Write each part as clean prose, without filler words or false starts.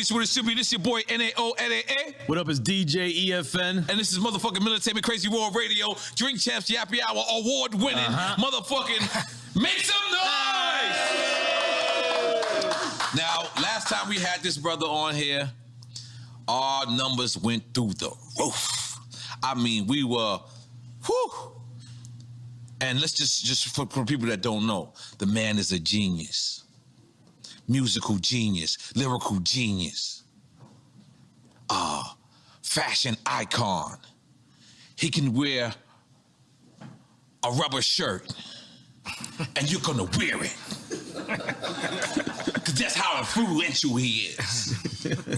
streets with a Subi. This your boy NAO. What up, is DJ EFN. And this is motherfucking Military Crazy Raw Radio, Drink Champs Yappy Hour, award-winning motherfucking Make Some Noise! Now, last time we had this brother on here, our numbers went through the roof. I mean, we were, whew. And let's just for people that don't know, the man is a genius. Musical genius, lyrical genius, fashion icon. He can wear a rubber shirt and you're gonna wear it. Cause that's how influential he is.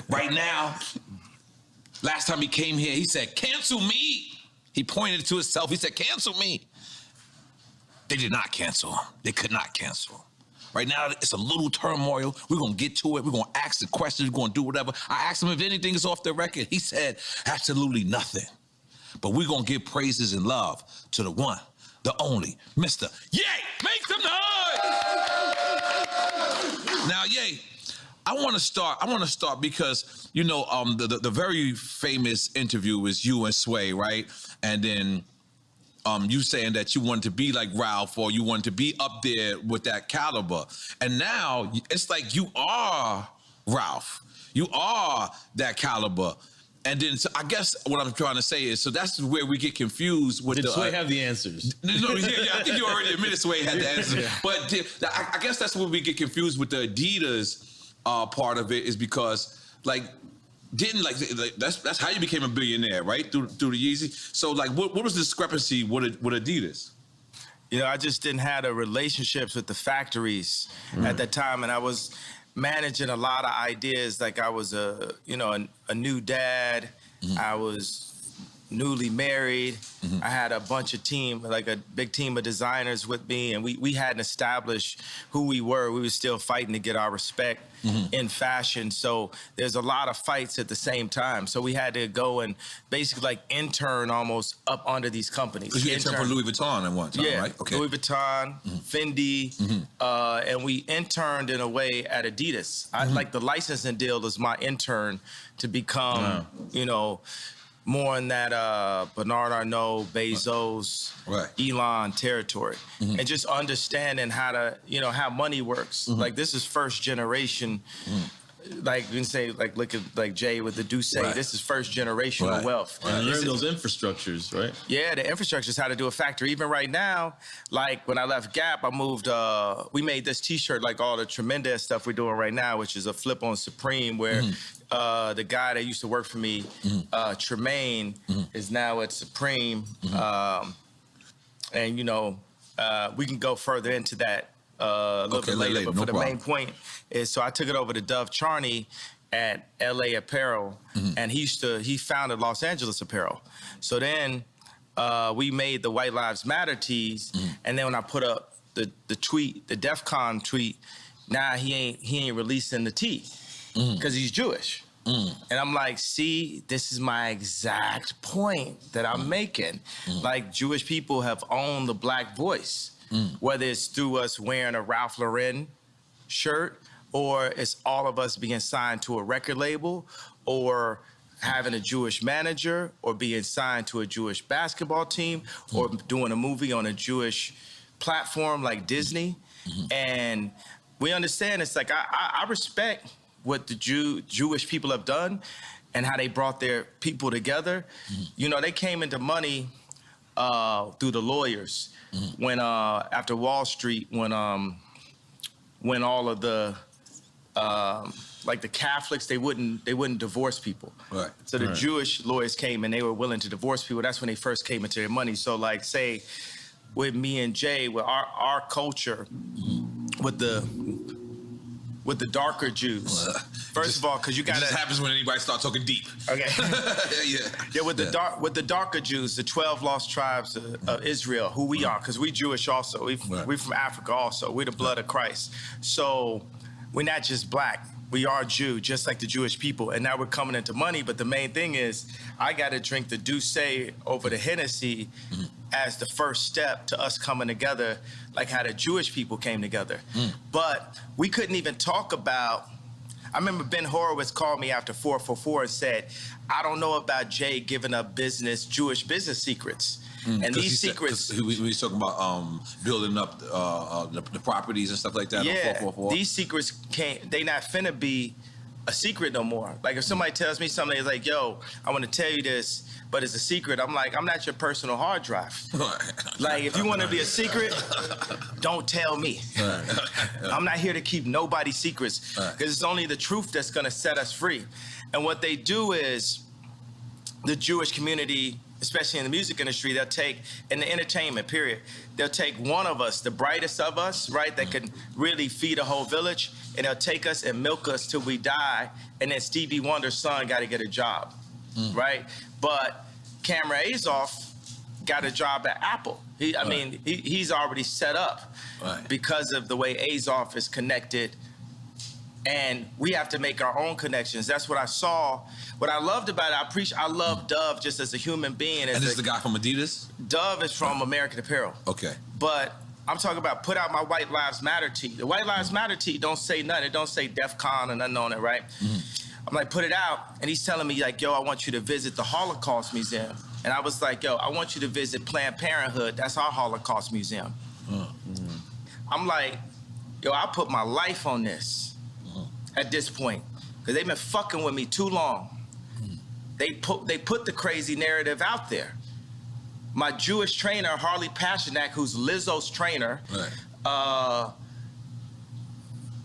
Right now, last time he came here, he said, cancel me. He pointed to himself, he said, cancel me. They did not cancel him. They could not cancel him. Right now, it's a little turmoil. We're going to get to it. We're going to ask the questions. We're going to do whatever. I asked him if anything is off the record. He said, absolutely nothing. But we're going to give praises and love to the one, the only, Mr. Ye! Make some noise! Now, Ye, I want to start because, you know, the very famous interview is you and Sway, right? And then you saying that you wanted to be like Ralph or you wanted to be up there with that caliber. And now it's like you are Ralph. You are that caliber. And then so I guess what I'm trying to say is, so that's where we get confused with Did Sway have the answers? No, yeah, I think you already admitted Sway had the answers. Yeah. But I guess that's where we get confused with the Adidas part of it, is because like, that's how you became a billionaire, right? Through the Yeezy. So like, what was the discrepancy with Adidas? You know, I just didn't have the relationships with the factories at that time, and I was managing a lot of ideas. Like I was a new dad. I was newly married. I had a bunch of team, like a big team of designers with me, and we hadn't established who we were. We were still fighting to get our respect in fashion. So there's a lot of fights at the same time. So we had to go and basically like intern almost up under these companies. Because you interned for Louis Vuitton at one time, yeah, right? Okay. Louis Vuitton, Fendi, and we interned in a way at Adidas. I like the licensing deal was my intern to become, you know, more in that Bernard Arnault, Bezos, Elon territory. And just understanding how to, you know, how money works. Like this is first generation, like you can say, like look at like Jay with the Duce, this is first generation of wealth. And learn those infrastructures, right? Yeah, the infrastructure is how to do a factory. Even right now, like when I left Gap, I moved, we made this t-shirt, like all the tremendous stuff we're doing right now, which is a flip on Supreme, where the guy that used to work for me, Tremaine, is now at Supreme. And, you know, we can go further into that a little bit later. But for the main point is, so I took it over to Dove Charney at LA Apparel, and he founded Los Angeles Apparel. So then we made the White Lives Matter tees, and then when I put up the tweet, the DEF CON tweet, now he ain't releasing the tee because he's Jewish. And I'm like, see, this is my exact point that I'm making. Like, Jewish people have owned the black voice, whether it's through us wearing a Ralph Lauren shirt, or it's all of us being signed to a record label, or having a Jewish manager, or being signed to a Jewish basketball team, or doing a movie on a Jewish platform like Disney. And we understand, it's like, I respect what the Jewish people have done and how they brought their people together. You know, they came into money through the lawyers when after Wall Street, when all of the like the Catholics, they wouldn't divorce people. Right. So the Jewish lawyers came and they were willing to divorce people. That's when they first came into their money. So like, say with me and Jay, with our culture, with the darker Jews. First of all, because you got to. It just happens when anybody starts talking deep. Okay. Yeah, with the darker Jews, the 12 lost tribes of Israel, who we are, because we Jewish also. We from Africa also. We're the blood of Christ. So we're not just black. We are Jew, just like the Jewish people. And now we're coming into money. But the main thing is, I got to drink the Douce over the Hennessy as the first step to us coming together, like how the Jewish people came together. But we couldn't even talk about, I remember Ben Horowitz called me after 444 and said, I don't know about Jay giving up Jewish business secrets. And these secrets... we was talking about building up the properties and stuff like that on 444. These secrets they not finna be a secret no more. Like if somebody tells me something, it's like, yo, I want to tell you this, but it's a secret. I'm like, I'm not your personal hard drive. Like if you want to be a secret, don't tell me. I'm not here to keep nobody's secrets because it's only the truth that's gonna set us free. And what they do is the Jewish community, especially in the music industry, they'll take, in the entertainment period, they'll take one of us, the brightest of us, right, that can really feed a whole village, and they'll take us and milk us till we die, and then Stevie Wonder's son got to get a job, right? But Cameron Azoff got a job at Apple. He's already set up because of the way Azoff is connected, and we have to make our own connections. That's what I saw. What I loved about it, I love Dove just as a human being. And this is the guy from Adidas? Dove is from American Apparel. Okay. But I'm talking about put out my White Lives Matter tee. The White Lives Matter tee don't say nothing. It don't say DEF CON or nothing on it, right? I'm like, put it out. And he's telling me like, yo, I want you to visit the Holocaust Museum. And I was like, yo, I want you to visit Planned Parenthood. That's our Holocaust Museum. I'm like, yo, I put my life on this at this point. Because they've been fucking with me too long. They put the crazy narrative out there. My Jewish trainer, Harley Pasternak, who's Lizzo's trainer,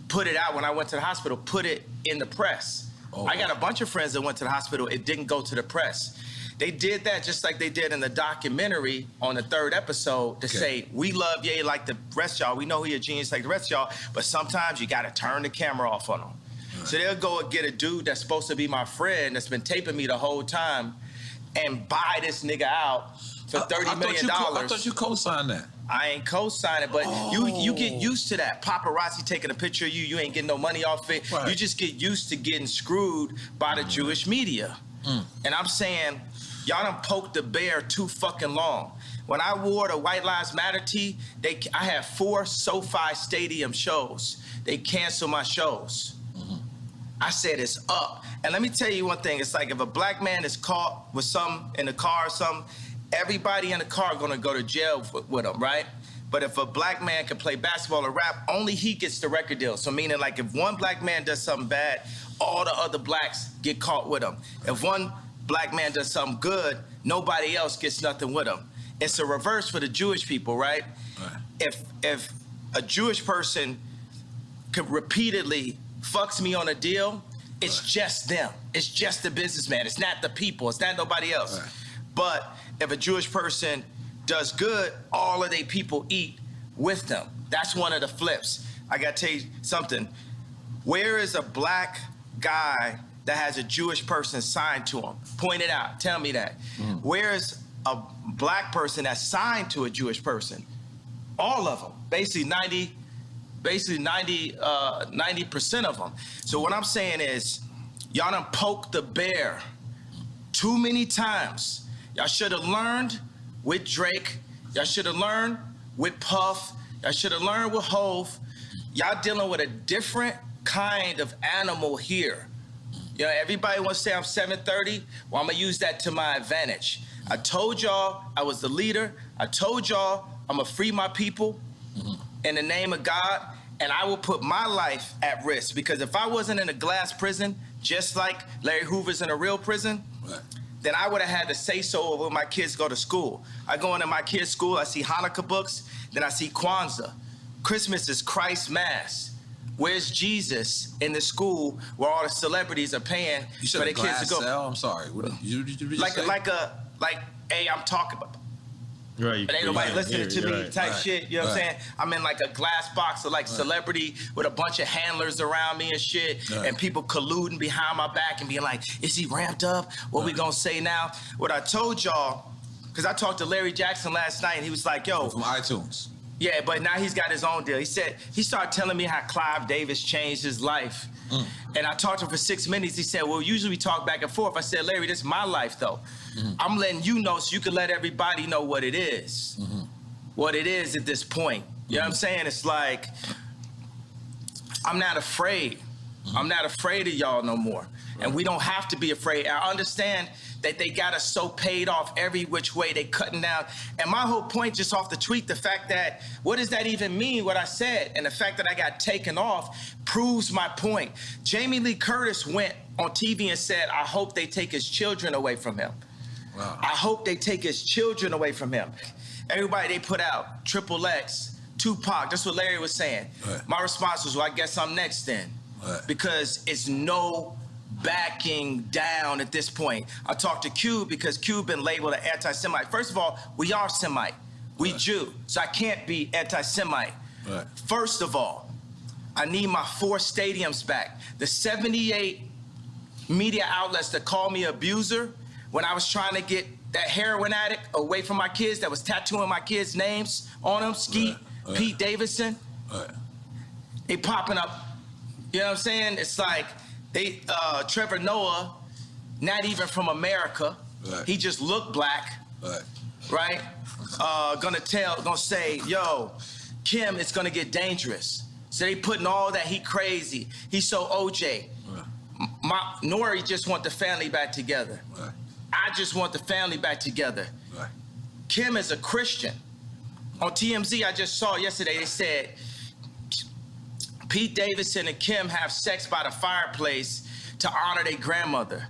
put it out when I went to the hospital, put it in the press. I got a bunch of friends that went to the hospital. It didn't go to the press. They did that just like they did in the documentary on the 3rd episode to say, we love Ye like the rest of y'all. We know he a genius like the rest of y'all, but sometimes you got to turn the camera off on him. So they'll go and get a dude that's supposed to be my friend that's been taping me the whole time and buy this nigga out for $30 million. I thought you co-signed that. I ain't co-signing, but you get used to that. Paparazzi taking a picture of you, you ain't getting no money off it. You just get used to getting screwed by the Jewish media. And I'm saying, y'all done poked the bear too fucking long. When I wore the White Lives Matter tee, I had 4 SoFi Stadium shows. They canceled my shows. I said it's up. And let me tell you one thing. It's like if a black man is caught with something in the car or something, everybody in the car gonna go to jail with him, right? But if a black man can play basketball or rap, only he gets the record deal. So meaning like if one black man does something bad, all the other blacks get caught with him. If one black man does something good, nobody else gets nothing with him. It's a reverse for the Jewish people, right? If a Jewish person could repeatedly fucks me on a deal, it's just them. It's just the businessman. It's not the people. It's not nobody else. But if a Jewish person does good, all of their people eat with them. That's one of the flips. I gotta tell you something. Where is a black guy that has a Jewish person signed to him? Point it out. Tell me that. Where is a black person that's signed to a Jewish person? All of them. Basically 90% of them. So what I'm saying is, y'all done poked the bear too many times. Y'all should have learned with Drake. Y'all should have learned with Puff. Y'all should have learned with Hove. Y'all dealing with a different kind of animal here. You know, everybody wants to say I'm 730. Well, I'm gonna use that to my advantage. I told y'all I was the leader. I told y'all I'm gonna free my people in the name of God, and I will put my life at risk, because if I wasn't in a glass prison, just like Larry Hoover's in a real prison, then I would have had to say so when my kids go to school. I go into my kids' school, I see Hanukkah books, then I see Kwanzaa. Christmas is Christ's Mass. Where's Jesus in the school where all the celebrities are paying for their kids to go? Cell? I'm sorry. What did you like, say? hey, I'm talking about. Right. But ain't nobody listening to me type shit, you know what I'm saying? I'm in like a glass box of like celebrity with a bunch of handlers around me and shit, and people colluding behind my back and being like, is he ramped up? What we gonna say now? What I told y'all, because I talked to Larry Jackson last night and he was like, yo. From iTunes. Yeah, but now he's got his own deal. He said, he started telling me how Clive Davis changed his life. And I talked to him for 6 minutes. He said, well, usually we talk back and forth. I said, Larry, this is my life, though. I'm letting you know so you can let everybody know what it is. What it is at this point. You know what I'm saying? It's like, I'm not afraid I'm not afraid of y'all no more. And we don't have to be afraid. I understand that they got us so paid off every which way, they cutting down. And my whole point just off the tweet, the fact that, what does that even mean, what I said? And the fact that I got taken off proves my point. Jamie Lee Curtis went on TV and said, I hope they take his children away from him. Wow. I hope they take his children away from him. Everybody they put out, Triple X, Tupac, that's what Larry was saying. Right. My response was, well, I guess I'm next then. Right. Because it's no backing down at this point. I talked to Cube because Cube been labeled an anti-Semite. First of all, we are Semite. We Jew, so I can't be anti-Semite. Right. First of all, I need my 4 stadiums back. The 78 media outlets that called me abuser when I was trying to get that heroin addict away from my kids that was tattooing my kids' names on them, Skeet, Right. Pete Davidson. Right. They popping up, you know what I'm saying? It's like they, Trevor Noah, not even from America. Right. He just looked black, Right. right? Gonna say, yo, Kim, it's gonna get dangerous. So they putting all that, he crazy. He's so OJ. Right. Nori just want the family back together. Right. I just want the family back together. Right. Kim is a Christian. On TMZ, I just saw yesterday, they said Pete Davidson and Kim have sex by the fireplace to honor their grandmother.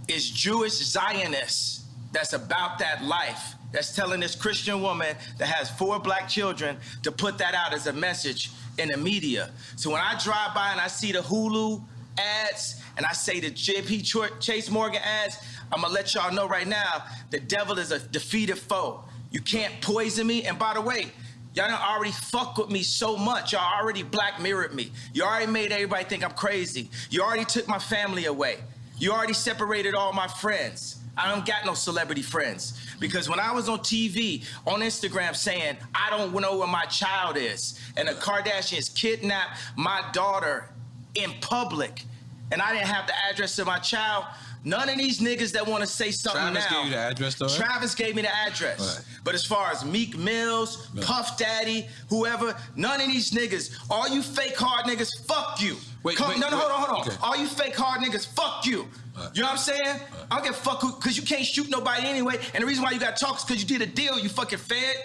It's Jewish Zionists that's about that life, that's telling this Christian woman that has 4 black children to put that out as a message in the media. So when I drive by and I see the Hulu ads and I say the JP Chase Morgan ads, I'm gonna let y'all know right now, the devil is a defeated foe. You can't poison me. And by the way, y'all done already fuck with me so much. Y'all already black mirrored me. You already made everybody think I'm crazy. You already took my family away. You already separated all my friends. I don't got no celebrity friends. Because when I was on TV, on Instagram saying, I don't know where my child is, and the Kardashians kidnapped my daughter in public, and I didn't have the address of my child, none of these niggas that want to say something Travis now. gave you the address, though? Travis gave me the address. Right. But as far as Meek Mills, Puff Daddy, whoever, none of these niggas, all you fake hard niggas, fuck you. Hold on. Okay. All you fake hard niggas, fuck you. Right. You know what I'm saying? I don't give a fuck because you can't shoot nobody anyway. And the reason why you got to talk is because you did a deal, you fucking fed.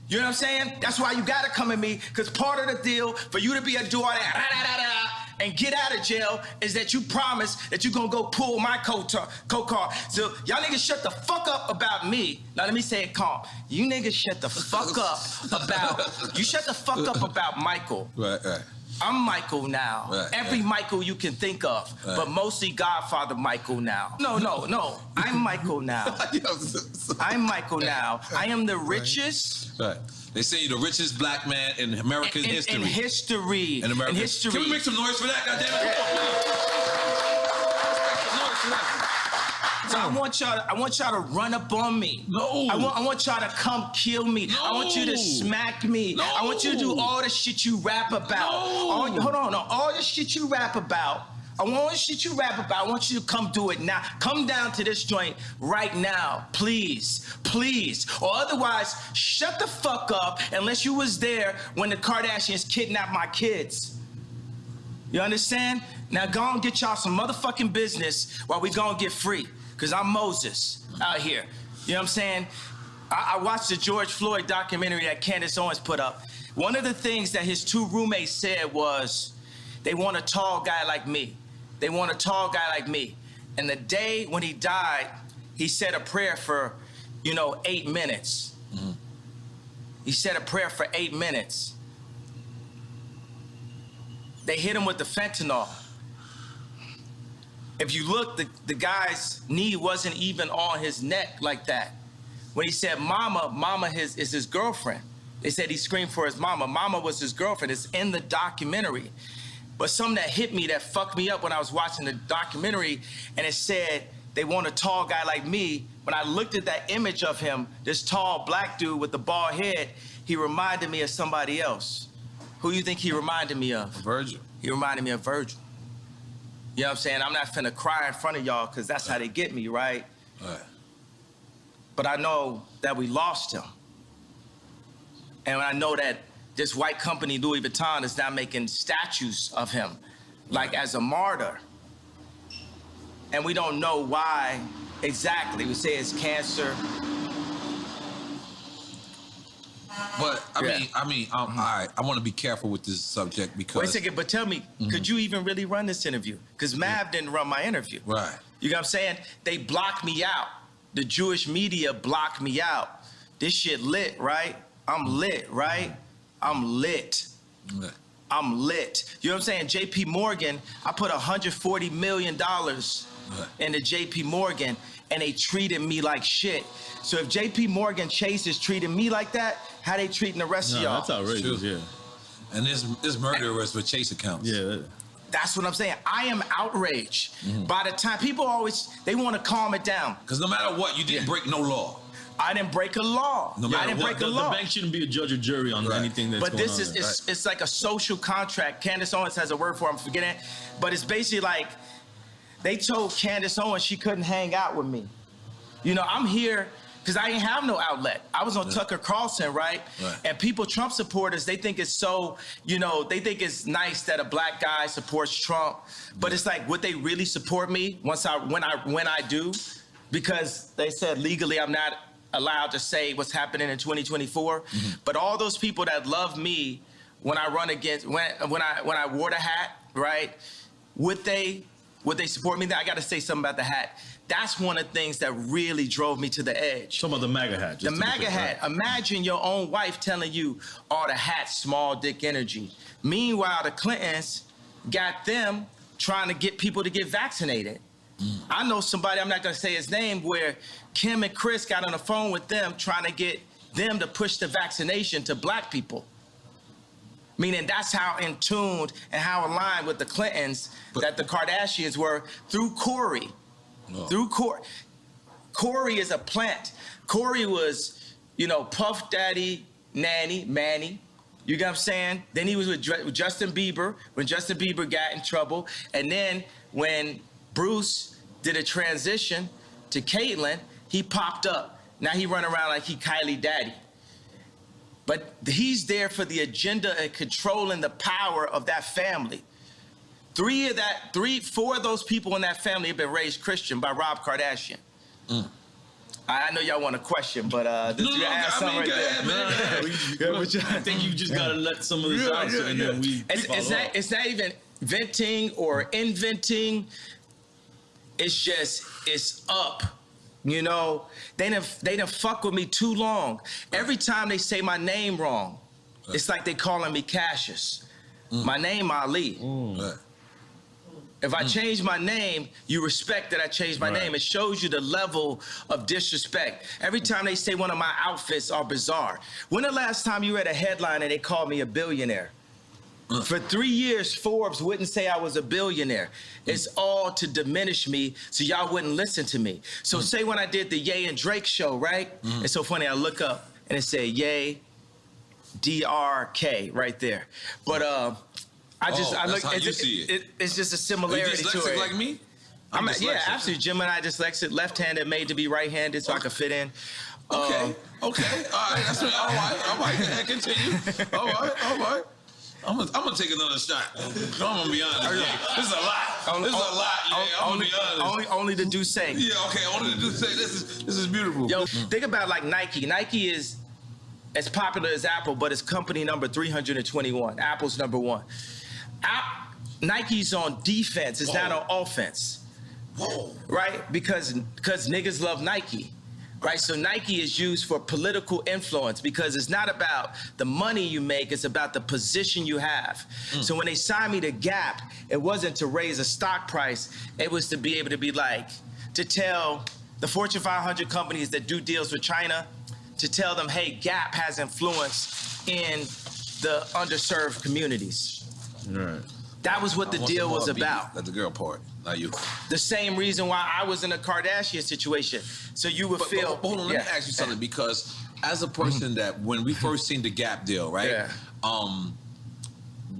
You know what I'm saying? That's why you got to come at me, because part of the deal for you to be able to do all that and get out of jail is that you promise that you're going to go pull my co-car. So y'all niggas shut the fuck up about me. Now let me say it calm. You niggas shut the fuck up about Michael. Right. I'm Michael now. Right, Every Michael you can think of, but mostly Godfather Michael now. No. I'm Michael now. I'm Michael now. I am the richest. Right. They say you're the richest black man in American history. In history. In America. In history. Can we make some noise for that, goddammit? So I want y'all to run up on me. No. I want y'all to come kill me. No. I want you to smack me. No. I want you to do all the shit you rap about. No. All the shit you rap about. I want you to come do it now. Come down to this joint right now, please. Or otherwise, shut the fuck up unless you was there when the Kardashians kidnapped my kids. You understand? Now go and get y'all some motherfucking business while we go and get free. Because I'm Moses out here. You know what I'm saying? I watched the George Floyd documentary that Candace Owens put up. One of the things that his 2 roommates said was, they want a tall guy like me. And the day when he died, he said a prayer for, 8 minutes. Mm-hmm. He said a prayer for 8 minutes. They hit him with the fentanyl. If you look, the guy's knee wasn't even on his neck like that. When he said mama is his girlfriend. They said he screamed for his mama. Mama was his girlfriend. It's in the documentary. But something that hit me, that fucked me up when I was watching the documentary, and it said, they want a tall guy like me. When I looked at that image of him, this tall black dude with the bald head, he reminded me of somebody else. Who do you think he reminded me of? Virgil. He reminded me of Virgil. You know what I'm saying? I'm not finna cry in front of y'all because that's how they get me, right? Right. But I know that we lost him. And I know that this white company, Louis Vuitton, is now making statues of him, like as a martyr. And we don't know why exactly. We say it's cancer. But I want to be careful with this subject because. Wait a second, but tell me, could you even really run this interview? Because Mav didn't run my interview. Right. You know what I'm saying? They blocked me out. The Jewish media blocked me out. This shit lit, right? I'm lit, right? I'm lit. Yeah. I'm lit. You know what I'm saying? JP Morgan, I put $140 million into JP Morgan, and they treated me like shit. So if JP Morgan Chase is treating me like that, how they treating the rest of y'all? That's outrageous, yeah. And there's murderers with Chase accounts. Yeah. That's what I'm saying. I am outraged. By the time people they want to calm it down. Because no matter what, you didn't break no law. I didn't break a law. No matter I didn't what, break a law. The bank shouldn't be a judge or jury on anything that's but going on. But this is it's like a social contract. Candace Owens has a word for it, I'm forgetting. But it's basically like they told Candace Owens she couldn't hang out with me. You know, I'm here because I didn't have no outlet. I was on Tucker Carlson, right? And people, Trump supporters, they think it's so, you know, they think it's nice that a black guy supports Trump. But it's like, would they really support me when I do? Because they said legally I'm not allowed to say what's happening in 2024. But all those people that love me when I run against, when I wore the hat, right? Would they support me? I got to say something about the hat. That's one of the things that really drove me to the edge. Some of the MAGA hat. The MAGA hat. Right? Imagine your own wife telling you, oh, the hat's small dick energy. Meanwhile, the Clintons got them trying to get people to get vaccinated. I know somebody, I'm not going to say his name, where Kim and Chris got on the phone with them trying to get them to push the vaccination to black people. Meaning that's how in tuned and how aligned with the Clintons that the Kardashians were through Corey. Through Corey. Corey is a plant. Corey was, you know, Puff Daddy, Manny. You get what I'm saying? Then he was with Justin Bieber when Justin Bieber got in trouble. And then when Bruce did a transition to Caitlyn, he popped up. Now he run around like he Kylie Daddy. But he's there for the agenda and controlling the power of that family. 4 of those people in that family have been raised Christian by Rob Kardashian. I know y'all want a question, but I think you just gotta let some of this out, and then we. It's not even venting or inventing. It's up. You know, they done fuck with me too long. Every time they say my name wrong, it's like they calling me Cassius. My name Ali. If I change my name, you respect that I changed my name. It shows you the level of disrespect. Every time they say one of my outfits are bizarre. When the last time you read a headline and they called me a billionaire? For 3 years, Forbes wouldn't say I was a billionaire. It's all to diminish me so y'all wouldn't listen to me. So say when I did the Ye and Drake show, right? It's so funny, I look up and it said Ye, DRK right there. But I look, it's just a similarity to it. Like me? Yeah, absolutely. Gemini dyslexic, left-handed, made to be right-handed so I could fit in. Okay. All right. That's right. All right. Continue. All right. I'm gonna take another shot. I'm gonna be honest. This is a lot. This is a lot. Yeah, I'm gonna be honest. Only the do say. Yeah. Okay. Only the do say. This is beautiful. Yo, think about like Nike. Nike is as popular as Apple, but it's company number 321. Apple's number 1. Nike's on defense. It's not on offense. Whoa. Right? Because niggas love Nike. Right? So Nike is used for political influence because it's not about the money you make, it's about the position you have. So when they signed me to Gap, it wasn't to raise a stock price, it was to be able to be like, to tell the Fortune 500 companies that do deals with China, to tell them, hey, Gap has influence in the underserved communities. Right. That was what the deal was about. That's the girl part, not you. The same reason why I was in a Kardashian situation. So you would feel. But hold on, let me ask you something, because as a person that when we first seen the Gap deal, right? Yeah.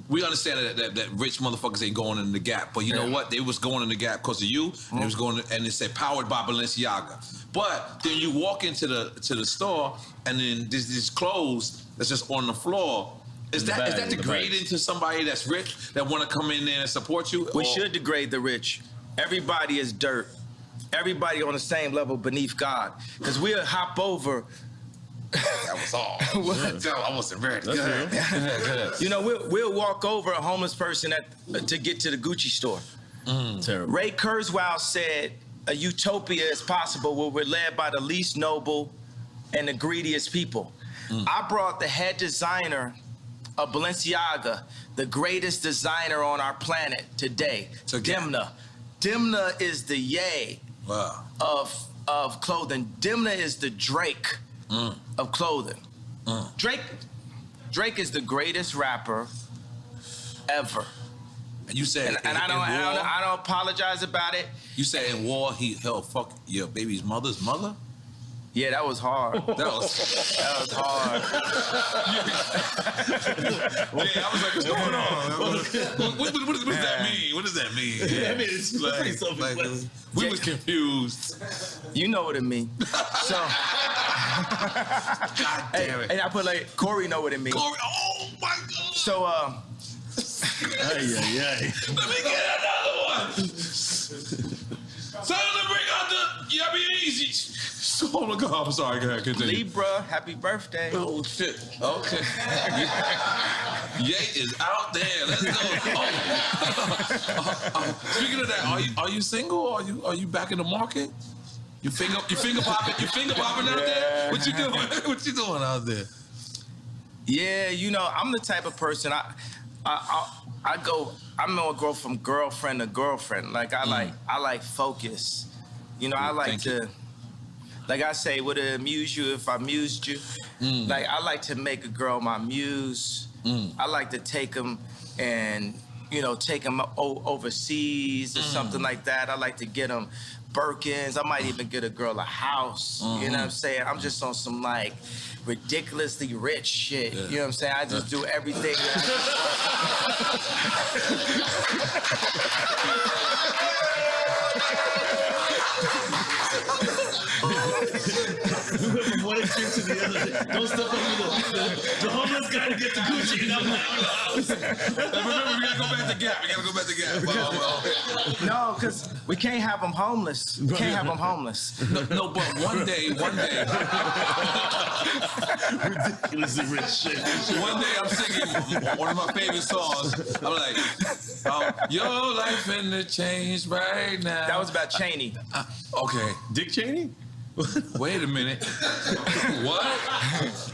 We understand that rich motherfuckers ain't going in the Gap, but you know what? They was going in the Gap because of you, and it was going and it said powered by Balenciaga. But then you walk into the store, and then there's these clothes that's just on the floor, Is that degrading to somebody that's rich that want to come in there and support you? We should degrade the rich. Everybody is dirt. Everybody on the same level beneath God. Because we'll hop over. That was all. I wasn't ready. You know, we'll walk over a homeless person to get to the Gucci store. Terrible. Ray Kurzweil said, a utopia is possible where we're led by the least noble and the greediest people. I brought the head designer of Balenciaga, the greatest designer on our planet today, Dimna. Dimna is the Ye of clothing. Dimna is the Drake of clothing. Drake is the greatest rapper ever. And you said, and I don't apologize about it. You said in war he'll fuck your baby's mother's mother? Yeah, that was hard. That was hard. Yeah, I was like, what's going on? What does that mean? What does that mean? Yeah, I mean, it's pretty self-explanatory. We was confused. You know what it means. So, God damn it. And I put like, Corey know what it means. Corey, oh my God. So, Let me get another one. Tell them to bring out the Yummy Easy. Oh my God, I'm sorry. Go ahead, continue. Libra, happy birthday. Oh shit. Okay. Ye is out there. Let's go. Speaking of that, are you single? Are you back in the market? You finger popping out there? What you doing? What you doing out there? Yeah, you know, I'm the type of person I'm gonna go from girlfriend to girlfriend. Like I like focus. You know, I like to, like I say, would it amuse you if I amused you? Like I like to make a girl my muse. I like to take them and, you know, take them overseas or something like that. I like to get them Birkins. I might even get a girl a house. You know what I'm saying? I'm just on some like ridiculously rich shit. You know what I'm saying? I just do everything. From one extreme to the other. Don't step over the homeless guy to get the Gucci and I'm like, Remember, we gotta go back to Gap. No, because we can't have them homeless. We can't have them homeless. No, but one day. ridiculously rich shit. One day I'm singing one of my favorite songs. I'm like, your life finna change right now. That was about Cheney. Okay. Dick Cheney? Wait a minute. What?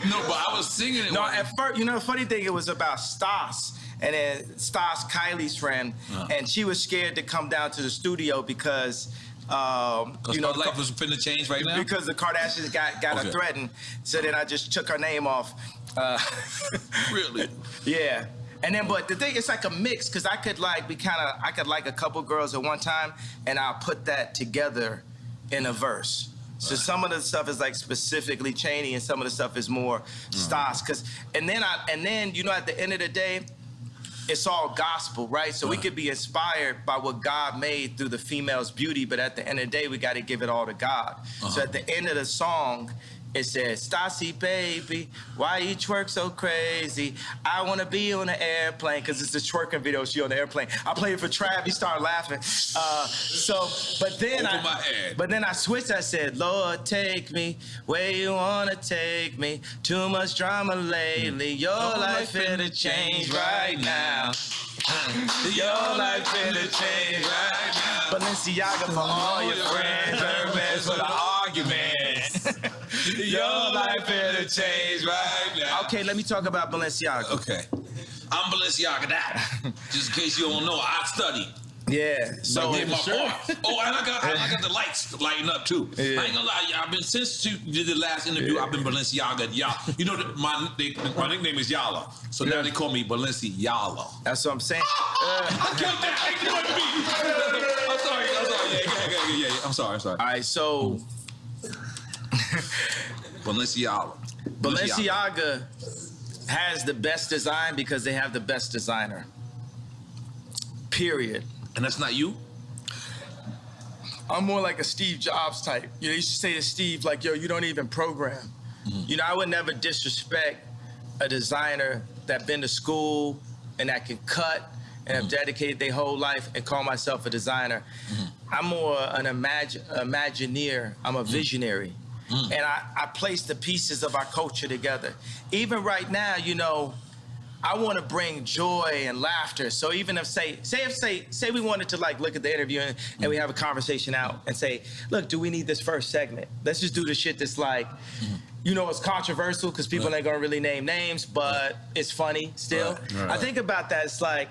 No, but I was singing it. No, at first, you know, the funny thing, it was about Stas. And then Stas, Kylie's friend, and she was scared to come down to the studio because you know, life was finna change right now? Because the Kardashians got her threatened. So then I just took her name off. Really? Yeah. And then, but the thing, it's like a mix, because I could like a couple girls at one time, and I'll put that together in a verse. So some of the stuff is like specifically Cheney, and some of the stuff is more Stas. And then you know, at the end of the day, it's all gospel, right? So we could be inspired by what God made through the female's beauty, but at the end of the day, we got to give it all to God. So at the end of the song, it says, Stassi, baby, why you twerk so crazy? I want to be on an airplane, because it's the twerking video, she on the airplane. I played it for Trav, he started laughing. But then I switched, I said, Lord, take me where you want to take me. Too much drama lately, your life finna change right now. Your life finna change right now. Balenciaga for all your friends, Hermes for the arguments. Your life finna change right now. Okay, let me talk about Balenciaga. Okay. I'm Balenciaga now. Just in case you don't know, I studied. Yeah. So I did my part. Oh, and I got the lights lighting up too. Yeah. I ain't gonna lie, I've been since you did the last interview. I've been Balenciaga. You know, my nickname is Yala, so now they call me Balenciaga. That's what I'm saying. I killed that. Ain't doing me. I'm sorry. Yeah. I'm sorry. All right, so Balenciaga has the best design because they have the best designer. Period. And that's not you? I'm more like a Steve Jobs type. You know, you used to say to Steve, like, yo, you don't even program. You know, I would never disrespect a designer that been to school and that can cut and have dedicated their whole life and call myself a designer. I'm more an imagineer. I'm a visionary. And I place the pieces of our culture together. Even right now, you know, I want to bring joy and laughter. So even if say we wanted to like look at the interview and we have a conversation out and say, look, do we need this first segment? Let's just do the shit that's like, you know, it's controversial because people ain't gonna really name names, but it's funny still. I think about that. It's like,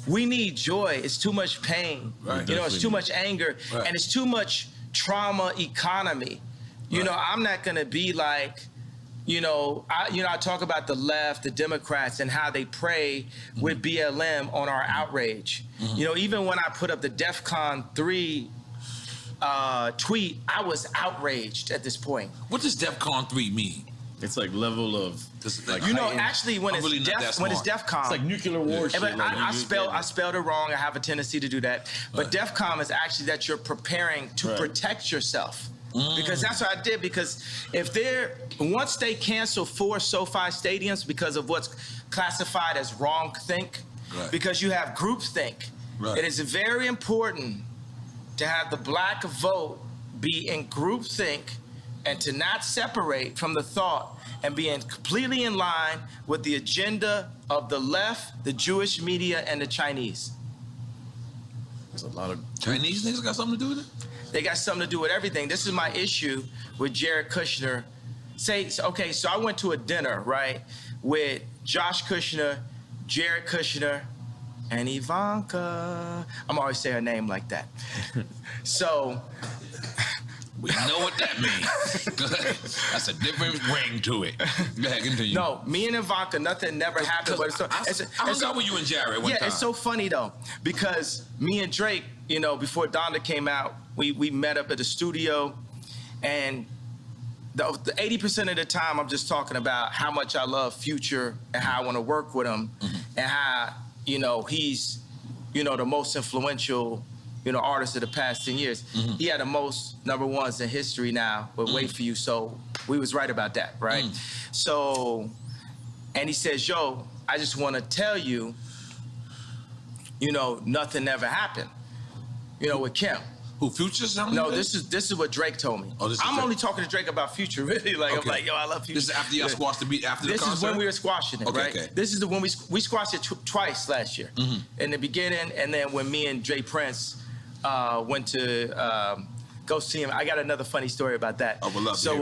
we need joy. It's too much pain. You know, it's too much anger and it's too much trauma economy. You know, I'm not gonna be like, I talk about the left, the Democrats, and how they prey with BLM on our outrage. You know, even when I put up the DEFCON 3 tweet, I was outraged at this point. What does DEFCON 3 mean? It's like level of, like, you know, actually when it's DEFCON, it's like nuclear war shit. But I spelled it wrong. I have a tendency to do that. But DEFCON is actually that you're preparing to protect yourself. Because that's what I did. Because once they cancel 4 SoFi stadiums because of what's classified as wrongthink, because you have groupthink, it is very important to have the black vote be in groupthink and to not separate from the thought and be completely in line with the agenda of the left, the Jewish media, and the Chinese. There's a lot of Chinese niggas got something to do with it? They got something to do with everything. This is my issue with Jared Kushner. Okay, so I went to a dinner, right, with Josh Kushner, Jared Kushner, and Ivanka. I'm always saying her name like that. So we know what that means. That's a different ring to it. Go ahead, continue. No, me and Ivanka, nothing never happened. But I hung out with you and Jared one time. It's so funny though, because me and Drake, you know, before Donda came out, we met up at the studio, and the 80% of the time I'm just talking about how much I love Future and how I want to work with him, and how, you know, he's, you know, the most influential, you know, artist of the past 10 years. He had the most #1s in history now with Wait For You, so we was right about that, right? So, and he says, yo, I just want to tell you, you know, nothing ever happened, you know, with Kim. Who, Future's? No, this is what Drake told me. Oh, I'm only talking to Drake about Future, really. Like, I'm like, yo, I love Future. This is after y'all squashed the beat, after the concert? This is when we were squashing it, right? Okay. This is the when we squashed it twice last year. In the beginning, and then when me and Jay Prince went to go see him. I got another funny story about that. I would love to hear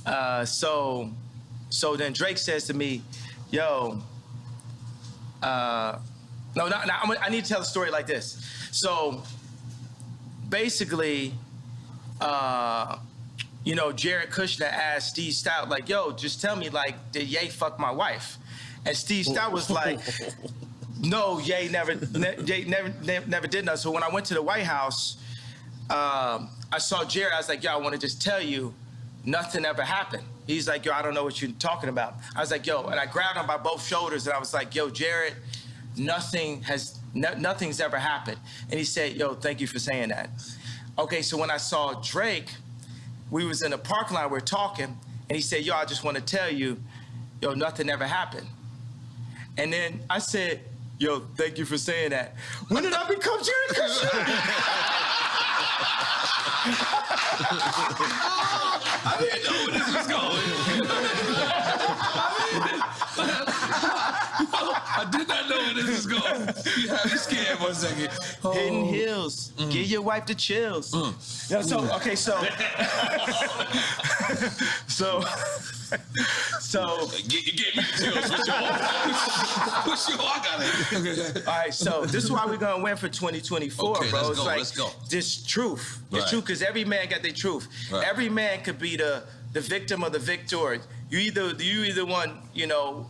it. So then Drake says to me, yo, I need to tell the story like this. So basically, you know, Jared Kushner asked Steve Stout, like, yo, just tell me, like, did Ye fuck my wife? And Steve Stout was like, no, Ye never did nothing. So when I went to the White House, I saw Jared. I was like, yo, I want to just tell you, nothing ever happened. He's like, yo, I don't know what you're talking about. I was like, yo, and I grabbed him by both shoulders, and I was like, yo, Jared, nothing's ever happened. And he said, yo, thank you for saying that. Okay, so when I saw Drake, we was in the parking lot, we were talking, and he said, yo, I just want to tell you, yo, nothing ever happened. And then I said, yo, thank you for saying that. When did I become Jared Kushner? I didn't know where this was going. I did not know where this was going. You had me scared for a second. Hidden Hills. Give your wife the chills. Yeah, you gave me the chills. What's your I got it. All right, so this is why we're gonna win for 2024, okay, bro. Let's go. This truth. It's Right. true, because every man got their truth. Right. Every man could be the victim or the victor. You either one, you know,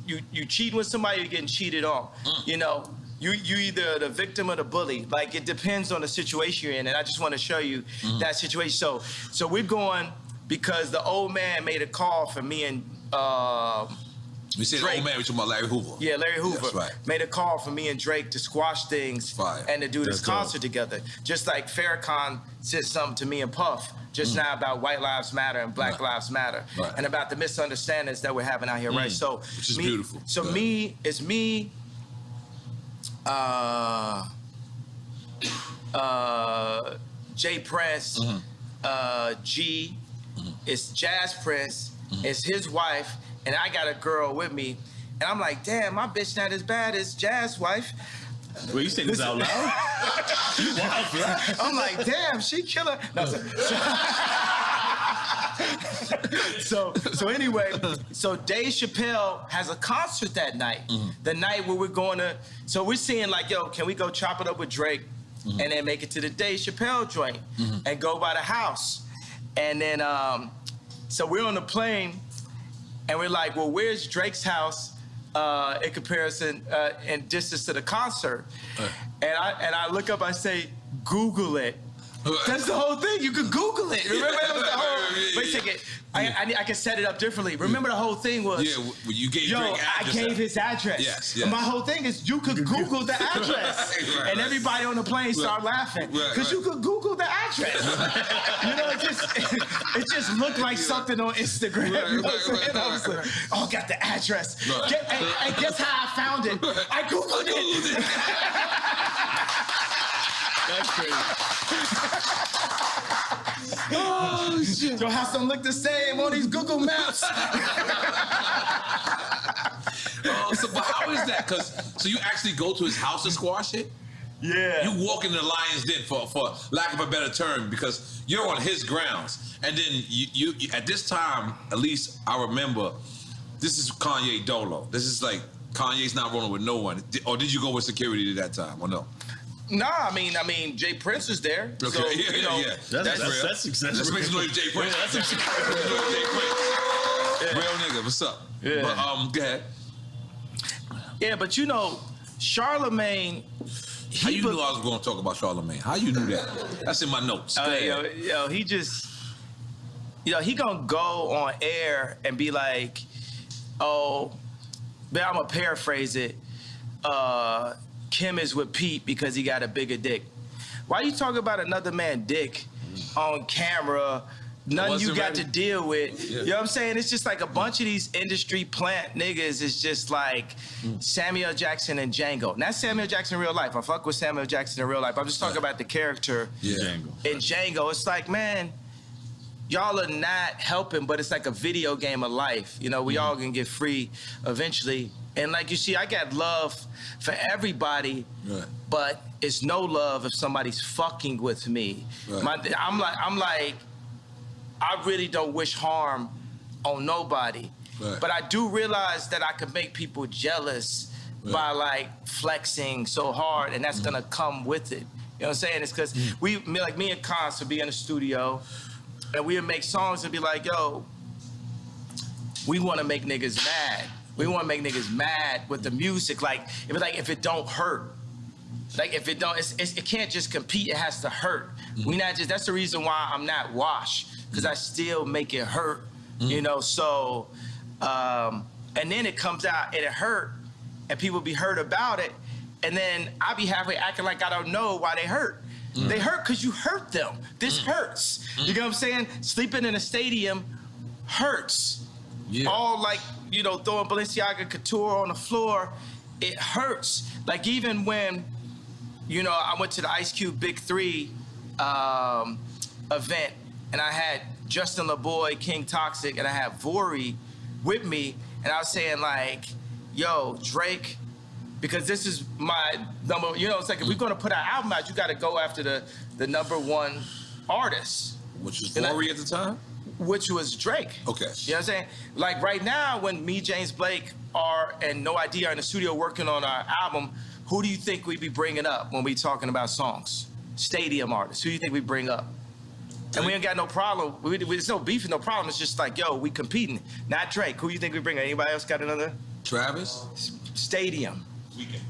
you cheat with somebody, you're getting cheated on. You know, you either the victim or the bully. Like, it depends on the situation you're in, and I just want to show you that situation. So we're going because the old man made a call for me and You said old man, we're talking about Larry Hoover. Yeah, Larry Hoover. That's right. Made a call for me and Drake to squash things and to do this concert together. Just like Farrakhan said something to me and Puff just now about White Lives Matter and Black Lives Matter and about the misunderstandings that we're having out here, right? So which is beautiful. So it's me, Jay Prince, G, it's Jazz Prince, it's his wife, and I got a girl with me, and I'm like, damn, my bitch not as bad as Jazz's wife. Wait, you saying this out loud? You wild, bro. I'm like, damn, she killer. No, so anyway, so Dave Chappelle has a concert that night. The night where we're going to, so we're seeing like, yo, can we go chop it up with Drake and then make it to the Dave Chappelle joint and go by the house? And then, so we're on the plane and we're like, well, where's Drake's house in comparison in distance to the concert? And I look up, I say, Google it. That's the whole thing. You could Google it. Remember that was the whole. Wait a second. I can set it up differently. Remember the whole thing was. Yeah, you gave Drake address. I gave his address. Yes. And my whole thing is you could Google the address, and everybody on the plane started laughing because you could Google the address. You know, it just looked like something on Instagram. You know what I'm saying? I was like, oh, I got the address. And guess how I found it? I Googled it. That's crazy. Oh, shit. Your house don't look the same on these Google Maps. But how is that? So you actually go to his house to squash it? Yeah. You walk in the lion's den for lack of a better term because you're on his grounds. And then you at this time, at least I remember, this is Kanye Dolo. This is like Kanye's not rolling with no one. Or did you go with security at that time or no? Nah, I mean, Jay Prince is there. Okay, so, yeah. That's real. That's successful. Let's make some noise, Jay Prince. Yeah, that's Real nigga, what's up? Yeah. But go ahead. Yeah, but you know, Charlemagne. How you knew I was going to talk about Charlemagne? How you knew that? That's in my notes. He just, he gonna go on air and be like, oh, but I'm gonna paraphrase it. Kim is with Pete because he got a bigger dick. Why you talking about another man's dick on camera? Nothing you got to deal with. Yeah. You know what I'm saying? It's just like a bunch of these industry plant niggas is just like Samuel Jackson and Django. Not Samuel Jackson in real life. I fuck with Samuel Jackson in real life. I'm just talking about the character in Django. It's like, man, y'all are not helping, but it's like a video game of life. You know, we all gonna get free eventually. And like you see, I got love for everybody, but it's no love if somebody's fucking with me. Right. I'm like, I really don't wish harm on nobody. Right. But I do realize that I could make people jealous by like flexing so hard, and that's gonna come with it. You know what I'm saying? It's because me and Cons would be in the studio, and we would make songs and be like, yo, we wanna make niggas mad. We want to make niggas mad with the music. Like if it don't hurt, like if it don't, it can't just compete. It has to hurt. We not just. That's the reason why I'm not Wash, because I still make it hurt. You know. So, and then it comes out and it hurt, and people be hurt about it, and then I be halfway acting like I don't know why they hurt. They hurt because you hurt them. This hurts. You know what I'm saying? Sleeping in a stadium hurts. Yeah. All like, throwing Balenciaga Couture on the floor, it hurts. Like even when, I went to the Ice Cube Big 3 event, and I had Justin LaBoy, King Toxic, and I had Vori with me, and I was saying like, yo, Drake, because this is my number, it's like if we're gonna put our album out, you gotta go after the #1 artist. Which was Vori at the time? Which was Drake. Okay. You know what I'm saying? Like right now, when me, James Blake, and No ID are in the studio working on our album, who do you think we be bringing up when we talking about songs? Stadium artists. Who do you think we bring up? And we ain't got no problem. There's no beef, no problem. It's just like, yo, we competing. Not Drake. Who do you think we bring up? Anybody else got another? Travis? Stadium. Weekend.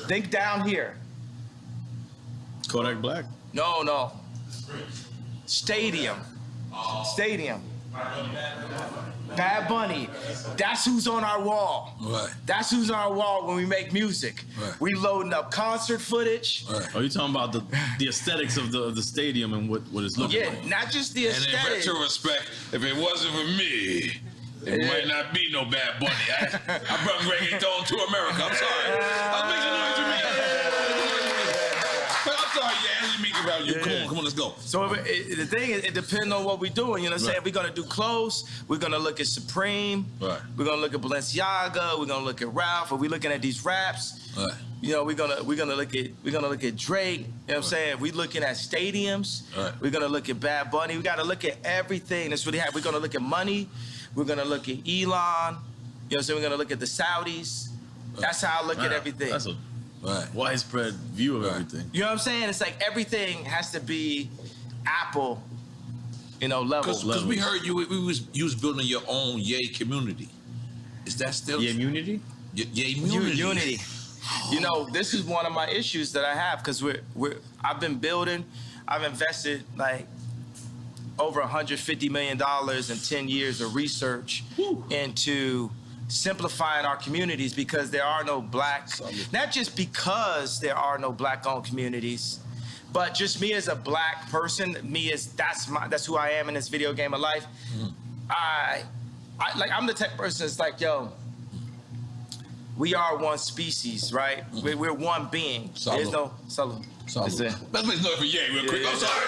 Think down here. Kodak Black. No. Stadium. Stadium. Bad Bunny. That's who's on our wall. Right. That's who's on our wall when we make music. Right. We loading up concert footage. Right. Are you talking about the aesthetics of the stadium and what it's looking Yeah, like? not just the And in aesthetic. retrospect, if it wasn't for me, it might not be no Bad Bunny. I brought reggaeton to America. I'm sorry. I was making noise for me. I'm sorry, yeah, let me make it about you. Come on, let's go. So the thing is, it depends on what we're doing. You know what I'm saying? Right. We're gonna do clothes. We're gonna look at Supreme. Right. We're gonna look at Balenciaga. We're gonna look at Ralph. Are we looking at these raps? Right. You know, we're gonna look at Drake. You know what I'm saying? We're looking at stadiums. Right. We're gonna look at Bad Bunny. We gotta look at everything that's really happening. We're gonna look at money. We're gonna look at Elon. You know what I'm saying? We're gonna look at the Saudis. That's how I look at everything. That's a Right. widespread view of Right. everything. You know what I'm saying? It's like everything has to be Apple, level. Because we heard you was building your own Yay community. Is that still Yeah, immunity? Yay community? Unity. You know, this is one of my issues that I have because I've been building, I've invested like over $150 million in 10 years of research into simplifying our communities because there are no not just because there are no black-owned communities, but just me as a black person, that's who I am in this video game of life. I'm the type of person that's like, yo, we are one species, right? We're one being. Salud. There's no salud. Let's That's make noise for Yay real quick. Yeah. I'm sorry.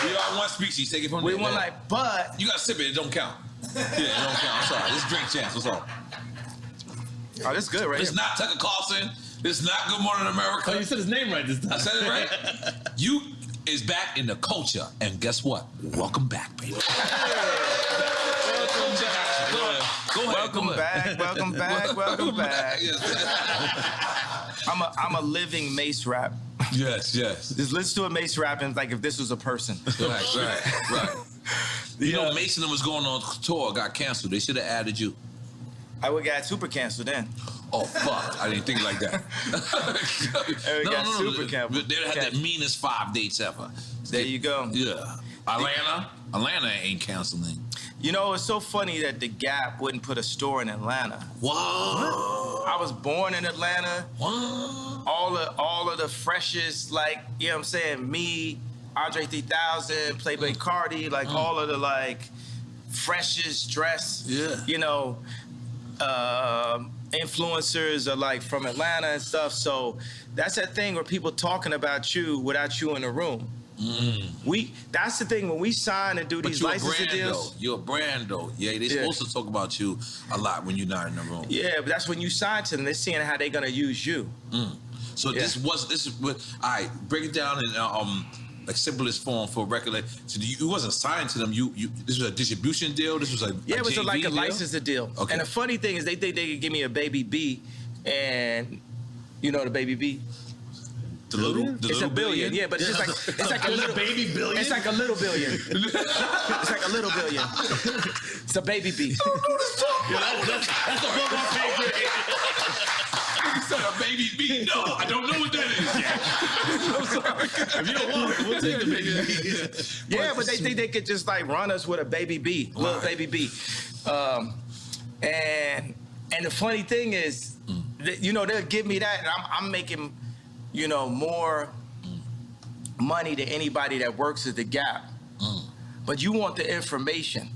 We are one species. Take it from We there. one like, but You got to sip it. It don't count. Yeah, it don't count. I'm sorry. This is drink chance. What's up? oh, this good, right? It's not Tucker Carlson. It's not Good Morning America. Oh, you said his name right this time. I said it right. You is back in the culture, and guess what? Welcome back, baby. Go ahead. Welcome back. Welcome back. Welcome back. Yes. I'm a living Mace rap. Yes. Just listen to a Mace rap and like if this was a person. Right. You know, Mason was going on tour, got canceled. They should have added you. I would got super canceled then. Oh, fuck. I didn't think like that. got super canceled. They had the meanest 5 dates ever. There you go. Yeah. Atlanta ain't canceling. You know, it's so funny that the Gap wouldn't put a store in Atlanta. What? I was born in Atlanta. What? All of the freshest, like, you know what I'm saying, me, Andre 3000, Playboy Cardi, like all of the like freshest dress, influencers are like from Atlanta and stuff. So that's that thing where people talking about you without you in the room. That's the thing when we sign and do these licensing deals. You're a brand though. Yeah, they supposed to talk about you a lot when you're not in the room. Yeah, but that's when you sign to them. They're seeing how they're gonna use you. So this is what. All right, break it down in like simplest form for a record. So you wasn't signed to them. You this was a distribution deal. This was it was like a deal? licensing deal. Okay. And the funny thing is they think they could give me a baby B, and you know the baby B. It's a billion, yeah, but it's just like a little baby billion. It's like a little billion. It's like a little billion. It's a baby B. That's above our pay grade. You said a baby B. No, I don't know what that is yet. I'm sorry. If you don't want it, we'll take the baby B. Yeah, but they think they could just like run us with a baby B, little baby B. And the funny thing is, they'll give me that, and I'm making, more money than anybody that works at the Gap. But you want the information.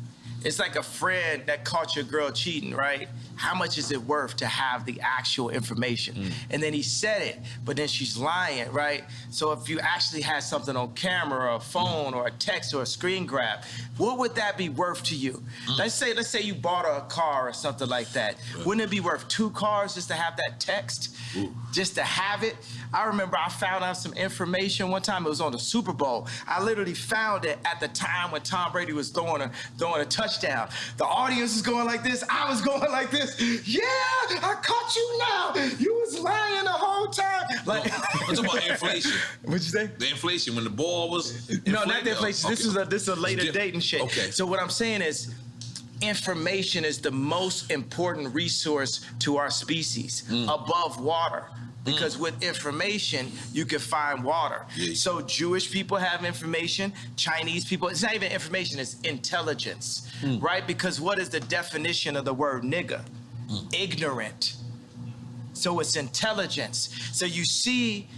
It's like a friend that caught your girl cheating, right? How much is it worth to have the actual information? And then he said it, but then she's lying, right? So if you actually had something on camera or a phone or a text or a screen grab, what would that be worth to you? Let's say you bought a car or something like that. Wouldn't it be worth 2 cars just to have that text? Just to have it? I remember I found out some information one time. It was on the Super Bowl. I literally found it at the time when Tom Brady was throwing a touchdown. The audience was going like this. I was going like this. Yeah, I caught you now. You was lying the whole time. Like, I'm talking about inflation. What'd you say? The inflation when the ball was. No, not the inflation. Okay. This is a later date and shit. Okay. So what I'm saying is, information is the most important resource to our species above water. because with information, you can find water. Yeah. So Jewish people have information, Chinese people, it's not even information, it's intelligence, right? Because what is the definition of the word nigga? Ignorant. So it's intelligence. So you see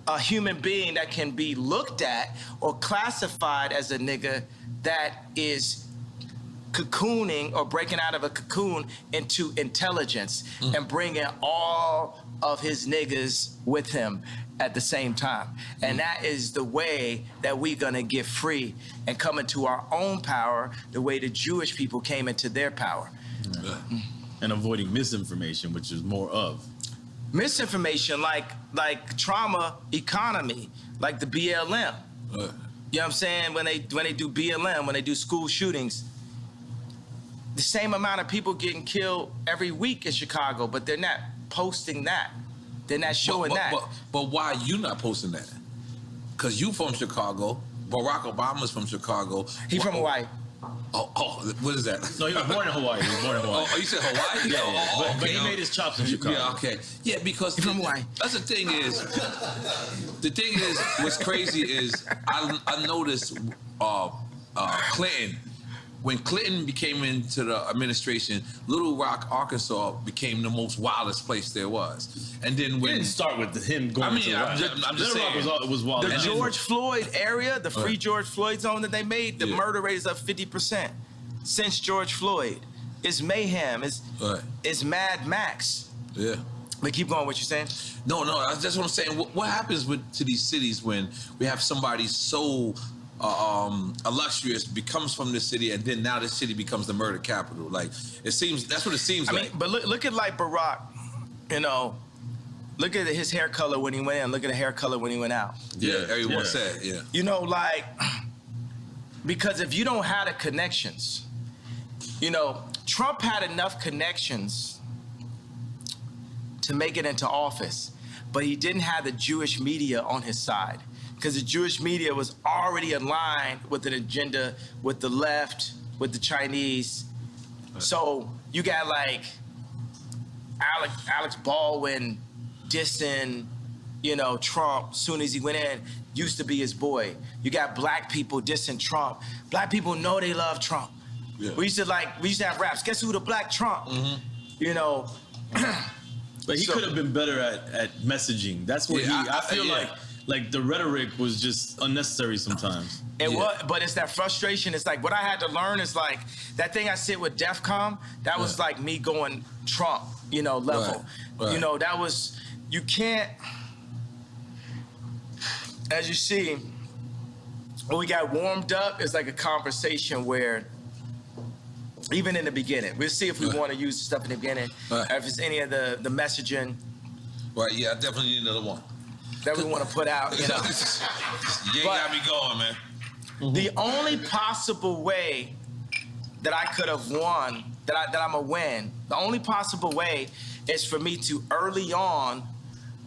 a human being that can be looked at or classified as a nigga that is cocooning or breaking out of a cocoon into intelligence and bringing all of his niggas with him at the same time. And that is the way that we're gonna get free and come into our own power the way the Jewish people came into their power. And avoiding misinformation, which is more of. Misinformation like trauma economy, like the BLM. You know what I'm saying? When they do BLM, when they do school shootings, the same amount of people getting killed every week in Chicago, but they're not posting that. They're not showing that. But why are you not posting that? Because you from Chicago. Barack Obama's from Chicago. He from Hawaii. Oh, what is that? No, he was born in Hawaii. Oh, you said Hawaii? Yeah. But he made his chops in Chicago. Yeah, okay. Yeah, because He from Hawaii. That's the thing is, what's crazy is I noticed Clinton. When Clinton came into the administration, Little Rock, Arkansas became the most wildest place there was. And then when It didn't start with him going to I'm just Little saying. Rock was wild. The And George Floyd area, the free George Floyd zone that they made, the Yeah. murder rate is up 50% since George Floyd. It's mayhem. It's Mad Max. yeah. But keep going, what you're saying? No, that's what I'm saying. What happens to these cities when we have somebody so illustrious becomes from this city, and then now this city becomes the murder capital? Like, that's what it seems like. I mean, but look at like Barack, you know, look at his hair color when he went in, look at the hair color when he went out. Yeah, everyone said, yeah. You know, like, because if you don't have the connections, you know, Trump had enough connections to make it into office, but he didn't have the Jewish media on his side, because the Jewish media was already aligned with an agenda with the left, with the Chinese. So you got like Alex Baldwin dissing, you know, Trump soon as he went in, used to be his boy. You got black people dissing Trump. Black people know they love Trump. Yeah. We used to have raps. Guess who the black Trump? You know. But he could have been better at messaging. That's what I feel like the rhetoric was just unnecessary sometimes. But it's that frustration. It's like what I had to learn is like that thing I said with DEFCON, that was like me going Trump, you know, level. Right. You know, that was, you can't, as you see, when we got warmed up, it's like a conversation where even in the beginning, we'll see if we want to use stuff in the beginning, if it's any of the messaging. Right, yeah, I definitely need another one. That we want to put out, you know. You got me going, man. The only possible way that I could have won, that I'm a win, the only possible way is for me to early on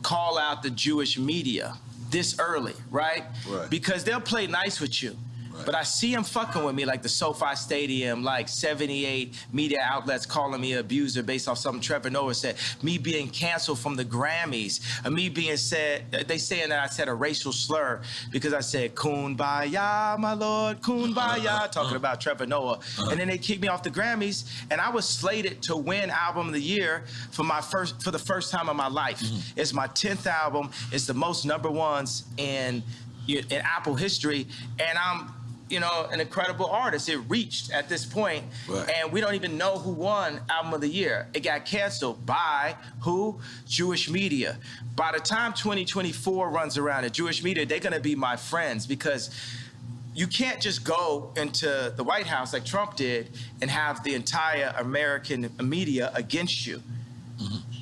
call out the Jewish media this early, right? Because they'll play nice with you. But I see them fucking with me, like the SoFi Stadium, like 78 media outlets calling me an abuser based off something Trevor Noah said, me being canceled from the Grammys, me being they saying that I said a racial slur because I said, Kumbaya, my lord, Kumbaya, talking about Trevor Noah. And then they kicked me off the Grammys, and I was slated to win Album of the Year for the first time in my life. It's my 10th album. It's the most #1s in Apple history, and I'm, you know, an incredible artist. It reached at this point, and we don't even know who won Album of the Year. It got canceled by who? Jewish media. By the time 2024 runs around, the Jewish media, they're gonna be my friends, because you can't just go into the White House like Trump did and have the entire American media against you.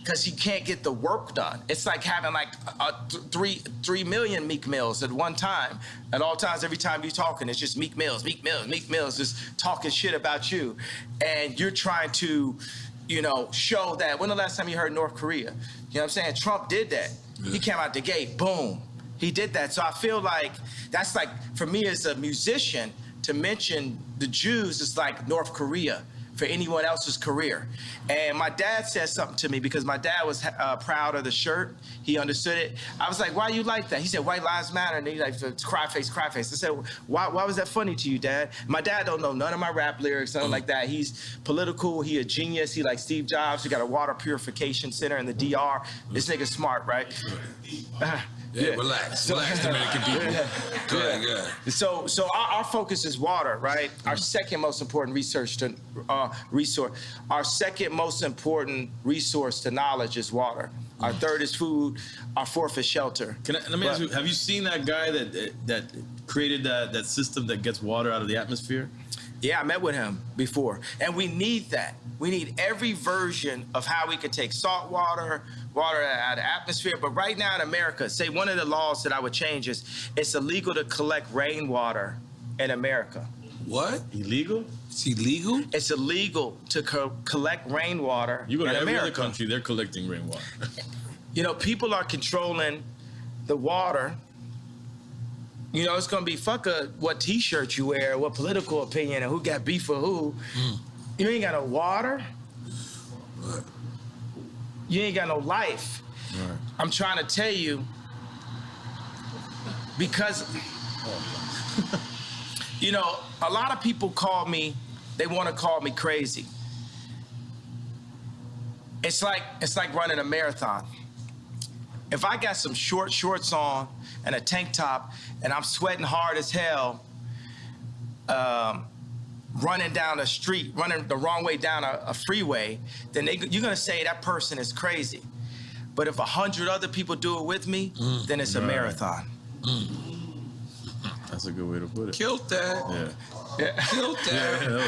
Because he can't get the work done. It's like having like 3 million Meek Mills at one time. At all times, every time you're talking, it's just Meek Mills, just talking shit about you. And you're trying to, you know, show that. When the last time you heard North Korea? You know what I'm saying? Trump did that. He came out the gate, boom. He did that. So I feel like that's like, for me as a musician, to mention the Jews is like North Korea for anyone else's career. And my dad said something to me because my dad was proud of the shirt. He understood it. I was like, why you like that? He said, white lives matter. And he's like, cry face, cry face. I said, why was that funny to you, Dad? My dad don't know none of my rap lyrics, nothing like that. He's political. He a genius. He like Steve Jobs. He got a water purification center in the DR. This nigga's smart, right? Yeah, relax, Dominican people. Good. So our focus is water, right? Our second most important resource. Our second most important resource to knowledge is water. Our third is food. Our fourth is shelter. Let me ask you: have you seen that guy that created that system that gets water out of the atmosphere? Yeah, I met with him before, and we need that. We need every version of how we could take salt water out of the atmosphere. But right now in America, say one of the laws that I would change is it's illegal to collect rainwater in America. What? Illegal? It's illegal? It's illegal to collect rainwater in America. You go to every other country, they're collecting rainwater. You know, people are controlling the water. You know, it's gonna be what T-shirt you wear, what political opinion, and who got beef with who. You ain't got no water. Right. You ain't got no life. Right. I'm trying to tell you, because, you know, a lot of people they want to call me crazy. It's like running a marathon. If I got some short shorts on and a tank top and I'm sweating hard as hell, running down a street, running the wrong way down a freeway, then you're gonna say that person is crazy. But if 100 other people do it with me, then it's a marathon. That's a good way to put it. Killed that. Yeah. Killed that.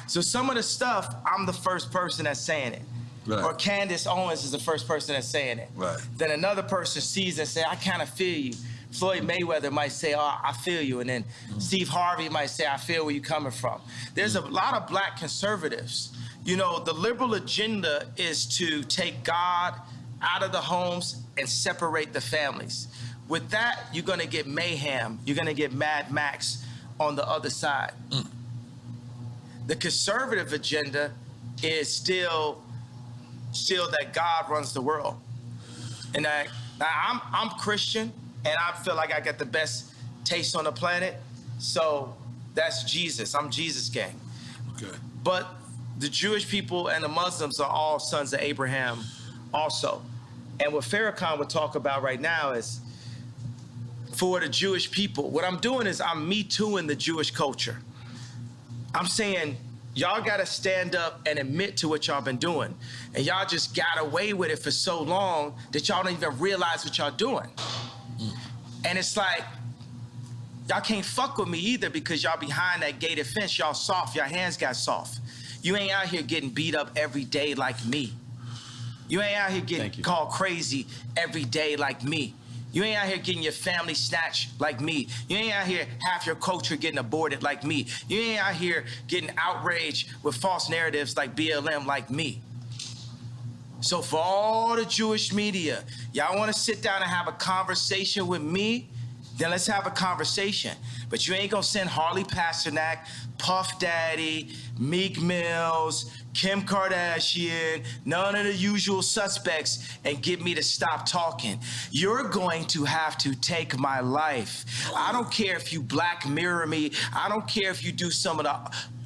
So some of the stuff, I'm the first person that's saying it. Right. Or Candace Owens is the first person that's saying it. Right. Then another person sees it and say, I kind of feel you. Floyd Mayweather might say, oh, I feel you. And then Steve Harvey might say, I feel where you're coming from. There's a lot of black conservatives. You know, the liberal agenda is to take God out of the homes and separate the families. With that, you're gonna get mayhem. You're gonna get Mad Max on the other side. The conservative agenda is still that God runs the world. And I'm Christian, and I feel like I got the best taste on the planet. So that's Jesus. I'm Jesus gang. Okay. But the Jewish people and the Muslims are all sons of Abraham also. And what Farrakhan would talk about right now is for the Jewish people, what I'm doing is I'm Me Tooing the Jewish culture. I'm saying, y'all gotta stand up and admit to what y'all been doing. And y'all just got away with it for so long that y'all don't even realize what y'all doing. And it's like, y'all can't fuck with me either because y'all behind that gated fence, y'all soft, your hands got soft. You ain't out here getting beat up every day like me. You ain't out here getting called crazy every day like me. You ain't out here getting your family snatched like me. You ain't out here half your culture getting aborted like me. You ain't out here getting outraged with false narratives like BLM like me. So for all the Jewish media, y'all want to sit down and have a conversation with me? Then let's have a conversation. But you ain't gonna send Harley Pasternak, Puff Daddy, Meek Mills, Kim Kardashian, none of the usual suspects and get me to stop talking. You're going to have to take my life. I don't care if you Black Mirror me. I don't care if you do some of the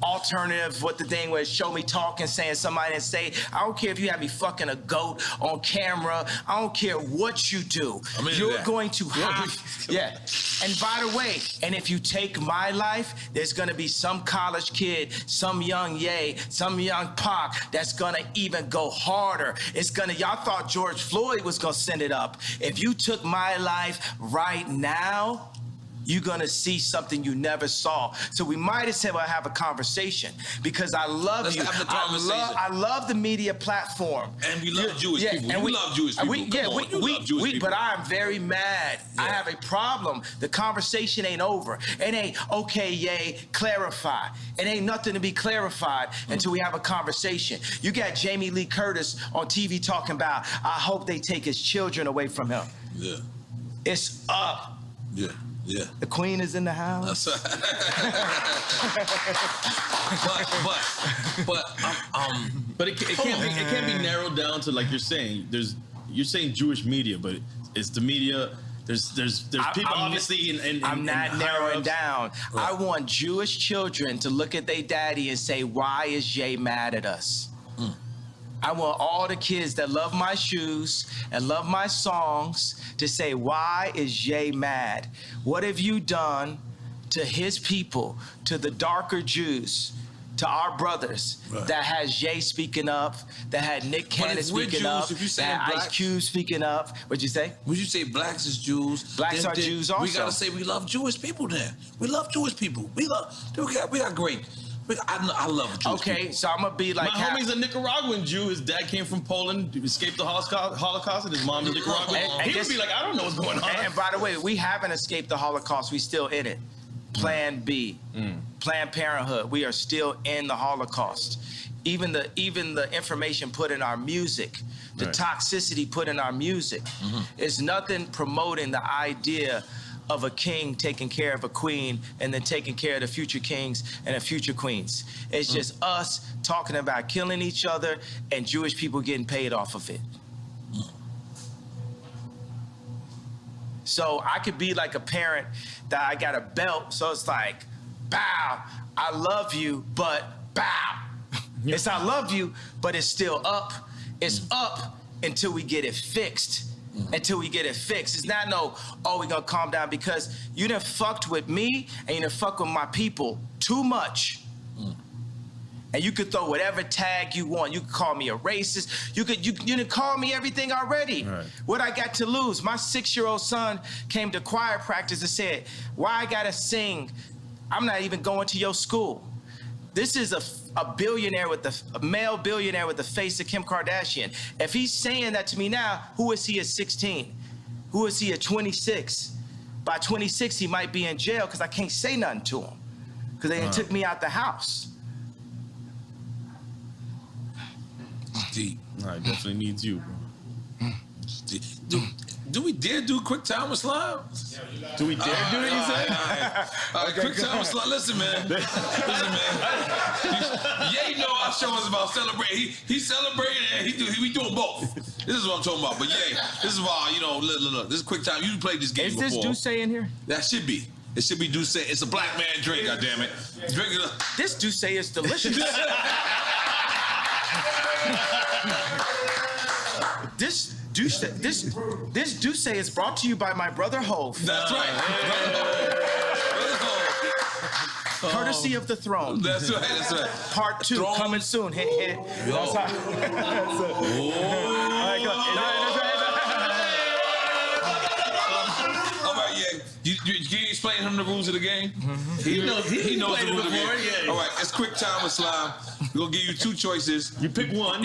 alternative, what the thing was, show me talking, saying somebody didn't say. I don't care if you have me fucking a goat on camera. I don't care what you do. You're going to have, yeah. And by the way, and if you take my life, there's gonna be some college kid, some young Ye, some young Pac that's gonna even go harder. It's gonna, y'all thought George Floyd was gonna send it up. If you took my life right now, you're gonna see something you never saw. So we might as well have a conversation because I love you. Let's have the conversation. I love the media platform. And we love Jewish people. And we love Jewish people. Love Jewish people. But I'm very mad. Yeah. I have a problem. The conversation ain't over. It ain't, okay, Ye, clarify. It ain't nothing to be clarified until we have a conversation. You got Jamie Lee Curtis on TV talking about, I hope they take his children away from him. Yeah. It's up. Yeah. Yeah. The queen is in the house. But it can't be narrowed down to, like you're saying. You're saying Jewish media, but it's the media. There's people obviously in I'm not narrowing down. Right. I want Jewish children to look at their daddy and say, why is Jay mad at us? I want all the kids that love my shoes and love my songs to say, why is Jay mad? What have you done to his people, to the darker Jews, to our brothers, that has Jay speaking up, that had Nick Cannon speaking up, that had Ice Cube speaking up? What'd you say? Would you say blacks is Jews? Blacks are Jews also. We gotta say we love Jewish people then. We love Jewish people. We got great. I love Jewish people. So I'm gonna be like, my homie's a Nicaraguan Jew. His dad came from Poland, escaped the Holocaust, and his mom is Nicaraguan. He would be like, I don't know what's going on. And by the way, we haven't escaped the Holocaust. We still in it. Plan B, Planned Parenthood. We are still in the Holocaust. Even the information put in our music, the toxicity put in our music, is nothing promoting the idea of a king taking care of a queen and then taking care of the future kings and the future queens. It's just us talking about killing each other and Jewish people getting paid off of it. So I could be like a parent that I got a belt, so it's like, bow, I love you, but bow. It's I love you, but it's still up. It's up until we get it fixed. Until we get it fixed. It's not we gonna calm down because you done fucked with me and you done fucked with my people too much. And you could throw whatever tag you want. You could call me a racist. You didn't call me everything already. Right. What I got to lose? My 6-year-old son came to choir practice and said, why I gotta sing? I'm not even going to your school. This is a billionaire a male billionaire with the face of Kim Kardashian. If he's saying that to me now, who is he at 16? Who is he at 26? By 26, he might be in jail because I can't say nothing to him because they took me out the house. Deep. No, it definitely needs you, bro. Do we dare do quick time with slime? Do we dare do it, you say? All right, quick time with slime. Listen, man. Ye know our show is about celebrating. He celebrating and we doing both. This is what I'm talking about. But Ye, this is why, look, this is quick time. You played this game before. Is this Duce in here? That should be. It should be Duce. It's a black man drink, goddammit. Drink it up. This Duce is delicious. This Duce is brought to you by my brother Hov. That's right. Courtesy of the throne. That's right. Part 2 coming soon. Hit. That's how. All right, yeah. You explain him the rules of the game? He knows the rules of the game. Yeah. All right, it's quick time with slime. We're gonna give you 2 choices. You pick one.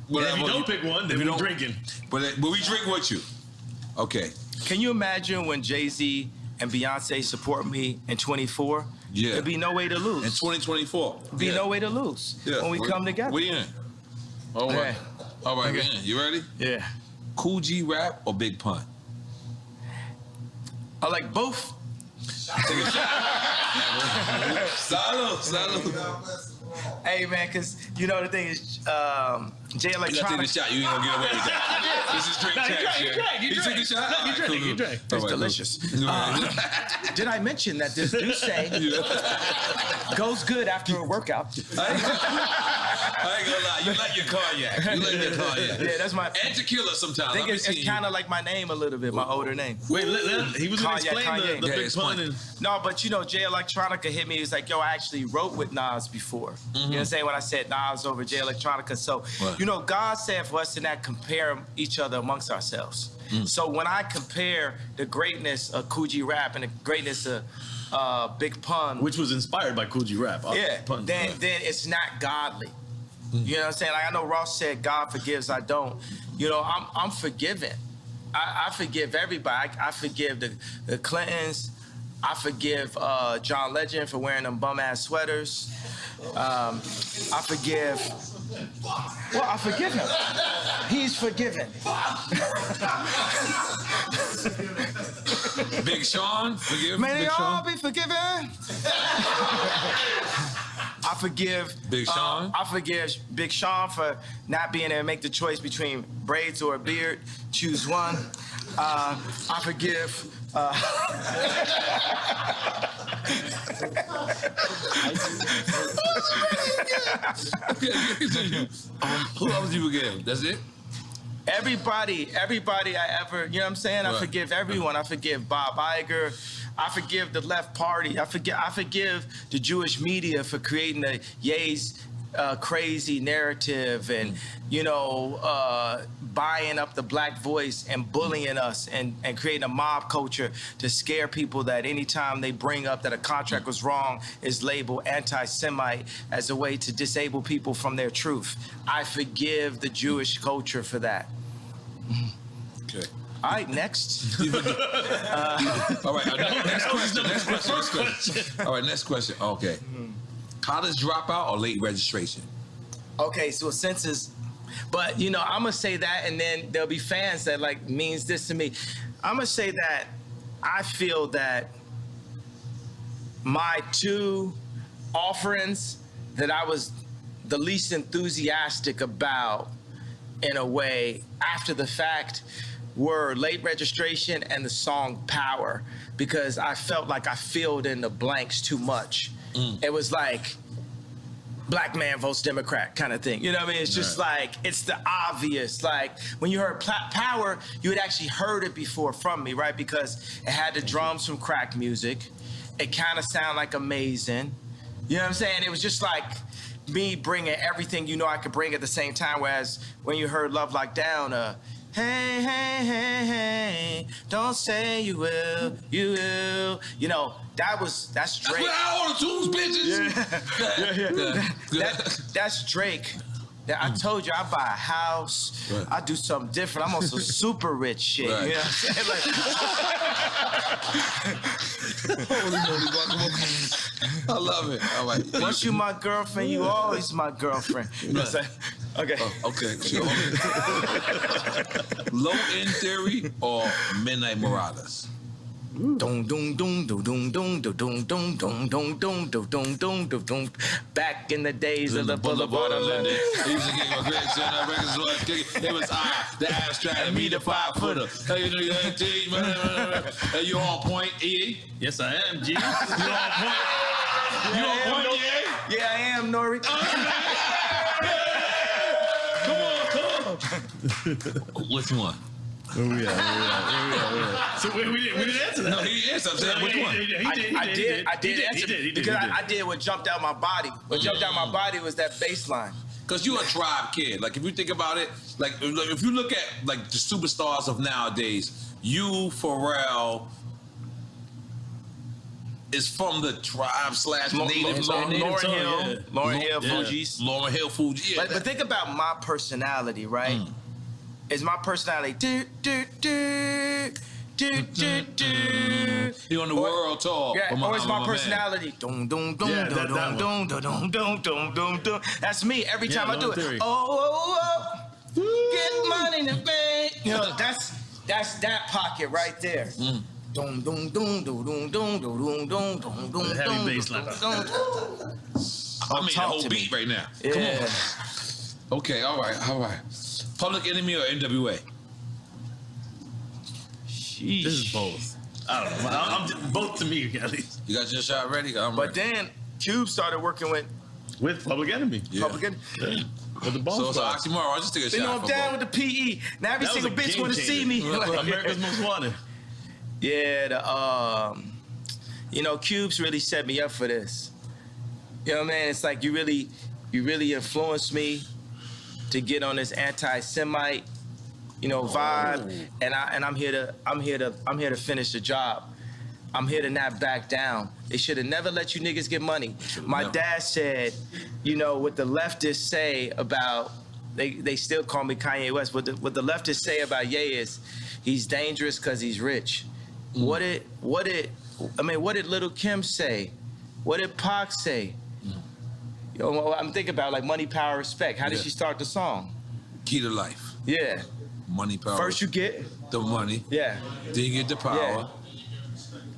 Whatever. If you don't pick one, then we're drinking. But we drink with you. Okay. Can you imagine when Jay-Z and Beyonce support me in 24? Yeah. There'd be no way to lose. In 2024. There'd be no way to lose when we come together. We in. All right. All right, okay. We in. You ready? Yeah. Cool G rap or Big Pun? I like both. Take a shot. Salud. Hey, man, because the thing is, Jay Electronica. You gotta take the shot. You ain't gonna get away with that. This is drink champ. You took a shot? You drank. It's delicious. Did I mention that this Duce goes good after a workout? I ain't gonna lie. You like your cognac. Yeah, that's my... And tequila sometimes. I think it's kind of like my name a little bit, my older name. Wait, he was going to explain the Big Pun. No, but Jay Electronica hit me. He was like, yo, I actually wrote with Nas before. You know what I'm saying? When I said Nas over Jay Electronica. So, God said for us to not compare each other amongst ourselves. So when I compare the greatness of Kool G Rap and the greatness of Big Pun, which was inspired by Kool G Rap, then it's not godly. You know what I'm saying? Like I know Ross said, God forgives, I don't. I'm forgiven. I forgive everybody. I forgive the Clintons. I forgive John Legend for wearing them bum-ass sweaters. I forgive him. He's forgiven. Big Sean, forgive May they Big all Sean. be forgiven. I forgive Big Sean. I forgive Big Sean for not being able to make the choice between braids or a beard. Choose one. I forgive. Who else you forgive? That's it? Everybody I ever, you know what I'm saying? I Right. forgive everyone. I forgive Bob Iger. I forgive the left party. I forgive the Jewish media for creating the Ye's crazy narrative and, buying up the black voice and bullying us and creating a mob culture to scare people that anytime they bring up that a contract was wrong is labeled anti-Semite as a way to disable people from their truth. I forgive the Jewish culture for that. Okay. All right, next. All right, next question. All right, next question. Okay. College dropout or late registration? Okay, so but I'm gonna say that, and then there'll be fans that means this to me. I'm gonna say that I feel that my two offerings that I was the least enthusiastic about, in a way, after the fact, were late registration and the song Power, because I felt like I filled in the blanks too much. It was like black man votes Democrat kind of thing. You know what I mean? It's just it's the obvious. Like when you heard Power, you had actually heard it before from me, right? Because it had the drums from crack music. It kind of sounded like Amazing. You know what I'm saying? It was just like me bringing everything I could bring at the same time. Whereas when you heard Love Like Down, hey, hey, hey, hey, don't say you will, you will. That's Drake. That's all the tunes, bitches. Yeah. That's Drake. I told you I buy a house. Right. I do something different. I'm on some super rich shit. Right. You know what I'm saying? I love it. All right. Once you my girlfriend, you always my girlfriend. You know what I'm saying? Okay. Okay. Sure. Low End Theory or Midnight Marauders? Dum dum dum dum dum dum dum dum dum dum dum dum dum dum dum dum dum. Back in the days of the Boulevard of London. He used to get my great son, that records was kicking. It was the abstract, and me, the 5-footer. Hey, you on point, E? Yes, I am, G. You on point? You on point, E? Yeah, I am, Nori. Which one? Where we at? So we didn't answer that. No, he answered. Which one? I did answer because I did what jumped out my body. What jumped out my body was that bass line. Because you're a tribe kid. Like, if you think about it, like if you look at the superstars of nowadays, Pharrell is from the tribe / native. Lauryn Hill, Fugees. Lauryn Hill, Fugees. Yeah, but think about my personality, right? Is my personality do do do do do do? You on the world tour? Yeah, or is my man. personality dum dum dum dum dum dum dum dum dum dum dum? That's me every time I do it. Theory. Get money in the bank. That's that pocket right there. Dum dum dum dum dum dum dum dum dum dum. Heavy bass line. I made the whole beat right now. Yeah. Come on. Okay, all right. Public Enemy or NWA? Sheesh. This is both. I don't know. I'm both to me, at least. You got your shot ready? I'm But ready. then Cube started working with With Public Enemy. Yeah. Public Enemy. Yeah. With the boss. So it's an oxymoron. I'll just take a shot. I'm down with the PE. Now every That was single a bitch game want to see changer. me. America's Most Wanted. Yeah, Cube's really set me up for this. You know what I mean? It's like you really influenced me to get on this anti-Semite, vibe, and I'm here to finish the job. I'm here to not back down. They should have never let you niggas get money. My dad said, what the leftists say about they still call me Kanye West. What the leftists say about Ye is he's dangerous because he's rich. What did Little Kim say? What did Pac say? I'm thinking about Money, Power, Respect. How did she start the song? Key to life. Yeah. Money, power. First you get the money. Yeah. Then you get the power. Yeah.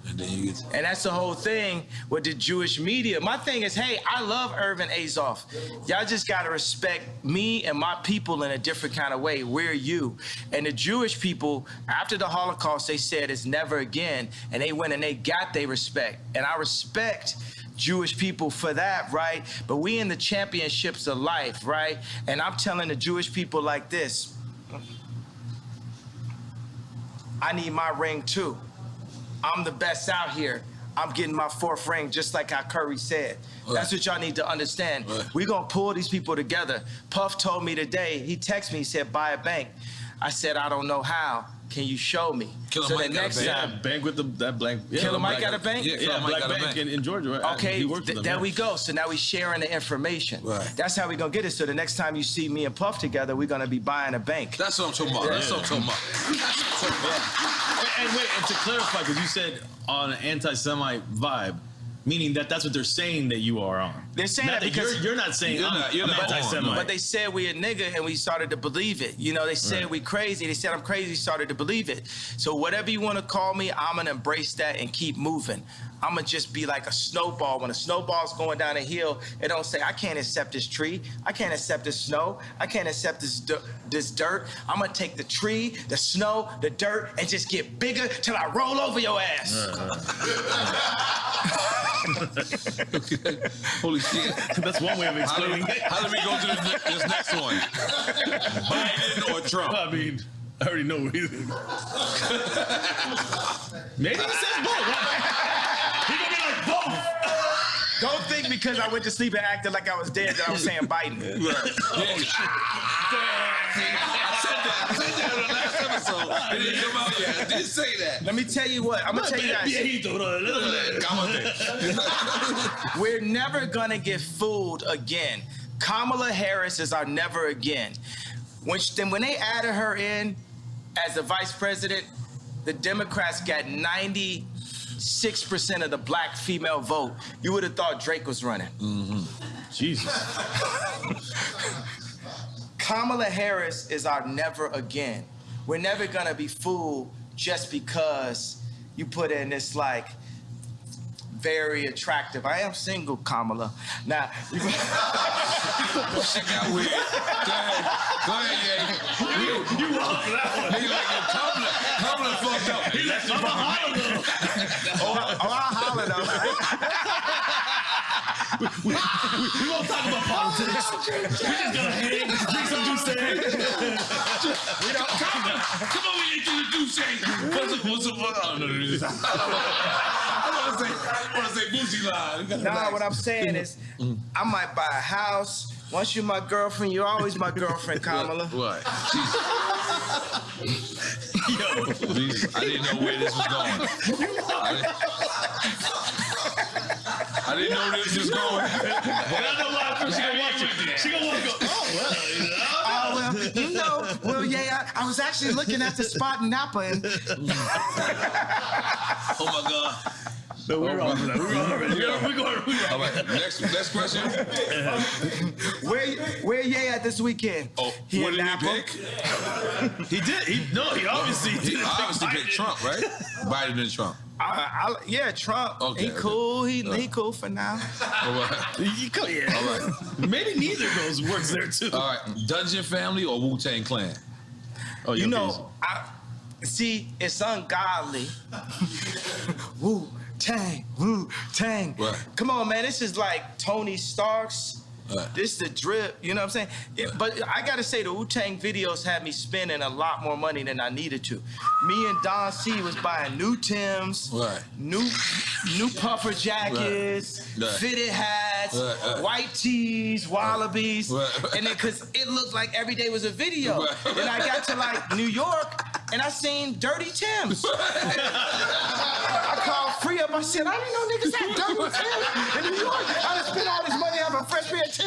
And then you get. And that's the whole thing with the Jewish media. My thing is, hey, I love Irvin Azoff. Y'all just gotta respect me and my people in a different kind of way. We're you. And the Jewish people, after the Holocaust, they said it's never again. And they went and they got their respect. And I respect Jewish people for that, right? But we in the championships of life, right? And I'm telling the Jewish people like this, I need my ring too. I'm the best out here. I'm getting my 4th ring, just like how Curry said. Right. That's what y'all need to understand. Right. We're gonna pull these people together. Puff told me today, he texted me, he said, buy a bank. I said, I don't know how. Can you show me? Killer so Mike the got next a bank. time, Bank with that blank. Yeah, Killer Mike got a bank? Yeah, Killer Mike Black got a bank bank. in Georgia, right? Okay, He worked with them, there right? we go. So now we sharing the information. Right. That's how we gonna get it. So the next time you see me and Puff together, we're gonna be buying a bank. That's what I'm talking about. That's what I'm talking about. That's what I'm talking about. And wait, and to clarify, because you said on an anti-Semite vibe, meaning that's what they're saying that you are on. They're saying not that because you're not saying you're not anti-Semite. But they said we a nigga and we started to believe it. You know, they said we crazy. They said I'm crazy, started to believe it. So whatever you want to call me, I'm going to embrace that and keep moving. I'm going to just be like a snowball. When a snowball's going down a hill, it don't say, I can't accept this tree. I can't accept this snow. I can't accept this dirt. I'm going to take the tree, the snow, the dirt, and just get bigger till I roll over your ass. Holy shit. That's one way of explaining it. How do we go to this next one? Biden or Trump? I mean, I already know what he thinks. Maybe he says both. He gonna be like both. Don't think because I went to sleep and acted like I was dead that I was saying Biden. I said that in the last episode. It didn't come out yet. I didn't say that. Let me tell you what. I'm going to tell you guys. We're never going to get fooled again. Kamala Harris is our never again. When they added her in as the vice president, the Democrats got 96% of the black female vote. You would have thought Drake was running. Mm-hmm. Jesus. Kamala Harris is our never again. We're never gonna be fooled just because you put in this like very attractive. I am single, Kamala. Now, She got weird. Go ahead, yeah. You walked that one. He like a Kamala fucked up. He left you behind. I'll holler though. We won't talk about politics. We just gonna hang, drink some juice. Come on, we need you to do something. What's up? I want to say Boosie line. Nah, what I'm saying is, I might buy a house. Once you're my girlfriend, you're always my girlfriend, Kamala. What? Yo, I didn't know where this was going. I didn't know this was going. I don't know why she gonna watch it. She gonna want to go, I was actually looking at the spot in Napa and... Oh my God. No, we're all right. We're going. All right, next question. Where Ye at this weekend? Oh, he what in did he Napa? pick? He did. He obviously He obviously picked Trump, right? Biden and Trump. Yeah, Trump. Okay, he cool. He cool for now. All right. Yeah. All right. Maybe neither of those works there too. All right. Dungeon Family or Wu-Tang Clan? Oh, You know, see, it's ungodly. Wu-Tang. Right. Come on, man. This is like Tony Stark's. Right. This the drip, you know what I'm saying? But I gotta say, the Wu-Tang videos had me spending a lot more money than I needed to. Me and Don C was buying new Timbs, Right. new puffer jackets, Right. fitted hats, Right. white tees, wallabies, Right. and then because it looked like every day was a video. Right. Then I got to like New York, and I seen dirty Timbs. I called Free Up. I said, I didn't know niggas had dirty Timbs in New York. I done spent all this money on a fresh pair of Timbs.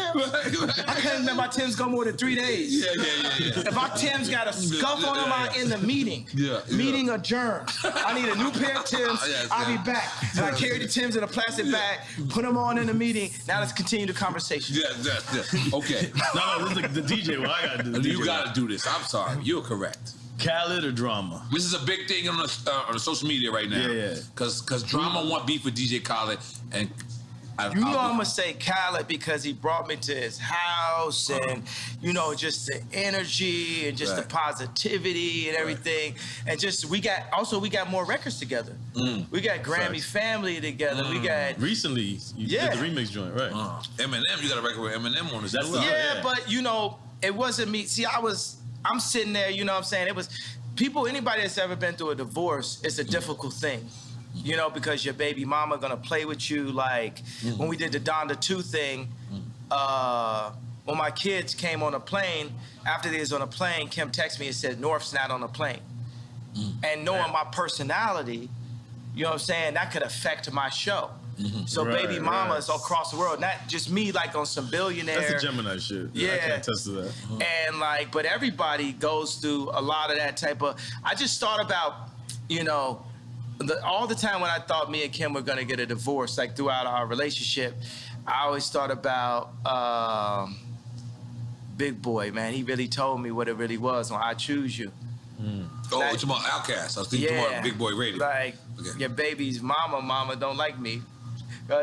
I couldn't let my Timbs go more than 3 days. Yeah. If my Timbs got a scuff on them, I'm in the meeting. Yeah. Meeting adjourned. I need a new pair of Timbs. Yes, I'll be back. And I carry the Timbs in a plastic bag, put them on in the meeting. Now let's continue the conversation. Yeah. Okay. No, this is the DJ. Well, I gotta do. You gotta do this. I'm sorry. You're correct. Khaled or Drama? This is a big thing on the social media right now. Yeah. Because Drama want beef with DJ Khaled, and I'm gonna say Khaled because he brought me to his house and just the energy and just the positivity and everything, and just we got more records together. We got Grammy Family together. We got recently you did the remix joint, right? Eminem, you got a record with Eminem on it. That's but it wasn't me. See, I'm sitting there. You know what I'm saying? It was people. Anybody that's ever been through a divorce, it's a difficult thing. Because your baby mama gonna play with you. Like when we did the Donda 2 thing, when my kids came on a plane, after they was on a plane, Kim texted me and said, North's not on a plane. And knowing my personality, you know what I'm saying, that could affect my show. So baby mamas across the world, not just me like on some billionaire. That's the Gemini shit. Yeah. I can attest to that. And but everybody goes through a lot of that type of, I just thought about, all the time when I thought me and Kim were gonna get a divorce, like throughout our relationship, I always thought about Big Boy, man. He really told me what it really was on I Choose You. Oh, what you about Outkast? I was thinking about Big Boy Radio. Like, your baby's mama don't like me.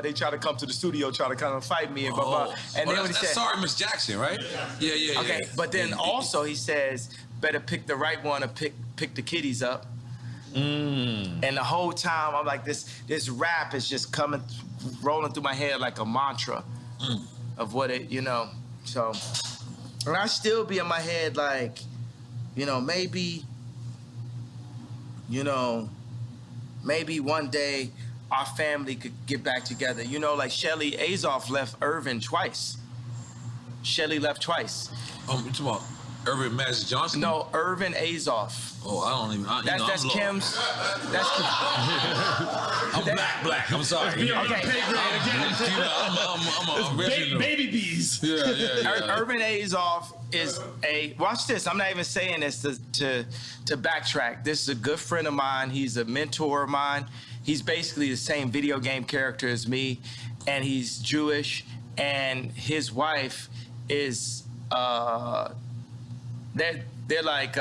They try to come to the studio, try to kind of fight me and blah, blah. And then that's Sorry Miss Jackson, right? Yeah. Okay, but then also he says, better pick the right one or pick the kiddies up. And the whole time I'm like, this rap is just rolling through my head like a mantra of what it, So, and I still be in my head like, maybe one day our family could get back together. Like Shelly Azoff left Irvin twice. Shelly left twice. You talking about Irvin Magic Johnson? No, Irvin Azoff. Oh, I don't even. That's Kim's. That's Kim. I'm black. I'm sorry. Okay. I'm a baby bees. Yeah. Irvin Azoff is watch this. I'm not even saying this to backtrack. This is a good friend of mine. He's a mentor of mine. He's basically the same video game character as me, and he's Jewish, and his wife is they're like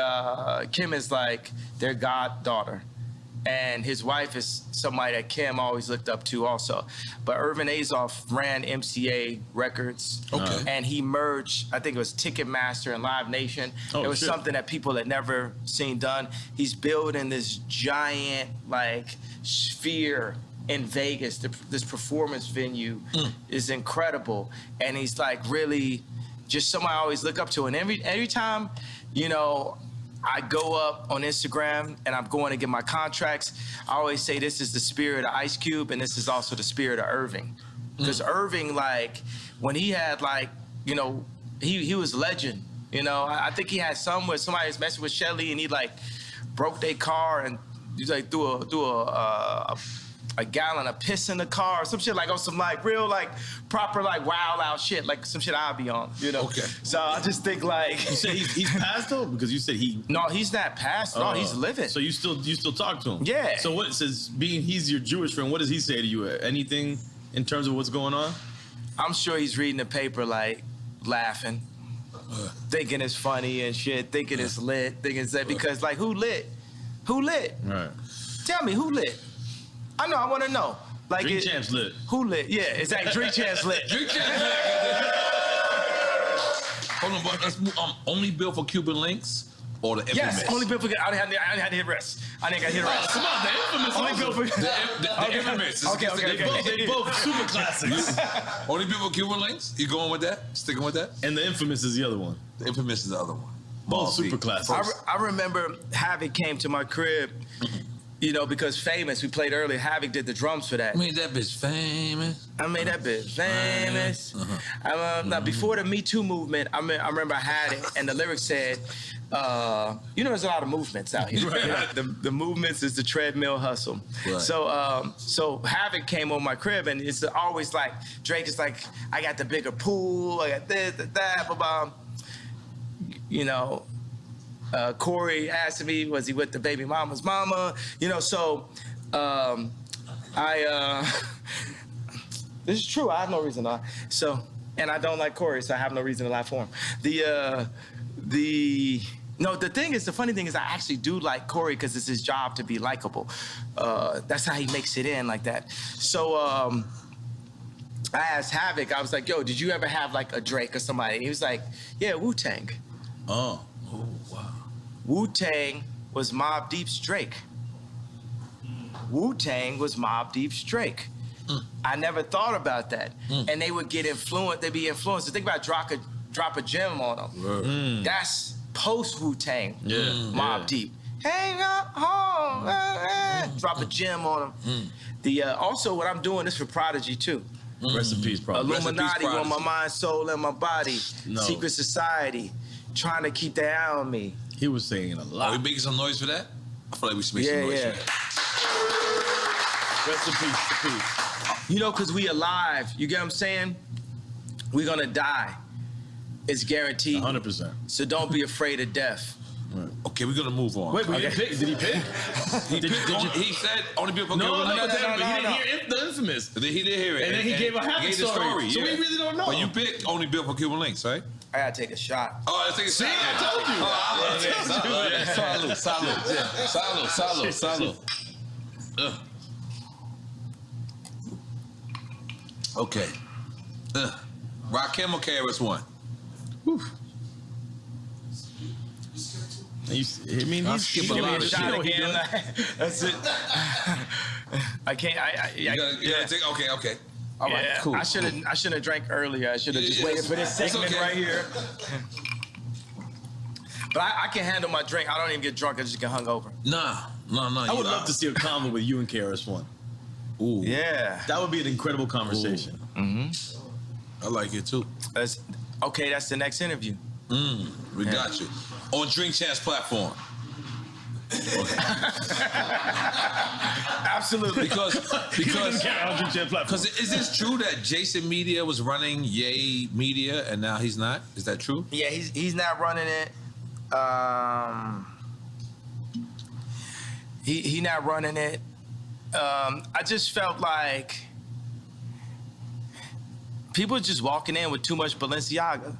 Kim is like their goddaughter, and his wife is somebody that Kim always looked up to also. But Irvin Azoff ran MCA Records, and he merged, I think it was Ticketmaster and Live Nation. It was something that people had never seen done. He's building this giant sphere in Vegas. This performance venue is incredible, and he's like really just somebody I always look up to. And every time, I go up on Instagram and I'm going to get my contracts, I always say this is the spirit of Ice Cube and this is also the spirit of Irving. Because Irving, when he had he was legend. I think he had some where somebody was messing with Shelly and he broke their car and he threw a gallon of piss in the car or some shit on some real proper wild out shit, some shit I'll be on, Okay. So I just think You said he's passed though? Because you said he... No, he's not passed. No, he's living. So you still talk to him? Yeah. So what says he's your Jewish friend, what does he say to you? Anything in terms of what's going on? I'm sure he's reading the paper laughing, thinking it's funny and shit, thinking it's lit, thinking it's that because who lit? Who lit? Right. Tell me who lit? I know. I want to know. Drink Champs lit. Who lit? Yeah, exactly. Drink Champs lit. Drink Champs lit. Hold on, but let's move. Only built for Cuban links or the infamous? Yes, only built for. I had to hit rest. I didn't got to hit rest. Come on, the infamous. Only built for the infamous. Okay. They both super classics. Only built for Cuban links. You going with that? Sticking with that? And the infamous is the other one. The infamous is the other one. Both super classics. I remember Havoc came to my crib. Because Famous, we played earlier, Havoc did the drums for that. I made that bitch famous. Now, before the Me Too movement, I remember I had it, and the lyrics said, there's a lot of movements out here. Right. The movements is the treadmill hustle. Right. So Havoc came on my crib, and it's always Drake is I got the bigger pool, I got this, that, blah, blah. Corey asked me, was he with the baby mama's mama? This is true. I have no reason to lie. So, and I don't like Corey, so I have no reason to lie for him. No, the funny thing is I actually do like Corey because it's his job to be likable. That's how he makes it in like that. So I asked Havoc, I was like, yo, did you ever have like a Drake or somebody? And he was like, yeah, Wu-Tang. Oh, wow. Wu-Tang was Mobb Deep's Drake. Wu-Tang was Mobb Deep's Drake. I never thought about that. And they would get influenced, they'd be influenced. So think about drop a gem on them. That's post Wu-Tang, Mobb Deep. Hang up home, drop a gem on them. Also, what I'm doing is for Prodigy too. Rest in peace, Prodigy. Illuminati on my mind, soul, and my body. No. Secret Society, trying to keep their eye on me. He was saying a lot. Are we making some noise for that? I feel like we should make some noise for that. Rest in peace, You know, because we alive. You get what I'm saying? We're going to die. It's guaranteed. 100%. So don't be afraid of death. Right. Okay, we're going to move on. Wait, but did he pick? He said only people No, but he didn't hear the infamous. He did hear it. And then he gave a happy story. So we really don't know. But you picked only Bill for Cuban Links, right? I gotta take a shot. Oh, let's take a shot. I told you. Salud. Okay. Rakim or KRS-One? I mean, he's skip a lot of shit. Again. That's it. I can't. You gotta take. Okay. All right, cool. I shouldn't have drank earlier. I should have just waited for this segment right here. But I can handle my drink. I don't even get drunk. I just get hungover. Nah. I would love to see a convo with you and KRS-One. Ooh. Yeah. That would be an incredible conversation. I like it too. That's the next interview. We got you. On Drink Champs platform. Absolutely. Because is this true that Jason Media was running Ye Media and now he's not? Is that true? Yeah, he's not running it. He not running it. I just felt like people just walking in with too much Balenciaga.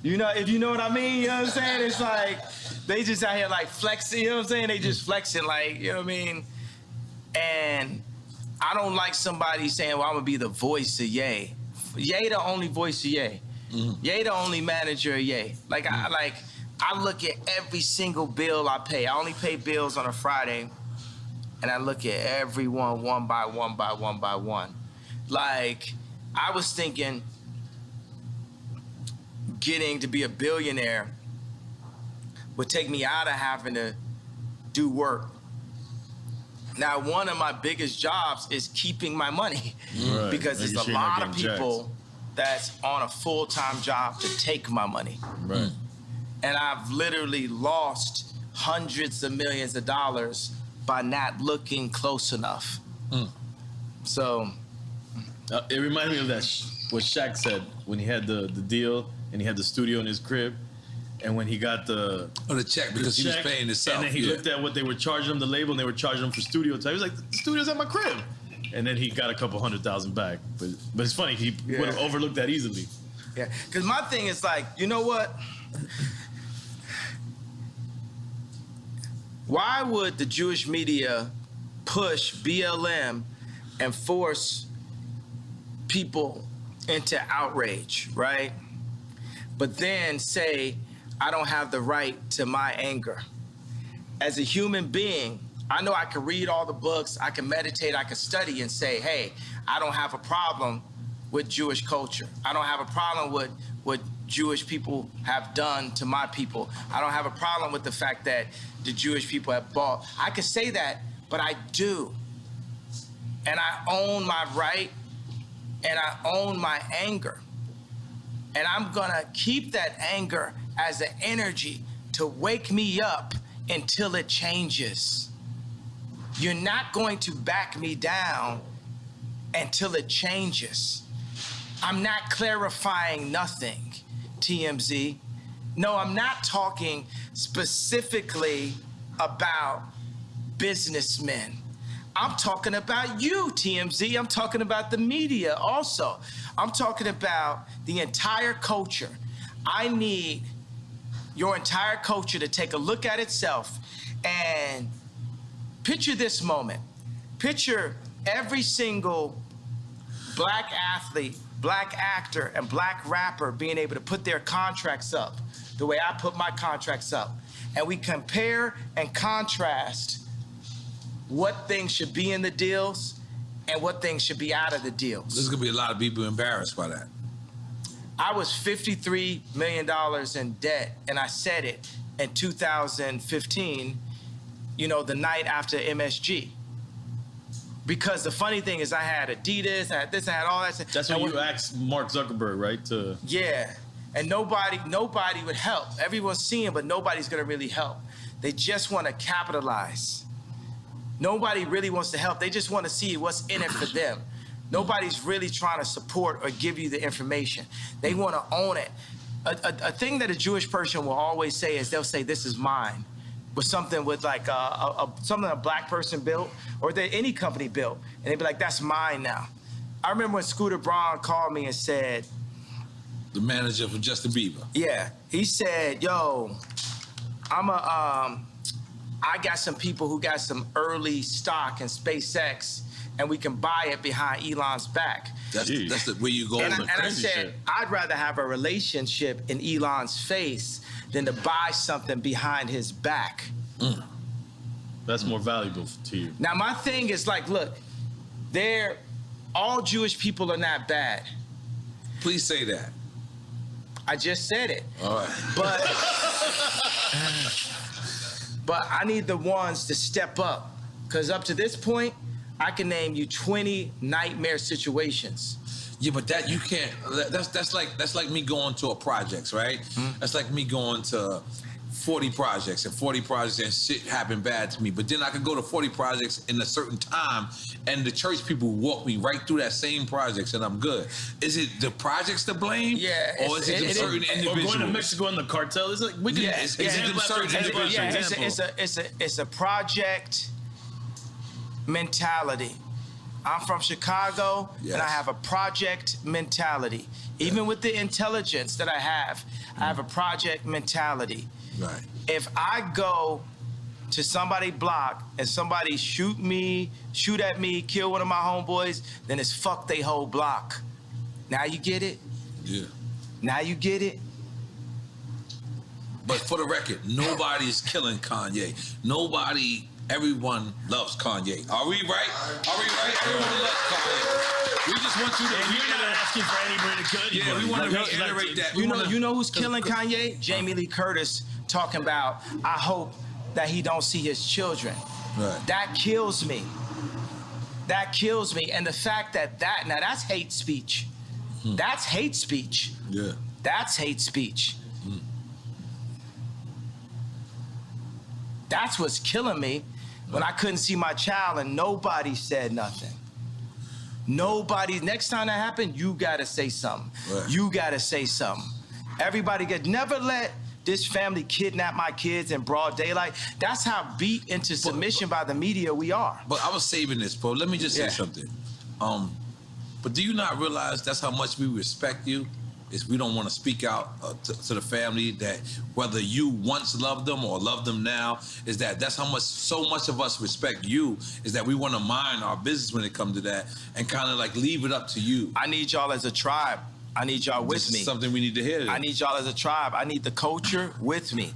You know, if you know what I mean, you know what I'm saying? It's like they just out here like flexing, you know what I'm saying? They just flexing like, you know what I mean? And I don't like somebody saying, well, I'm gonna be the voice of Ye. Ye the only voice of Ye. Ye the only manager of Ye. Like I look at every single bill I pay. I only pay bills on a Friday, and I look at everyone one by one. Like, I was thinking getting to be a billionaire would take me out of having to do work. Now, one of my biggest jobs is keeping my money because there's a lot of people that's on a full-time job to take my money. Right. And I've literally lost hundreds of millions of dollars by not looking close enough. So. It reminded me of that what Shaq said when he had the deal and he had the studio in his crib, and when he got the check because he was paying himself. And then he looked at what they were charging him, the label, and they were charging him for studio time. He was like, the studio's at my crib. And then he got a couple $100,000 back. But it's funny, he would have overlooked that easily. Yeah, because my thing is like, you know what? Why would the Jewish media push BLM and force people into outrage, right? But then say, I don't have the right to my anger. As a human being, I know I can read all the books, I can meditate, I can study and say, hey, I don't have a problem with Jewish culture. I don't have a problem with what Jewish people have done to my people. I don't have a problem with the fact that the Jewish people have bought. I could say that, but I do. And I own my right, and I own my anger. And I'm gonna keep that anger as an energy to wake me up until it changes. You're not going to back me down until it changes. I'm not clarifying nothing, TMZ. No, I'm not talking specifically about businessmen. I'm talking about you, TMZ. I'm talking about the media also. I'm talking about the entire culture. I need your entire culture to take a look at itself and picture this moment. Picture every single black athlete, black actor, and black rapper being able to put their contracts up the way I put my contracts up. And we compare and contrast what things should be in the deals and what things should be out of the deals. There's gonna be a lot of people embarrassed by that. I was $53 million in debt, and I said it in 2015, you know, the night after MSG. Because the funny thing is I had Adidas, I had this, I had all that. That's when you asked Mark Zuckerberg, right? Yeah, and nobody would help. Everyone's seeing, but nobody's gonna really help. They just wanna capitalize. Nobody really wants to help. They just wanna see what's in it for them. Nobody's really trying to support or give you the information. They wanna own it. A thing that a Jewish person will always say is they'll say, this is mine. With something with like something a black person built or that any company built. And they'd be like, that's mine now. I remember when Scooter Braun called me and said, the manager for Justin Bieber. Yeah, he said, yo, I got some people who got some early stock in SpaceX and we can buy it behind Elon's back. That's the way you go. And I said, I'd rather have a relationship in Elon's face than to buy something behind his back. That's more valuable to you. Now, my thing is like, look, all Jewish people are not bad. Please say that. I just said it. All right. But I need the ones to step up. Because up to this point, I can name you 20 nightmare situations. Yeah, but that you can't. That's like me going to a projects, right? That's like me going to 40 projects and 40 projects and shit happened bad to me. But then I could go to 40 projects in a certain time, and the church people walk me right through that same projects, and I'm good. Is it the projects to blame? Yeah. Or is it certain individuals? Or going to Mexico in the cartel. It's like we can. Is it them certain individuals? Yeah, it's a project mentality. I'm from Chicago, and I have a project mentality. Even with the intelligence that I have a project mentality. Right. If I go to somebody's block and somebody shoot at me, kill one of my homeboys, then it's fuck they whole block. Now you get it? Yeah. Now you get it? But for the record, nobody's killing Kanye. Everyone loves Kanye. Are we right? Everyone loves Kanye. We just want you to. We're not asking for anybody to kill anybody. Yeah, we want to reiterate that. You know who's killing Kanye? Jamie Lee Curtis talking about, I hope that he don't see his children. Right. That kills me. That kills me. And the fact that now that's hate speech. That's hate speech. Yeah. That's hate speech. That's what's killing me. When I couldn't see my child and nobody said nothing. Nobody, next time that happened, you gotta say something. Right. You gotta say something. Everybody never let this family kidnap my kids in broad daylight. That's how beat into submission by the media we are. But I was saving this, bro. Let me just say something. But do you not realize that's how much we respect you? Is we don't want to speak out to the family that whether you once loved them or love them now, is that's how much, so much of us respect you, is that we want to mind our business when it comes to that and kind of like leave it up to you. I need y'all as a tribe. I need y'all with me. This is something we need to hear. I need y'all as a tribe. I need the culture with me.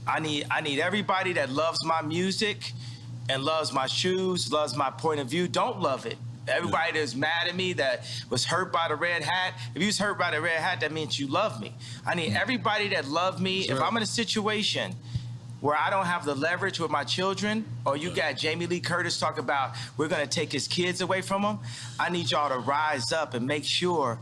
I need everybody that loves my music and loves my shoes, loves my point of view. Don't love it. Everybody that's mad at me that was hurt by the red hat. If you was hurt by the red hat, that means you love me. I need everybody that love me. Sure. If I'm in a situation where I don't have the leverage with my children, or you got Jamie Lee Curtis talk about we're gonna take his kids away from him, I need y'all to rise up and make sure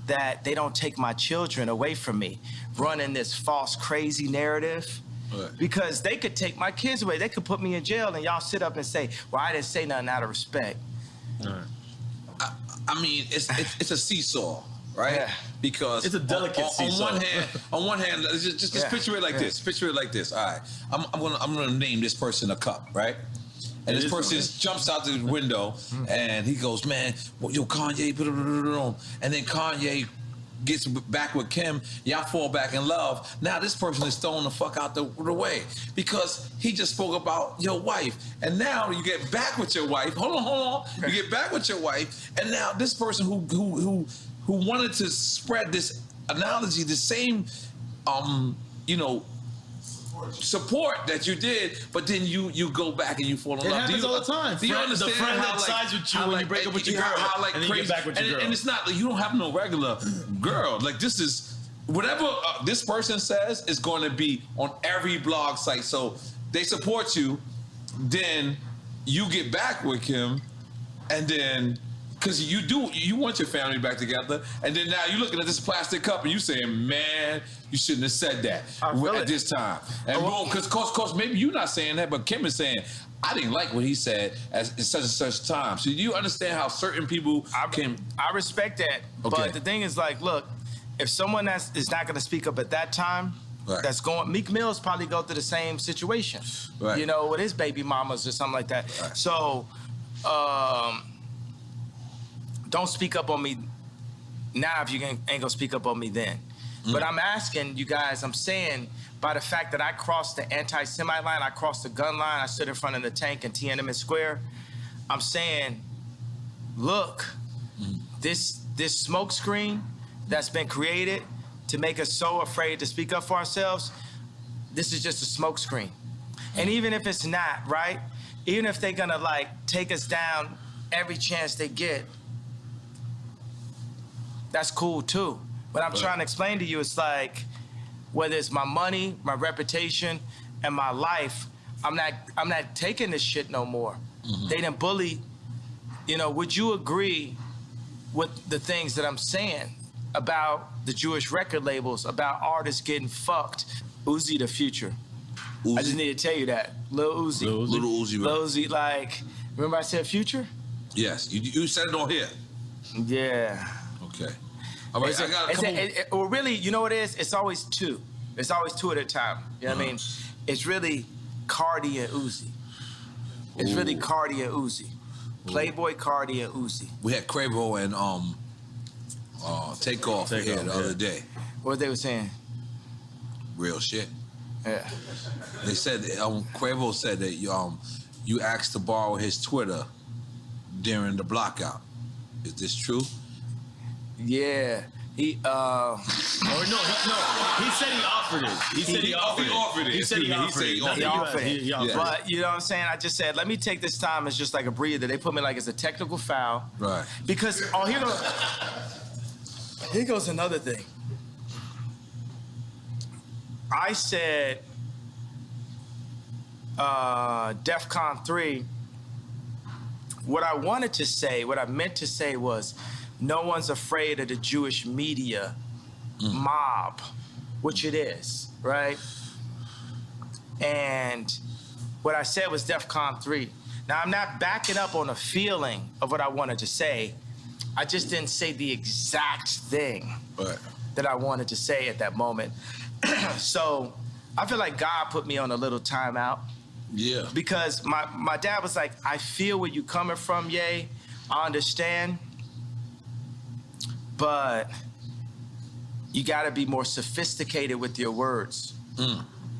that they don't take my children away from me, running this false, crazy narrative. Right. Because they could take my kids away. They could put me in jail and y'all sit up and say, well, I didn't say nothing out of respect. All right. I mean, it's a seesaw, right? Yeah. Because it's a delicate seesaw. On one hand, just picture it like this. Picture it like this. All right, I'm gonna name this person a cup, right? And this person jumps out the window and he goes, man, yo, Kanye, and then Kanye gets back with Kim, y'all fall back in love. Now this person is thrown the fuck out the way because he just spoke about your wife. And now you get back with your wife. Hold on. You get back with your wife, and now this person who wanted to spread this analogy, the same support that you did, but then you go back and you fall in love. It happens all the time. Do you understand the friend that sides with you when you break up with your girl, and then you get back with your girl. And it's not like you don't have no regular girl. Like this is whatever this person says is going to be on every blog site. So they support you, then you get back with him, and then. Because you want your family back together, and then now you're looking at this plastic cup and you saying, man, you shouldn't have said that at this time. And boom, because maybe you're not saying that, but Kim is saying, I didn't like what he said at such and such time. So do you understand how certain people can... I respect that, but the thing is like, look, if someone is not going to speak up at that time, that's going... Meek Mill's probably go through the same situation, with his baby mamas or something like that. Right. So... don't speak up on me now if you ain't gonna speak up on me then. But I'm asking you guys, I'm saying by the fact that I crossed the anti-Semite line, I crossed the gun line, I stood in front of the tank in Tiananmen Square, I'm saying, look, this smoke screen that's been created to make us so afraid to speak up for ourselves, this is just a smoke screen. And even if it's not, right? Even if they're gonna like take us down every chance they get, that's cool too. But I'm trying to explain to you, it's like, whether it's my money, my reputation, and my life, I'm not taking this shit no more. They done bully, would you agree with the things that I'm saying about the Jewish record labels, about artists getting fucked? Uzi the future. I just need to tell you that. Lil Uzi. Little Uzi. Lil Uzi, like, remember I said future? Yes, you said it on here. Yeah. Okay. All right, I got a couple... well, really, you know what it is? It's always two. It's always two at a time. You know what I mean? It's really Cardi and Uzi. It's really Cardi and Uzi. Playboy Cardi and Uzi. We had Quavo and Takeoff here the other day. What they were saying? Real shit. Yeah. They said Quavo said that you asked to borrow his Twitter during the blockout. Is this true? Yeah. He He said he offered it. He said he offered it. He said he offered it. But you know what I'm saying? I just said, let me take this time as just like a breather. They put me like it's a technical foul. Right. Because here goes another thing. I said DEFCON 3, what I wanted to say, what I meant to say was, no one's afraid of the Jewish media mob, which it is, right? And what I said was DEFCON 3. Now, I'm not backing up on a feeling of what I wanted to say. I just didn't say the exact thing that I wanted to say at that moment. So I feel like God put me on a little timeout. Yeah. Because my dad was like, I feel where you coming from, Ye. I understand. But you got to be more sophisticated with your words.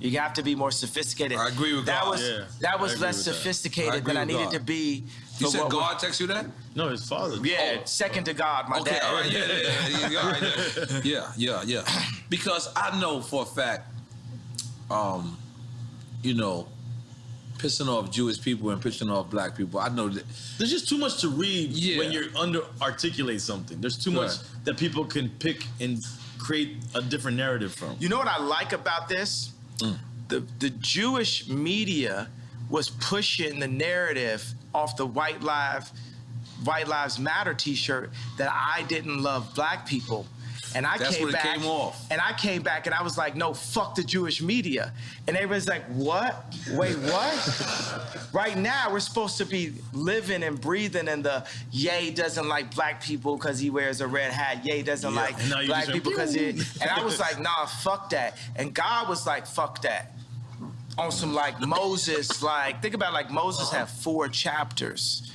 You have to be more sophisticated. I agree with God. That was less sophisticated than I needed to be. You said God text you that? No, his father. Yeah, second to God, my dad. All right, yeah. Because I know for a fact, pissing off Jewish people and pissing off black people. I know that there's just too much to read when you're articulate something. There's too much that people can pick and create a different narrative from. You know what I like about this? The Jewish media was pushing the narrative off the White Lives Matter t-shirt that I didn't love black people. And That's when it came off. And I came back and I was like, no, fuck the Jewish media. And everybody's like, what? Wait, what? Right now, we're supposed to be living and breathing in the Ye doesn't like black people because he wears a red hat. Ye doesn't like black people because he... And I was like, nah, fuck that. And God was like, fuck that. On some like Moses, like, think about like Moses had 4 chapters.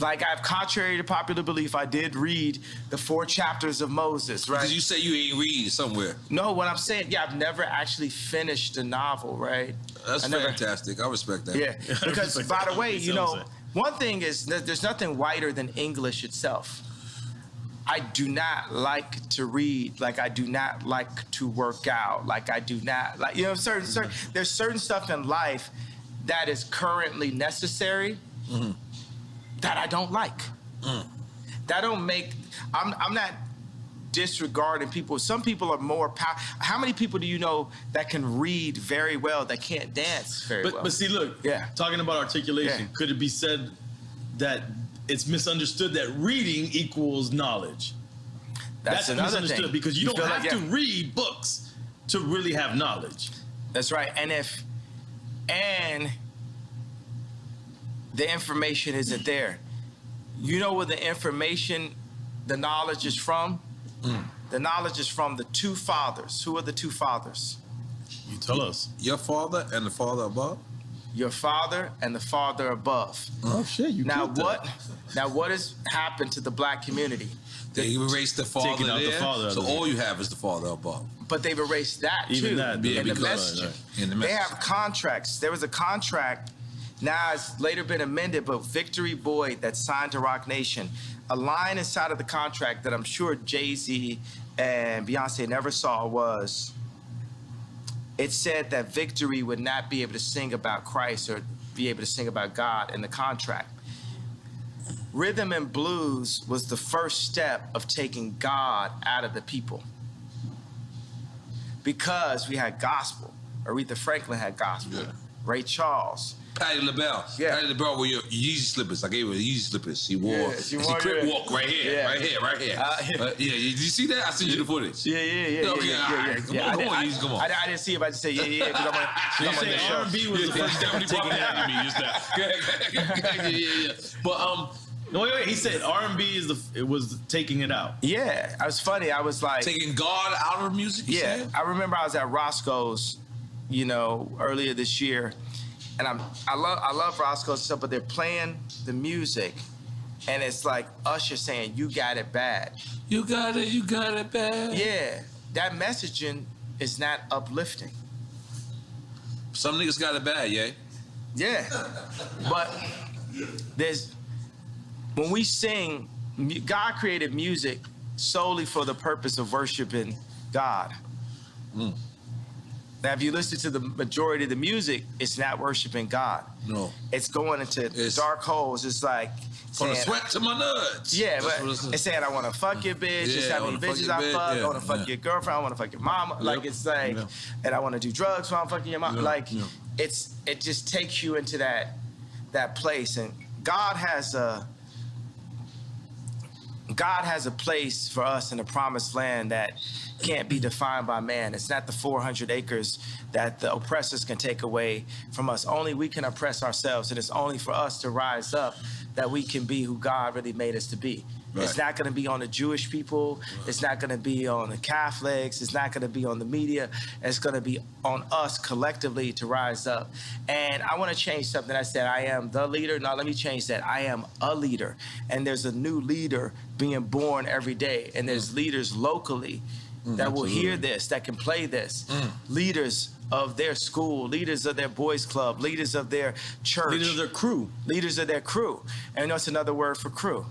Like, contrary to popular belief, I did read the 4 chapters of Moses, right? Because you say you ain't read somewhere. No, what I'm saying, I've never actually finished a novel, right? That's fantastic. I respect that. Yeah, because by the way, one thing is that there's nothing whiter than English itself. I do not like to read, like I do not like to work out, like I do not like, there's certain stuff in life that is currently necessary that I don't like. That don't make, I'm not disregarding people. Some people are more powerful. How many people do you know that can read very well that can't dance very well? But see, look, talking about articulation, could it be said that it's misunderstood that reading equals knowledge? That's misunderstood thing. Because you don't have to read books to really have knowledge. That's right. And the information isn't there. You know where the information, the knowledge is from? The knowledge is from the 2 fathers. Who are the 2 fathers? You tell us. Your father and the father above? Your father and the father above. Oh shit! Now what has happened to the black community? They erased the father there, the father so all you have is the father above. But they've erased that even too. That, in the messaging. They have contracts. There was a contract. Now it's later been amended, but Victory Boyd that signed to Rock Nation, a line inside of the contract that I'm sure Jay-Z and Beyonce never saw was, it said that Victory would not be able to sing about Christ or be able to sing about God in the contract. Rhythm and blues was the first step of taking God out of the people. Because we had gospel. Aretha Franklin had gospel. Ray Charles. Patti LaBelle. Patti LaBelle wore your Yeezy slippers. I gave her Yeezy slippers. She wore. She crip walk right here. Right here. Did you see that? I sent you the footage. Yeah. Come on, Yeezy, come on. I didn't see it, but I just say because I'm on the show. R&B was the first step taking it out of me. Just that. But no, wait. He said R&B was taking it out. Yeah, it was funny. I was like taking God out of music. Yeah, I remember I was at Roscoe's, earlier this year, and I love Roscoe's stuff, but they're playing the music, and it's like Usher saying, "You got it bad." You got it bad. Yeah, that messaging is not uplifting. Some niggas got it bad, Yeah, but when we sing, God created music solely for the purpose of worshiping God. Now, if you listen to the majority of the music, it's not worshiping God. No. It's going into dark holes. It's like from the sweat to my nuts. Yeah, but it's saying, I want to fuck your bitch. It's how many bitches I fuck. I want to fuck your girlfriend. I want to fuck your mama. Like, it's like, and I want to do drugs while I'm fucking your mama. It just takes you into that place. And God has a place for us in the promised land that can't be defined by man. It's not the 400 acres that the oppressors can take away from us. Only we can oppress ourselves, and it's only for us to rise up that we can be who God really made us to be. Right. It's not going to be on the Jewish people. Right. It's not going to be on the Catholics. It's not going to be on the media. It's going to be on us collectively to rise up. And I want to change something. I said, I am the leader. No, let me change that. I am a leader. And there's a new leader being born every day. And there's leaders locally that will hear this, that can play this. Leaders of their school, leaders of their boys club, leaders of their church. Leaders of their crew. Leaders of their crew. And you know, it's another word for crew.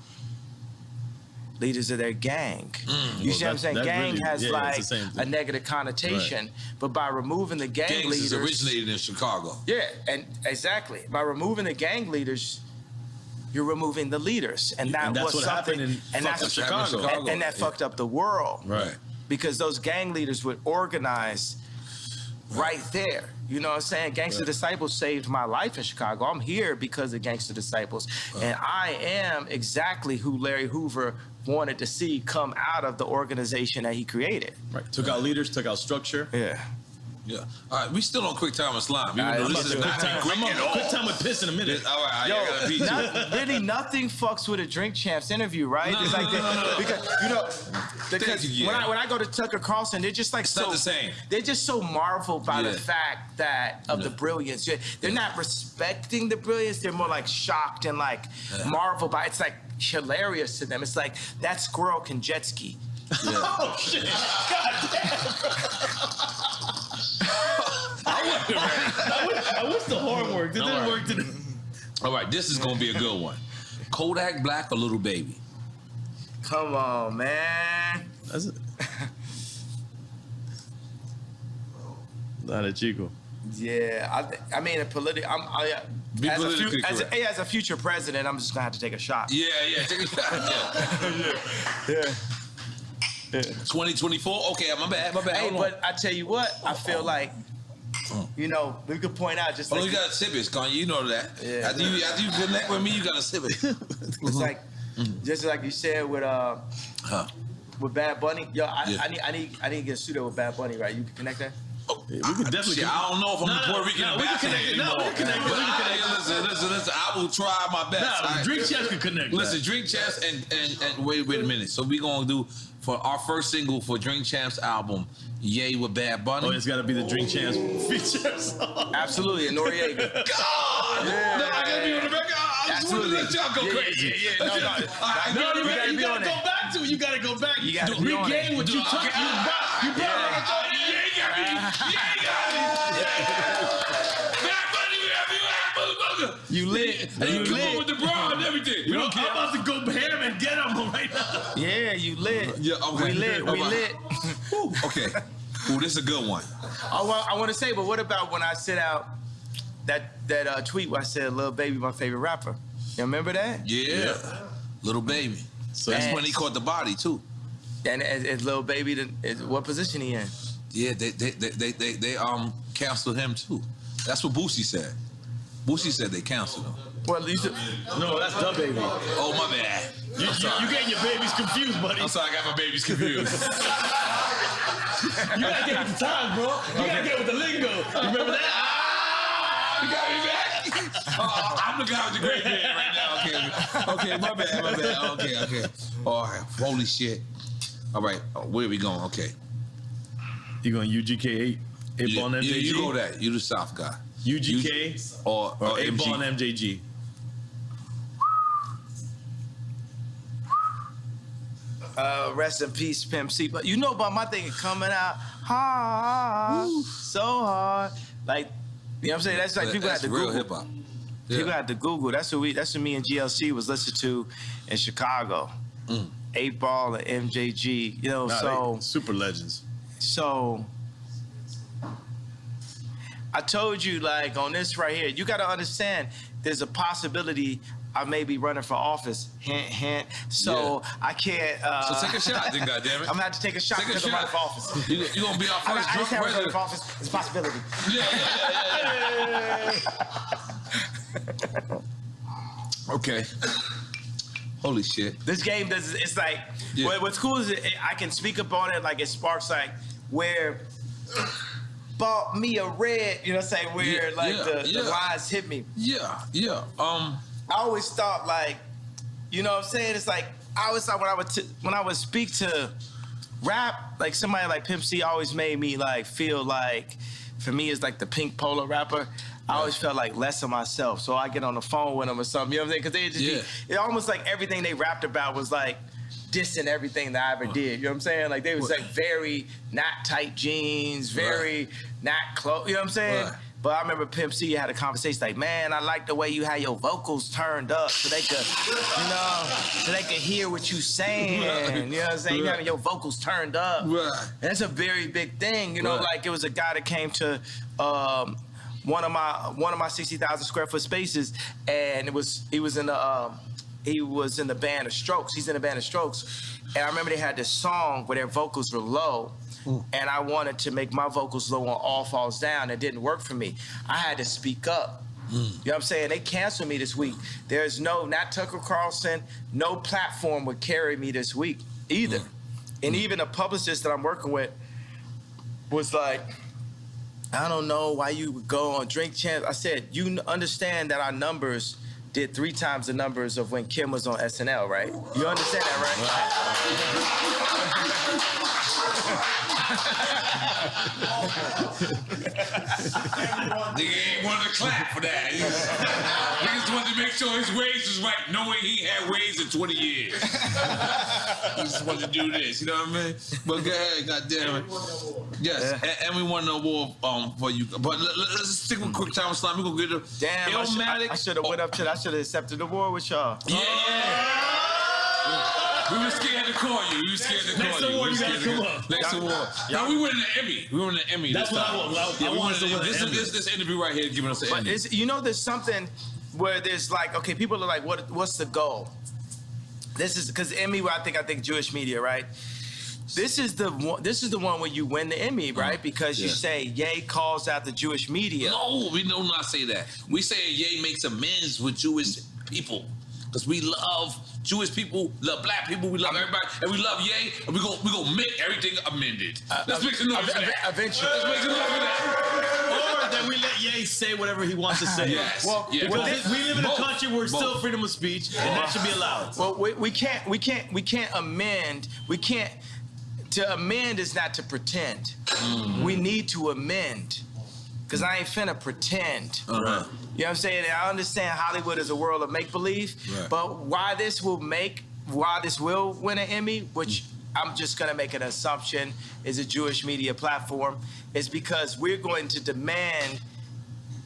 Leaders of their gang. You see what I'm saying? Gang really, has like a negative connotation, but by removing the gang leaders. Gangs originated in Chicago. Yeah, and exactly. By removing the gang leaders, you're removing the leaders. And that's what happened in Chicago. And that fucked up the world. Right. Because those gang leaders would organize right there. You know what I'm saying? Gangsta Disciples saved my life in Chicago. I'm here because of Gangsta Disciples. And I am exactly who Larry Hoover wanted to see come out of the organization that he created. Right. Took out leaders, took out structure. Yeah. Yeah. All right, we still on quick time with slime. Even though this is quick not time. quick I'm at on all. quick time with piss in a minute. All right, Yo, I gotta pee too. really, nothing fucks with a Drink Champs interview, right? No, it's like no. because you, when I go to Tucker Carlson, they're just like It's so not the same. They're just so marveled by the Yeah. fact that of the brilliance. They're not respecting the brilliance. They're more like shocked and like marveled by. It's like hilarious to them. It's like that squirrel can jet ski. Yeah. Oh shit! God damn! I wish the horn worked. It didn't work today. All right, this is gonna be a good one. Kodak Black or Little Baby? Come on, man. That's it. Not a Chico. Yeah, I mean, as a future president, I'm just gonna have to take a shot. Yeah, take a shot. Yeah. 2024. Okay, my bad. Hey, but I tell you what, I feel like, you know, we could point out just like you gotta sip it, Kanye. You know that. Yeah. After you connect with me, you gotta sip it. it's like, just like you said with Bad Bunny. Yo, I need to get a studio with Bad Bunny, right? You can connect that. Yeah, we could definitely. I don't know if I'm a Puerto Rican ambassador anymore. We can connect. Listen. I will try my best. Nah, Drink Champs can connect. Listen, Drink Champs and wait a minute. So we gonna do for our first single for Drink Champs album, Yay with Bad Bunny. Oh, it's gotta be the Drink Champs feature song. Absolutely, and Noriega. God! Yeah. No, I gotta be on the record. I just want to let y'all go crazy. No, You gotta go back to it. You gotta go back. You gotta be on regain it. what you took. You brought it. You lit. You come on with the bra and everything. We don't care. I'm about to go ham and get him right now. Yeah, you lit. Yeah, okay. We lit. Okay. Ooh, this is a good one. I want to say, but what about when I sent out that tweet where I said, "Lil Baby, my favorite rapper"? You remember that? Yeah. Little Baby. So that's when he caught the body too. And as Lil Baby, what position he in? Yeah, they canceled him too. That's what Boosie said. Boosie said they canceled him. Well, no, that's the baby. Oh, my bad. You getting your babies confused, buddy. I'm sorry, I got my babies confused. You gotta get with the times, bro. You gotta get with the lingo. You remember that? You got me back? I'm the guy with the great beard right now. Okay, my bad. Okay. All right, holy shit. All right, where are we going? Okay. You going UGK 8 Ball and MJG? You go that. You the South guy. UGK or 8 Ball and MJG. Rest in peace, Pimp C. But you know about my thing coming out hard, so hard. Like, you know what I'm saying? That's like people had to real Google. hip hop. Yeah. People had to Google. That's what me and GLC was listening to in Chicago. 8 Ball and MJG. You know, super legends. So I told you, like, on this right here, you got to understand there's a possibility I may be running for office. Hint, hint. So I can't. So take a shot, then, goddammit. I'm going to have to take a shot because I'm running for office. You're going to be our first drunk president. president. For office. It's a possibility. Yeah. Okay. Holy shit. This game does. It's like, what's cool is I can speak up on it. Like, it sparks, like, where bought me a red, you know what I'm saying? Where the lines hit me. Yeah. I always thought, like, you know what I'm saying? It's like, I always thought when I would speak to rap, like somebody like Pimp C always made me like feel like, for me, it's like the pink polo rapper. I always felt like less of myself. So I get on the phone with them or something, you know what I'm saying? Because they just it almost like everything they rapped about was like dissing everything that I ever did. You know what I'm saying? Like they was like very not tight jeans, very not close. You know what I'm saying? Right. But I remember Pimp C had a conversation like, man, I like the way you had your vocals turned up so they could, so they could hear what you saying. Right. You know what I'm saying? You having your vocals turned up. Right. And that's a very big thing. You know, like it was a guy that came to one of my 60,000 square foot spaces, and he was in the band of Strokes. He's in the band of Strokes. And I remember they had this song where their vocals were low. And I wanted to make my vocals low on All Falls Down. It didn't work for me. I had to speak up. You know what I'm saying? They canceled me this week. There's not Tucker Carlson, no platform would carry me this week either. And even a publicist that I'm working with was like, I don't know why you would go on Drink Champs. I said, you understand that our numbers did 3 times the numbers of when Kim was on SNL, right? You understand that, right? Nigga ain't wanted to clap for that. Niggas wanted to make sure his ways was right, knowing he had ways in 20 years. He just wanted to do this, you know what I mean? But go ahead, goddamn it. Yes, and we won an award for you. But let's stick with Quick Time Slime. We're gonna get a damn. I should have went up to. I should have accepted the award with y'all. Yeah. We were scared to call you. We were scared to call you. Next award, you gotta come up. Next award. No, we win an Emmy. We won an Emmy. That's what I want. I want to win this interview right here giving us an Emmy. But you know, there's something where there's like, okay, people are like, what's the goal? This is because Emmy. I think Jewish media, right? This is the one where you win the Emmy, right? Because you say Ye calls out the Jewish media. No, we do not say that. We say Ye makes amends with Jewish people. Because we love Jewish people, love black people, we love everybody, and we love Ye, and we gonna make everything amended. Let's make some noise for that. Eventually. Let's make some noise for that. Or that we let Ye say whatever he wants to say. Yes. Well, because we live in a country where it's still freedom of speech, and that should be allowed. Well, we can't amend. To amend is not to pretend. We need to amend. Because I ain't finna pretend. You know what I'm saying? And I understand Hollywood is a world of make-believe, but why this will win an Emmy, which I'm just gonna make an assumption is a Jewish media platform, is because we're going to demand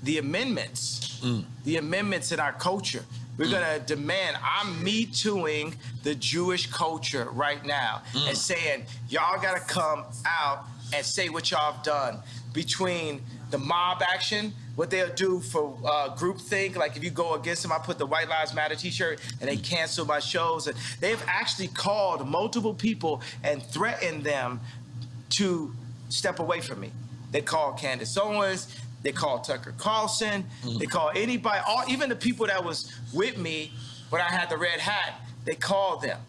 the amendments in our culture. We're gonna demand, I'm Me Tooing the Jewish culture right now and saying, y'all gotta come out and say what y'all have done between the mob action, what they'll do for groupthink, like if you go against them, I put the White Lives Matter t-shirt and they cancel my shows. And they've actually called multiple people and threatened them to step away from me. They called Candace Owens, they called Tucker Carlson, they called anybody, even the people that was with me when I had the red hat, they called them.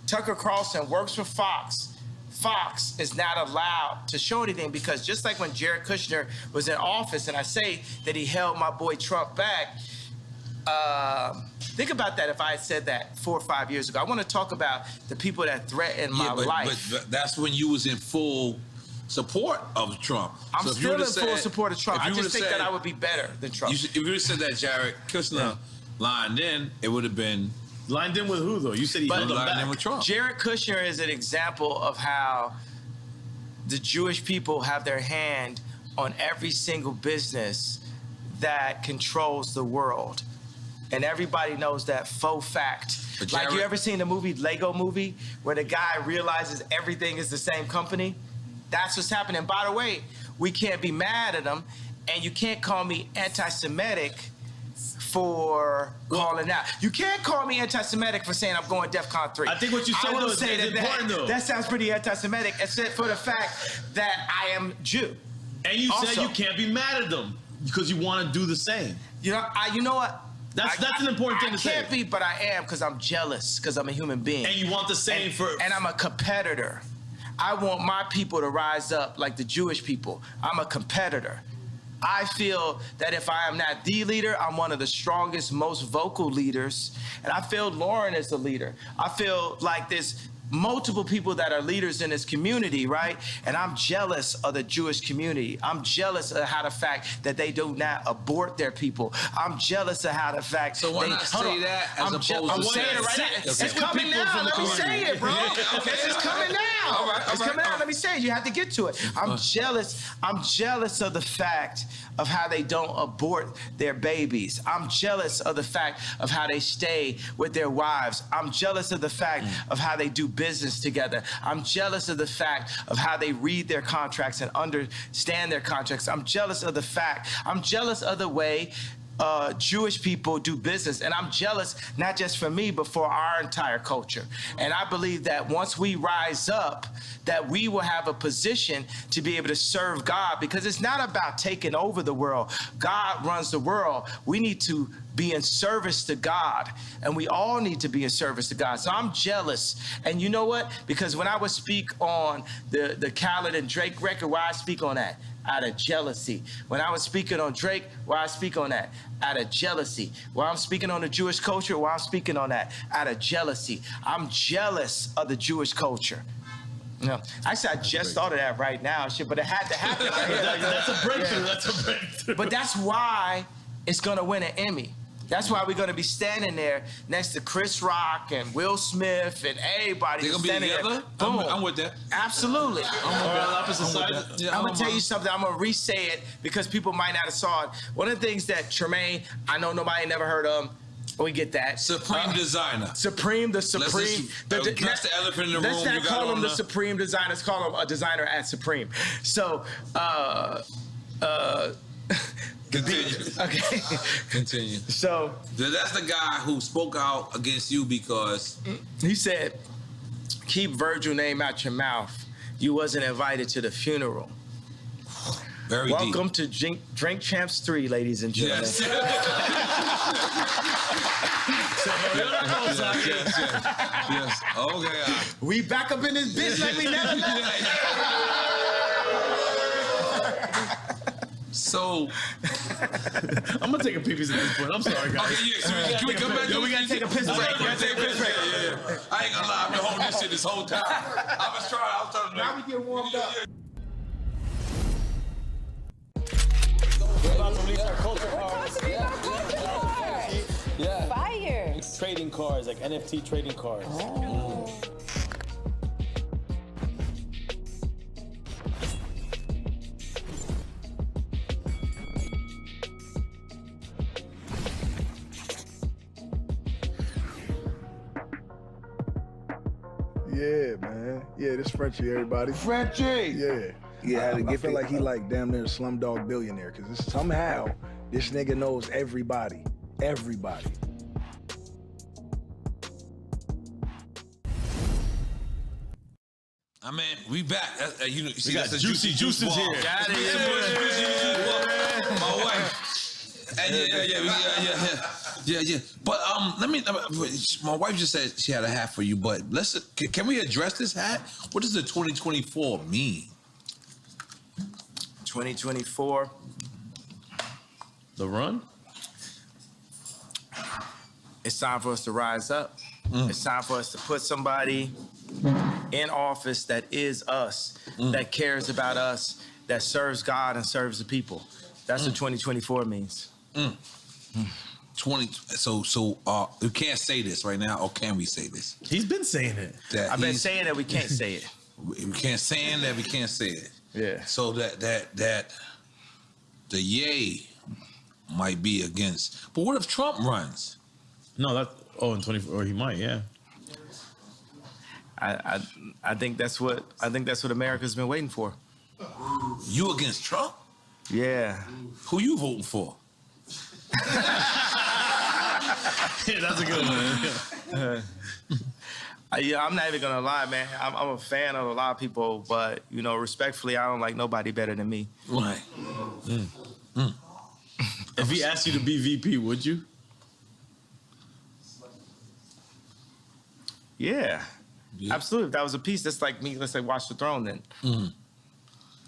Tucker Carlson works for Fox. Fox is not allowed to show anything because just like when Jared Kushner was in office and I say that he held my boy Trump back, think about that if I had said that 4 or 5 years ago. I want to talk about the people that threatened my life. But that's when you was in full support of Trump. I'm still in full support of Trump. I just think that I would be better than Trump. If you would have said that Jared Kushner lined in, it would have been... Lined in with who, though? You said he held lined in with Trump. Jared Kushner is an example of how the Jewish people have their hand on every single business that controls the world. And everybody knows that faux fact. Like, you ever seen the movie, Lego Movie, where the guy realizes everything is the same company? That's what's happening. By the way, we can't be mad at him, and you can't call me anti-Semitic for calling out. You can't call me anti-Semitic for saying I'm going DEFCON 3. I think what you said though is important though. That sounds pretty anti-Semitic, except for the fact that I am Jew. And you said you can't be mad at them because you want to do the same. You know what? That's an important thing to say. I can't be, but I am because I'm jealous because I'm a human being. And you want the same and I'm a competitor. I want my people to rise up like the Jewish people. I'm a competitor. I feel that if I am not the leader, I'm one of the strongest, most vocal leaders. And I feel Lauren is the leader. I feel like there's multiple people that are leaders in this community, right? And I'm jealous of the Jewish community. I'm jealous of how the fact that they do not abort their people. I'm jealous of how the fact. So why not say that as opposed to I'm saying it right now. It's coming now. Let me say it, bro. It's coming now. All right. It's coming out. Let me say it. You have to get to it. I'm jealous. I'm jealous of the fact of how they don't abort their babies. I'm jealous of the fact of how they stay with their wives. I'm jealous of the fact of how they do business together. I'm jealous of the fact of how they read their contracts and understand their contracts. I'm jealous of the way Jewish people do business. And I'm jealous, not just for me, but for our entire culture. And I believe that once we rise up, that we will have a position to be able to serve God, because it's not about taking over the world. God runs the world. We need to be in service to God, and we all need to be in service to God. So I'm jealous. And you know what? Because when I would speak on the Khaled and Drake record, why I speak on that, Out of jealousy. When I was speaking on Drake, why I speak on that? Out of jealousy. While I'm speaking on the Jewish culture, why I'm speaking on that? Out of jealousy. I'm jealous of the Jewish culture. You know, actually, I just thought of that right now, shit, but it had to happen right here. That's a breakthrough. Yeah. That's a breakthrough. But that's why it's gonna win an Emmy. That's why we're gonna be standing there next to Chris Rock and Will Smith and everybody. They're gonna be together? Boom. I'm with that. Absolutely. I'm gonna tell you something. I'm gonna re-say it because people might not have saw it. One of the things that Tremaine, I know nobody never heard of. We get that. Supreme designer. Supreme, the Supreme. Address the elephant in the room. Let's not call him the Supreme designer. Let's call him a designer at Supreme. So, Continue. Okay. Continue. So that's the guy who spoke out against you because he said, "Keep Virgil name out your mouth. You wasn't invited to the funeral." Very Welcome deep. to Drink Champs 3, ladies and gentlemen. Yes. Yes. Okay. We back up in this bitch like we never left. So I'm gonna take a pee-pee at this point. I'm sorry, guys. Okay, yeah. So can we come back? We gotta take a piss break. Yeah. I ain't gonna lie. I've been holding this shit this whole time. I was trying to. Now we get warmed up. We're about to release our culture cards. Yeah. Fire. Trading cards, like NFT trading cards. Oh. Yeah, man. Yeah, this Frenchie, everybody. Frenchie! Yeah. Yeah, I feel like he like damn near a slumdog billionaire, because somehow this nigga knows everybody. Everybody. I mean, we back. You know, see, We got that's a Juicy Juices ball. here. Got it. My wife. And yeah. But my wife just said she had a hat for you. But can we address this hat? What does the 2024 mean? 2024. The run? It's time for us to rise up. It's time for us to put somebody in office that is us, that cares about us, that serves God and serves the people. That's what 2024 means. 20. So we can't say this right now, or can we say this? He's been saying it. I've been saying that we can't say it. We can't say that we can't say it. Yeah. So that the yay might be against. But what if Trump runs? No, in 24, or he might, yeah. I think that's what America's been waiting for. You against Trump? Yeah. Who you voting for? Yeah, that's a good one. I'm not even gonna lie, man. I'm a fan of a lot of people, but respectfully, I don't like nobody better than me. Right. If he asked you to be VP, would you? Yeah. Absolutely. If that was a piece, that's like me. Let's say Watch the Throne then.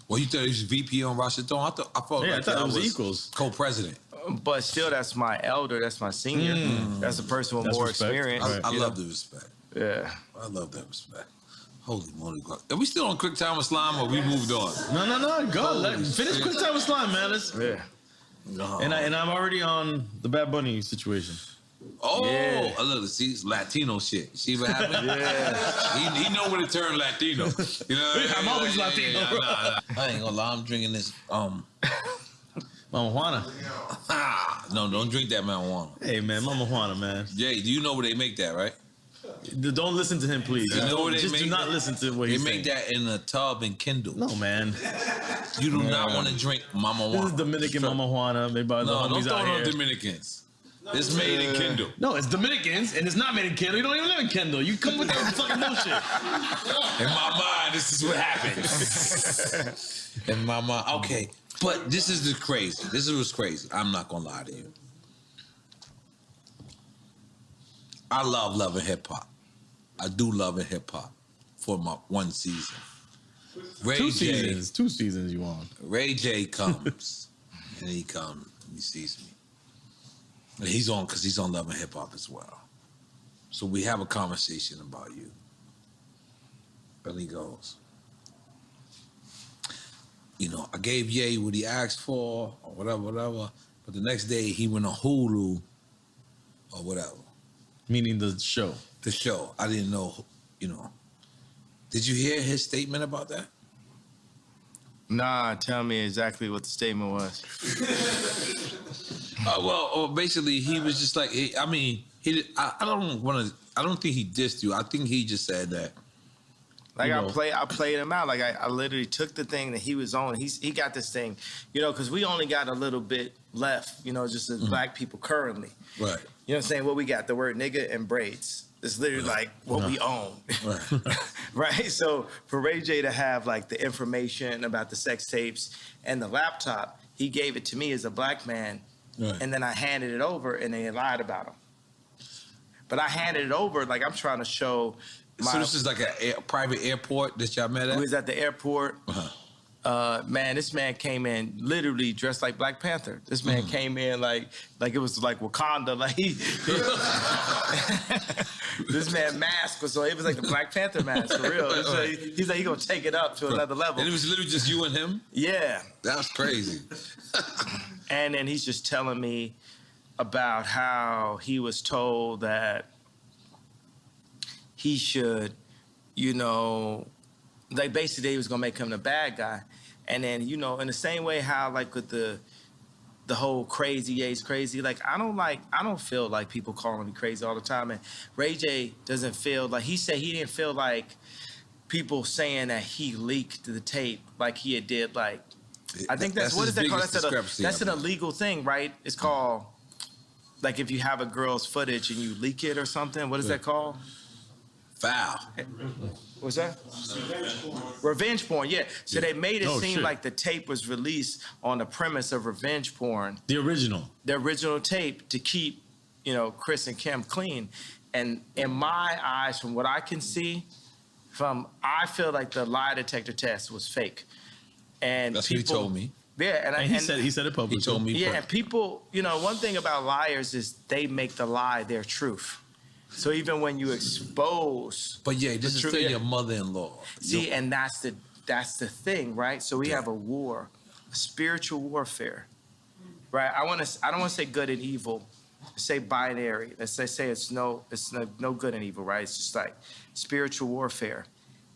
Well, you thought he was VP on Rosh Hashanah? I thought I thought it was equals. Co-president. But still, that's my elder. That's my senior. That's a person with more respect. experience. I love the respect. Yeah. I love that respect. Holy moly. Are we still on Quick Time with Slime or we moved on? No. Go. Finish Quick Time with Slime, man. Yeah. And I'm already on the Bad Bunny situation. Oh, Yeah. Look, see, it's Latino shit. See what happened? Yeah. He know when to turn Latino. You know what I'm always Latino, bro. Nah. I ain't gonna lie. I'm drinking this. Mama Juana. No, don't drink that marijuana. Hey, man, Mama Juana, man. Jay, do you know where they make that, right? Don't listen to him, please. You know where they Just make do not that? listen to what They he's make saying. that in a tub and Kindle. No, man. You do not want to drink Mama Juana. This is Dominican Mama Juana, made by the No, don't homies throw out it on here. Dominicans. It's made in Kindle. No, it's Dominicans, and it's not made in Kendall. You don't even live in Kendall. You come with that fucking bullshit. In my mind, this is what happens. In my mind, okay. But this is the crazy. This is what's crazy. I'm not gonna lie to you. I love loving hip hop. I do love hip hop for my one season. Ray J. Two seasons you on. Ray J comes, and he sees me. And he's on, because he's on Love and Hip Hop as well. So we have a conversation about you. And he goes, I gave Ye what he asked for, or whatever. But the next day, he went on Hulu, or whatever. Meaning the show. The show. I didn't know, Did you hear his statement about that? Nah, tell me exactly what the statement was. Basically, he was just like, I don't think he dissed you. I think he just said that. Like I played him out. Like I literally took the thing that he was on. He got this thing, because we only got a little bit left, just as black people currently. Right. You know what I'm saying? What we got, the word nigga and braids. It's literally like what we own. Right. Right? So for Ray J to have like the information about the sex tapes and the laptop, he gave it to me as a black man. Right. And then I handed it over and they lied about him. But I handed it over like I'm trying to show So this is like a private airport that y'all met at? We was at the airport. Man, this man came in literally dressed like Black Panther. This man came in like it was like Wakanda. Like this man mask was it was like the Black Panther mask for real. He's like he gonna take it up to another level. And it was literally just you and him? Yeah. That's crazy. And then he's just telling me about how he was told that he should, like basically he was gonna make him the bad guy. And then, in the same way how like with the whole crazy, Ye's crazy, like I don't feel like people calling me crazy all the time. And Ray J doesn't feel like, he said he didn't feel like people saying that he leaked the tape like he had did like, I think that's what is that called? That's an illegal thing, right? It's called, like if you have a girl's footage and you leak it or something, what is that called? Foul. What's that? Revenge porn, yeah. So they made it seem like the tape was released on the premise of revenge porn. The original tape to keep, Chris and Kim clean. And in my eyes, from what I can see, I feel like the lie detector test was fake. And that's what he told me. Yeah, and he said it publicly. He told me. Yeah, and people, one thing about liars is they make the lie their truth. So even when you expose, but this is still your mother-in-law. See, and that's the thing, right? So we have a war, a spiritual warfare, right? I don't want to say good and evil. Say binary. Let's say it's no good and evil, right? It's just like spiritual warfare,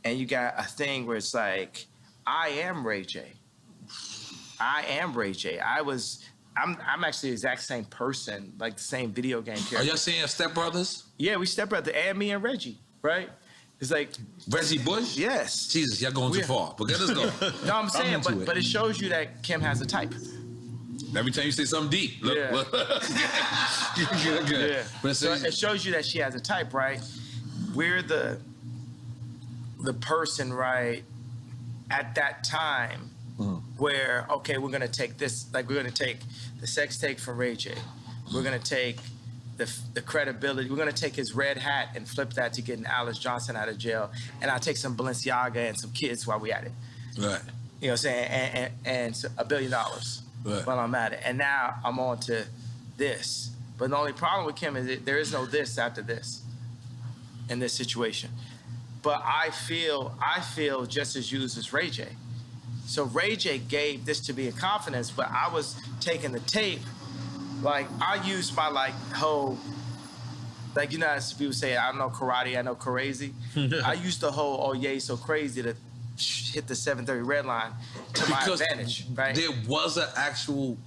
and you got a thing where it's like, I am Ray J. I am Ray J. I'm actually the exact same person, like the same video game character. Are y'all saying Step Brothers? Yeah, we Step Brothers, and me and Reggie, right? It's like Reggie Bush? Yes. Jesus, y'all going too far. But let us go. No, I'm saying, but it shows you that Kim has a type. Every time you say something deep. Look. Good. Yeah. But so it shows you that she has a type, right? We're the person, right, at that time where, okay, we're going to take this, like we're going to take the sex tape from Ray J. We're going to take the credibility. We're going to take his red hat and flip that to getting Alice Johnson out of jail. And I'll take some Balenciaga and some kids while we at it. Right. You know what I'm saying? And $1 billion while I'm at it. And now I'm on to this. But the only problem with Kim is there is no this after this in this situation. But I feel just as used as Ray J. So Ray J gave this to me in confidence, but I was taking the tape, like I used my whole, as people say, I don't know karate, I know crazy. I used the whole, oh yeah, so crazy to hit the 730 red line to my advantage, right? There was an actual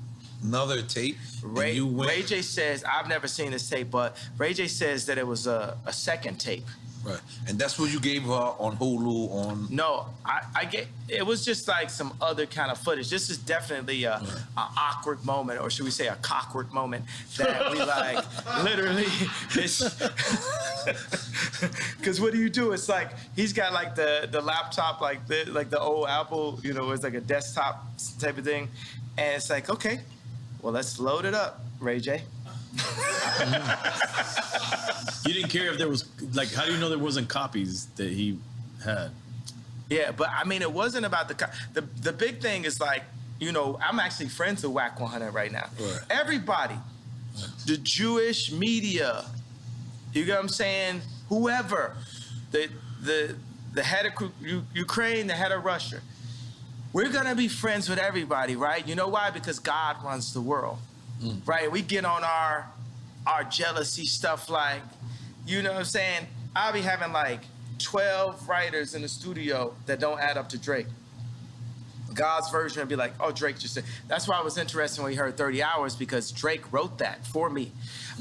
another tape. Ray J says, I've never seen this tape, but Ray J says that it was a second tape. Right, and that's what you gave her on Hulu on. No, it was just like some other kind of footage. This is definitely a awkward moment, or should we say a cockwork moment that we literally. Because what do you do? It's like he's got like the laptop like the old Apple, it's like a desktop type of thing, and it's like, okay, well let's load it up, Ray J. You didn't care if there was how do you know there wasn't copies that he had? Yeah, but I mean, it wasn't about the big thing is like, you know, I'm actually friends with Whack 100 right now. Right. Everybody, the Jewish media, you get what I'm saying? Whoever, the head of Ukraine, the head of Russia, we're gonna be friends with everybody, right? You know why? Because God runs the world, right? We get on our jealousy stuff like, you know what I'm saying? I'll be having like 12 writers in the studio that don't add up to Drake. God's version would be like, oh, Drake just said. That's why I was interested when we heard 30 Hours, because Drake wrote that for me.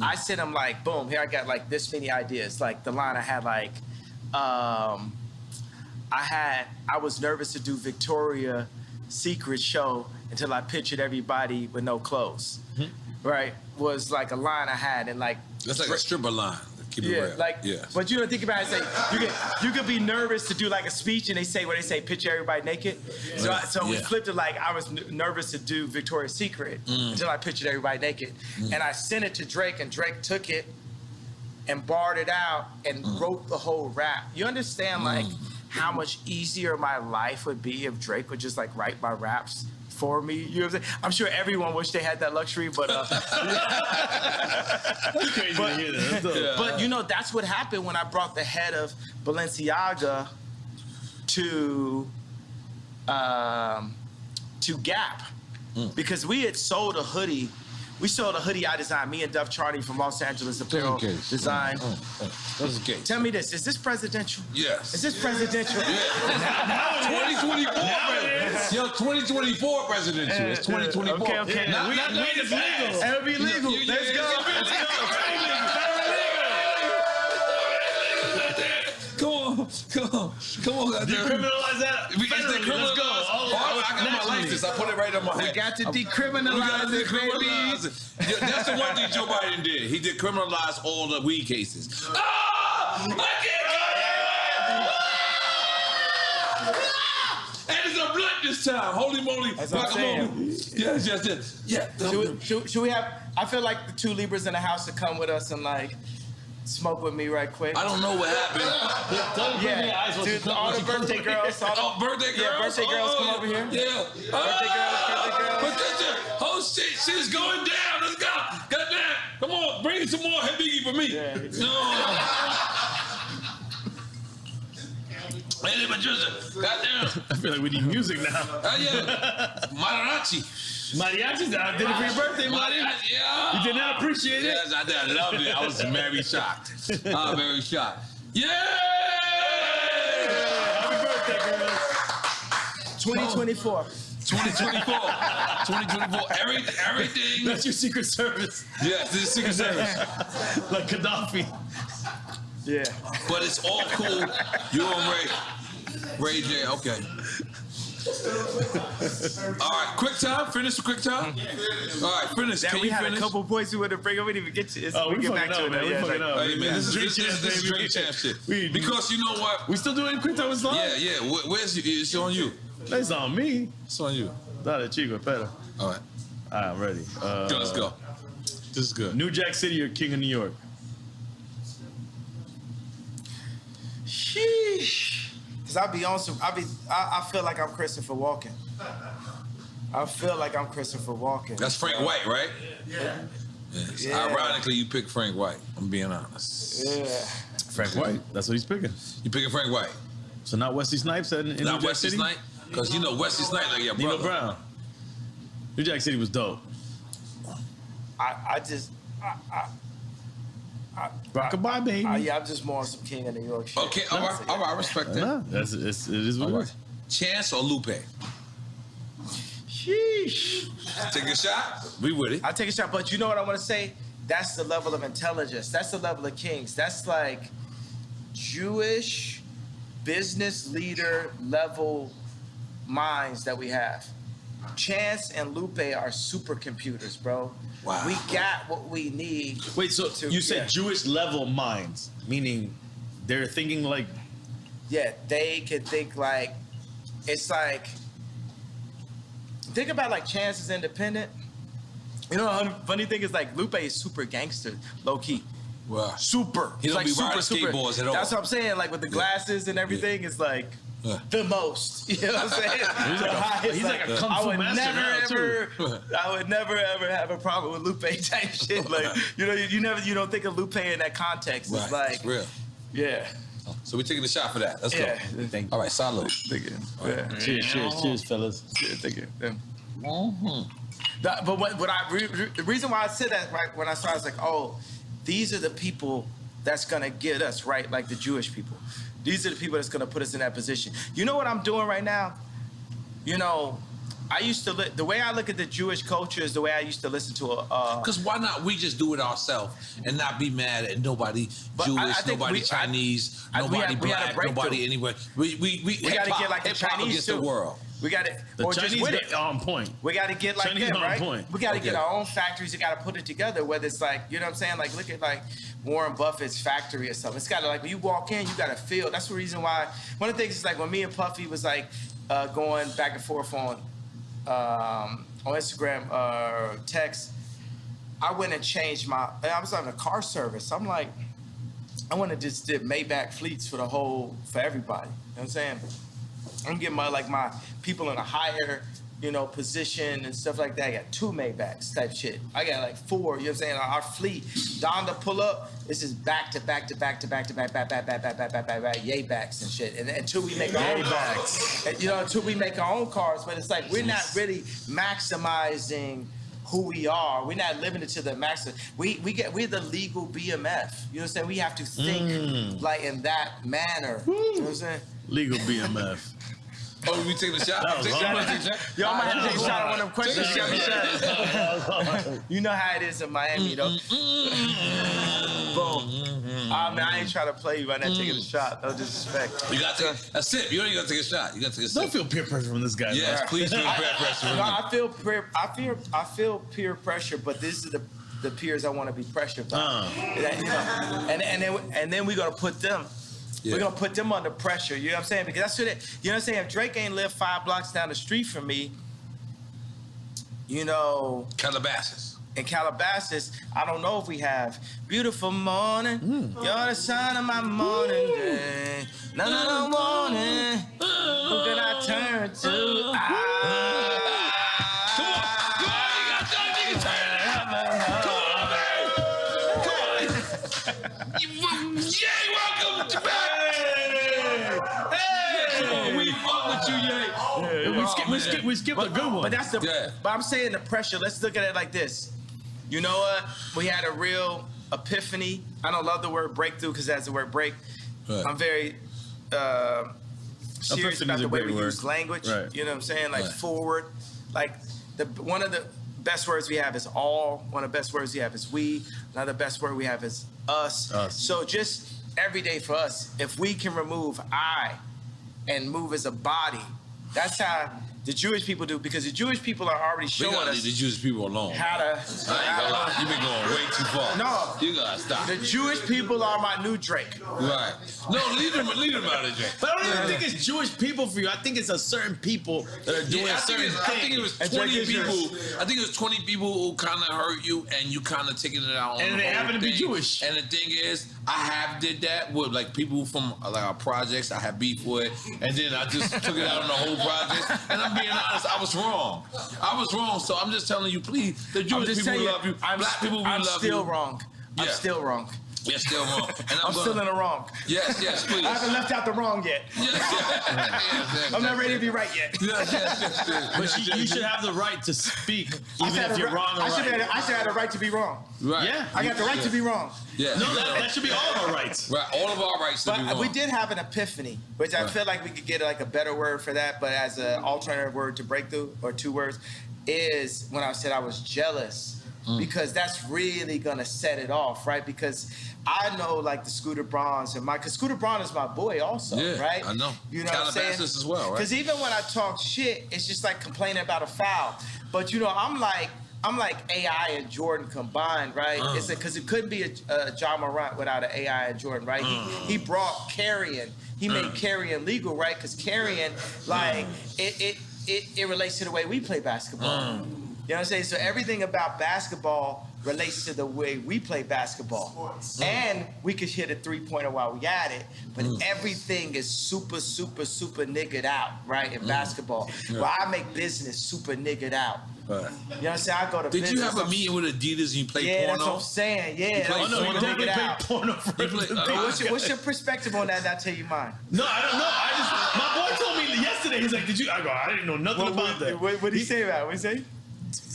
I sent him like, boom, here I got like this many ideas. Like the line I had like, I was nervous to do Victoria's Secret show until I pictured everybody with no clothes, right? Was like a line I had, and like. That's like a stripper line. But you don't think about it. Say you could be nervous to do like a speech, and they say picture everybody naked. So we flipped it like I was nervous to do Victoria's Secret until I pictured everybody naked, and I sent it to Drake, and Drake took it and barred it out and wrote the whole rap. You understand like how much easier my life would be if Drake would just like write my raps for me? You know what I'm saying? I'm sure everyone wished they had that luxury, but but you know, that's what happened when I brought the head of Balenciaga to Gap, because we had sold a hoodie. We sold a hoodie I designed, me and Duff Charney from Los Angeles Apparel Design. That's the case. Tell me this, is this presidential? Yes. Is this presidential? 2024 presidential. Yo, 2024 presidential. It's 2024. Okay. Not it's legal. It'll be legal. Let's go. Come on. Decriminalize that. Let's go. I got my license. I put it right on my head. We got to decriminalize it, baby. That's the one thing Joe Biden did. He decriminalized all the weed cases. I can't and it's a blunt this time. Holy moly. That's what I'm saying. Yes. Yeah. Should we have, I feel like the two Libras in the house to come with us and like smoke with me right quick. I don't know what happened. Dude, all the birthday girls. Birthday girls? Yeah, birthday girls come over here. Yeah. Birthday girls. Patricia, oh shit, shit's going down. Let's go. Goddamn. Come on, bring some more Hibiki for me. Yeah. Hey, Patricia, goddamn. I feel like we need music now. Yeah. Mariachi. Mariachi's out. Did it for your birthday, Marty. Yeah. You did not appreciate it? Yes, I did. I loved it. I was very shocked. Very shocked. Yeah! Happy birthday, girls. 2024. 2024. Everything. That's your Secret Service. Yes, this is Secret Service. Like Gaddafi. Yeah. But it's all cool. You and Ray J. Okay. All right, quick time. Finish the quick time. All right, finish. Can we you had finish? a couple points we would have bring. We didn't even get to. We get back fucking to up, man. it. We fucking up. Hey, man, this is baby. Drink Champ shit. We- Because you know what? We still doing quick time with Islam? Yeah. Where's it's on you? It's on me. It's on you. Dale, chico, espera. All right. I'm ready. Let's go. This is good. New Jack City or King of New York? Sheesh. Cause I feel like I'm Christopher Walken. That's Frank White, right? Yeah. Yes. Yeah. Ironically, you picked Frank White. I'm being honest. Yeah. Frank White. That's what he's picking. You picking Frank White? So not Wesley Snipes in New Not Jack Wesley City? Snipes? Because you know Wesley Snipes like your Nino brother. Brown. New Jack City was dope. Rockabye, baby. Yeah, I'm just more on some King of New York shit. Okay, all right, I respect that. Nah, it is what All it right. is. Chance or Lupe? Sheesh. Take a shot. We with it. I'll take a shot, but you know what I want to say? That's the level of intelligence. That's the level of kings. That's like Jewish business leader level minds that we have. Chance and Lupe are supercomputers, bro. Wow. We got what we need. Wait, so you said Jewish level minds, meaning they're thinking like... Yeah, they can think like, it's like, think about like Chance is independent. You know, the funny thing is like Lupe is super gangster, low key. Wow. Super. He don't He's be like riding skateboards at all. That's what I'm saying. Like with the glasses and everything, it's like the most. You know what I'm saying? He's like a kung fu master I would never ever have a problem with Lupe type shit. Like, you don't think of Lupe in that context. It's like, it's real. Yeah. So we're taking a shot for that. Let's go. Thank you. All right, salute. Thank you. Right. Cheers, fellas. Cheers, thank you. But the reason why I said that right when I started, I was like, oh, these are the people that's gonna get us right, like the Jewish people. These are the people that's gonna put us in that position. You know what I'm doing right now? You know, I used to the way I look at the Jewish culture is the way I used to listen to Because why not we just do it ourselves and not be mad at nobody Jewish, nobody Chinese, nobody black, nobody anywhere. We gotta get like the Chinese against the world. We got it. The Chinese on point. We got to get like Chinese them, on right? point. We got to get our own factories. We got to put it together. Whether it's like, you know what I'm saying? Like, look at like Warren Buffett's factory or something. It's got to like when you walk in, you got to feel. That's the reason why. One of the things is like when me and Puffy was like going back and forth on Instagram or text. I went and changed I was on a car service. I'm like, I went to just did Maybach fleets for everybody. You know what I'm saying? I'm getting my people in a higher, position and stuff like that. I got 2 Maybachs type shit. I got like 4, you know what I'm saying? Our fleet, Don to pull up, this is back to back, yay backs and shit. And until we make our own cars, until we make our own cars, but it's like we're not really maximizing who we are. We're not living it to the maximum. We're the legal BMF. You know what I'm saying? We have to think like in that manner. You know what I'm saying? Legal BMF. Oh, we taking a shot? Yo, I'm gonna have to take a shot on one of them questions. You got me shot. You know how it is in Miami, though. Boom. I ain't trying to play you by not taking a shot. No disrespect. You got to take a sip. You ain't got to take a shot. You got to take a sip. Don't feel peer pressure from this guy. Yes, please feel peer pressure. I feel peer pressure, but this is the peers I want to be pressured by. And then we're gonna put them. Yeah. We're gonna put them under pressure. You know what I'm saying? Because that's what you know what I'm saying. If Drake ain't lived 5 blocks down the street from me, Calabasas. In Calabasas, I don't know if we have beautiful morning. You're the sun of my morning day. No morning. Who can I turn to? Come on, you got that nigga turn. Come on, man. Welcome to back. We fuck with you, yay. We skipped a good one. But that's But I'm saying the pressure. Let's look at it like this. You know what? We had a real epiphany. I don't love the word breakthrough because that's the word break. Right. I'm very serious about the way we use language. Right. You know what I'm saying? Like forward. Like one of the best words we have is all. One of the best words we have is we. Another best word we have is us. So just every day for us, if we can remove I and move as a body, that's how the Jewish people do, because the Jewish people are already showing us. Leave the Jewish people alone. How to. I ain't gonna lie. You've been going way too far. No. You gotta stop. The Jewish people are my new Drake. Right. No, leave them out of Drake. But I don't even think it's Jewish people for you. I think it's a certain people that are doing certain things. I think it was 20 people. I think it was 20 people who kind of hurt you, and you kind of taking it out on and the they happen to be Jewish. And the thing is, I have did that with like people from like our projects. I have beef with, and then I just took it out on the whole project. And I'm being honest, I was wrong. So I'm just telling you, please, the Jewish people love you. Black people, we love you. I'm still wrong. I'm still wrong. You're still wrong. And I'm still in the wrong. Yes, please. I haven't left out the wrong yet. Yes. I'm not ready to be right yet. Yes. But you should have the right to speak, even if you're wrong or right. I should have the right to be wrong. Right. Yeah. I got the right to be wrong. Yeah. No, that should be all of our rights. Right. All of our rights to be wrong. We did have an epiphany, which I feel like we could get like a better word for that, but as an alternative word to breakthrough, or 2 words, is when I said I was jealous. Because that's really gonna set it off, right? Because I know like the Scooter Brauns because Scooter Braun is my boy also, right? I know. You know what I'm saying? as well, right? Because even when I talk shit, it's just like complaining about a foul. But I'm like AI and Jordan combined, right? It's because it couldn't be a John Morant without an AI and Jordan, right? He brought carrying. He made carrying legal, right? Because carrying, like it relates to the way we play basketball. You know what I'm saying? So everything about basketball relates to the way we play basketball. And we could hit a three-pointer while we at it, but everything is super, super, super niggered out, right, in basketball. Well, I make business super niggered out. You know what I'm saying? I go to Did business. you have a meeting with Adidas and you played porno? Yeah, that's what I'm saying. Yeah, Oh, no, you definitely played porno for what's your perspective on that? And I'll tell you mine. No, I don't know. My boy told me yesterday, he's like, did you? I go, I didn't know nothing about that. What did he say about it? What did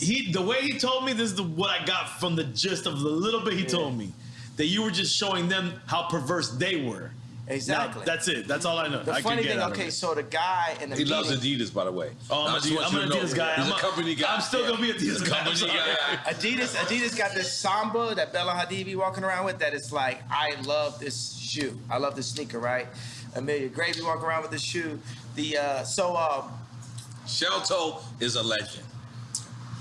he say? The way he told me, this is what I got from the gist of the little bit he told me. That you were just showing them how perverse they were. Exactly. Now, that's it. That's all I know. The funny thing, okay, so the guy in the He loves Adidas, by the way. Oh, I'm an Adidas guy. He's a company guy. I'm still gonna be Adidas guy. Company guy. Adidas got this Samba that Bella Hadid be walking around with that is like, I love this shoe. I love this sneaker, right? Amelia Gray be walking around with this shoe. Shelto is a legend.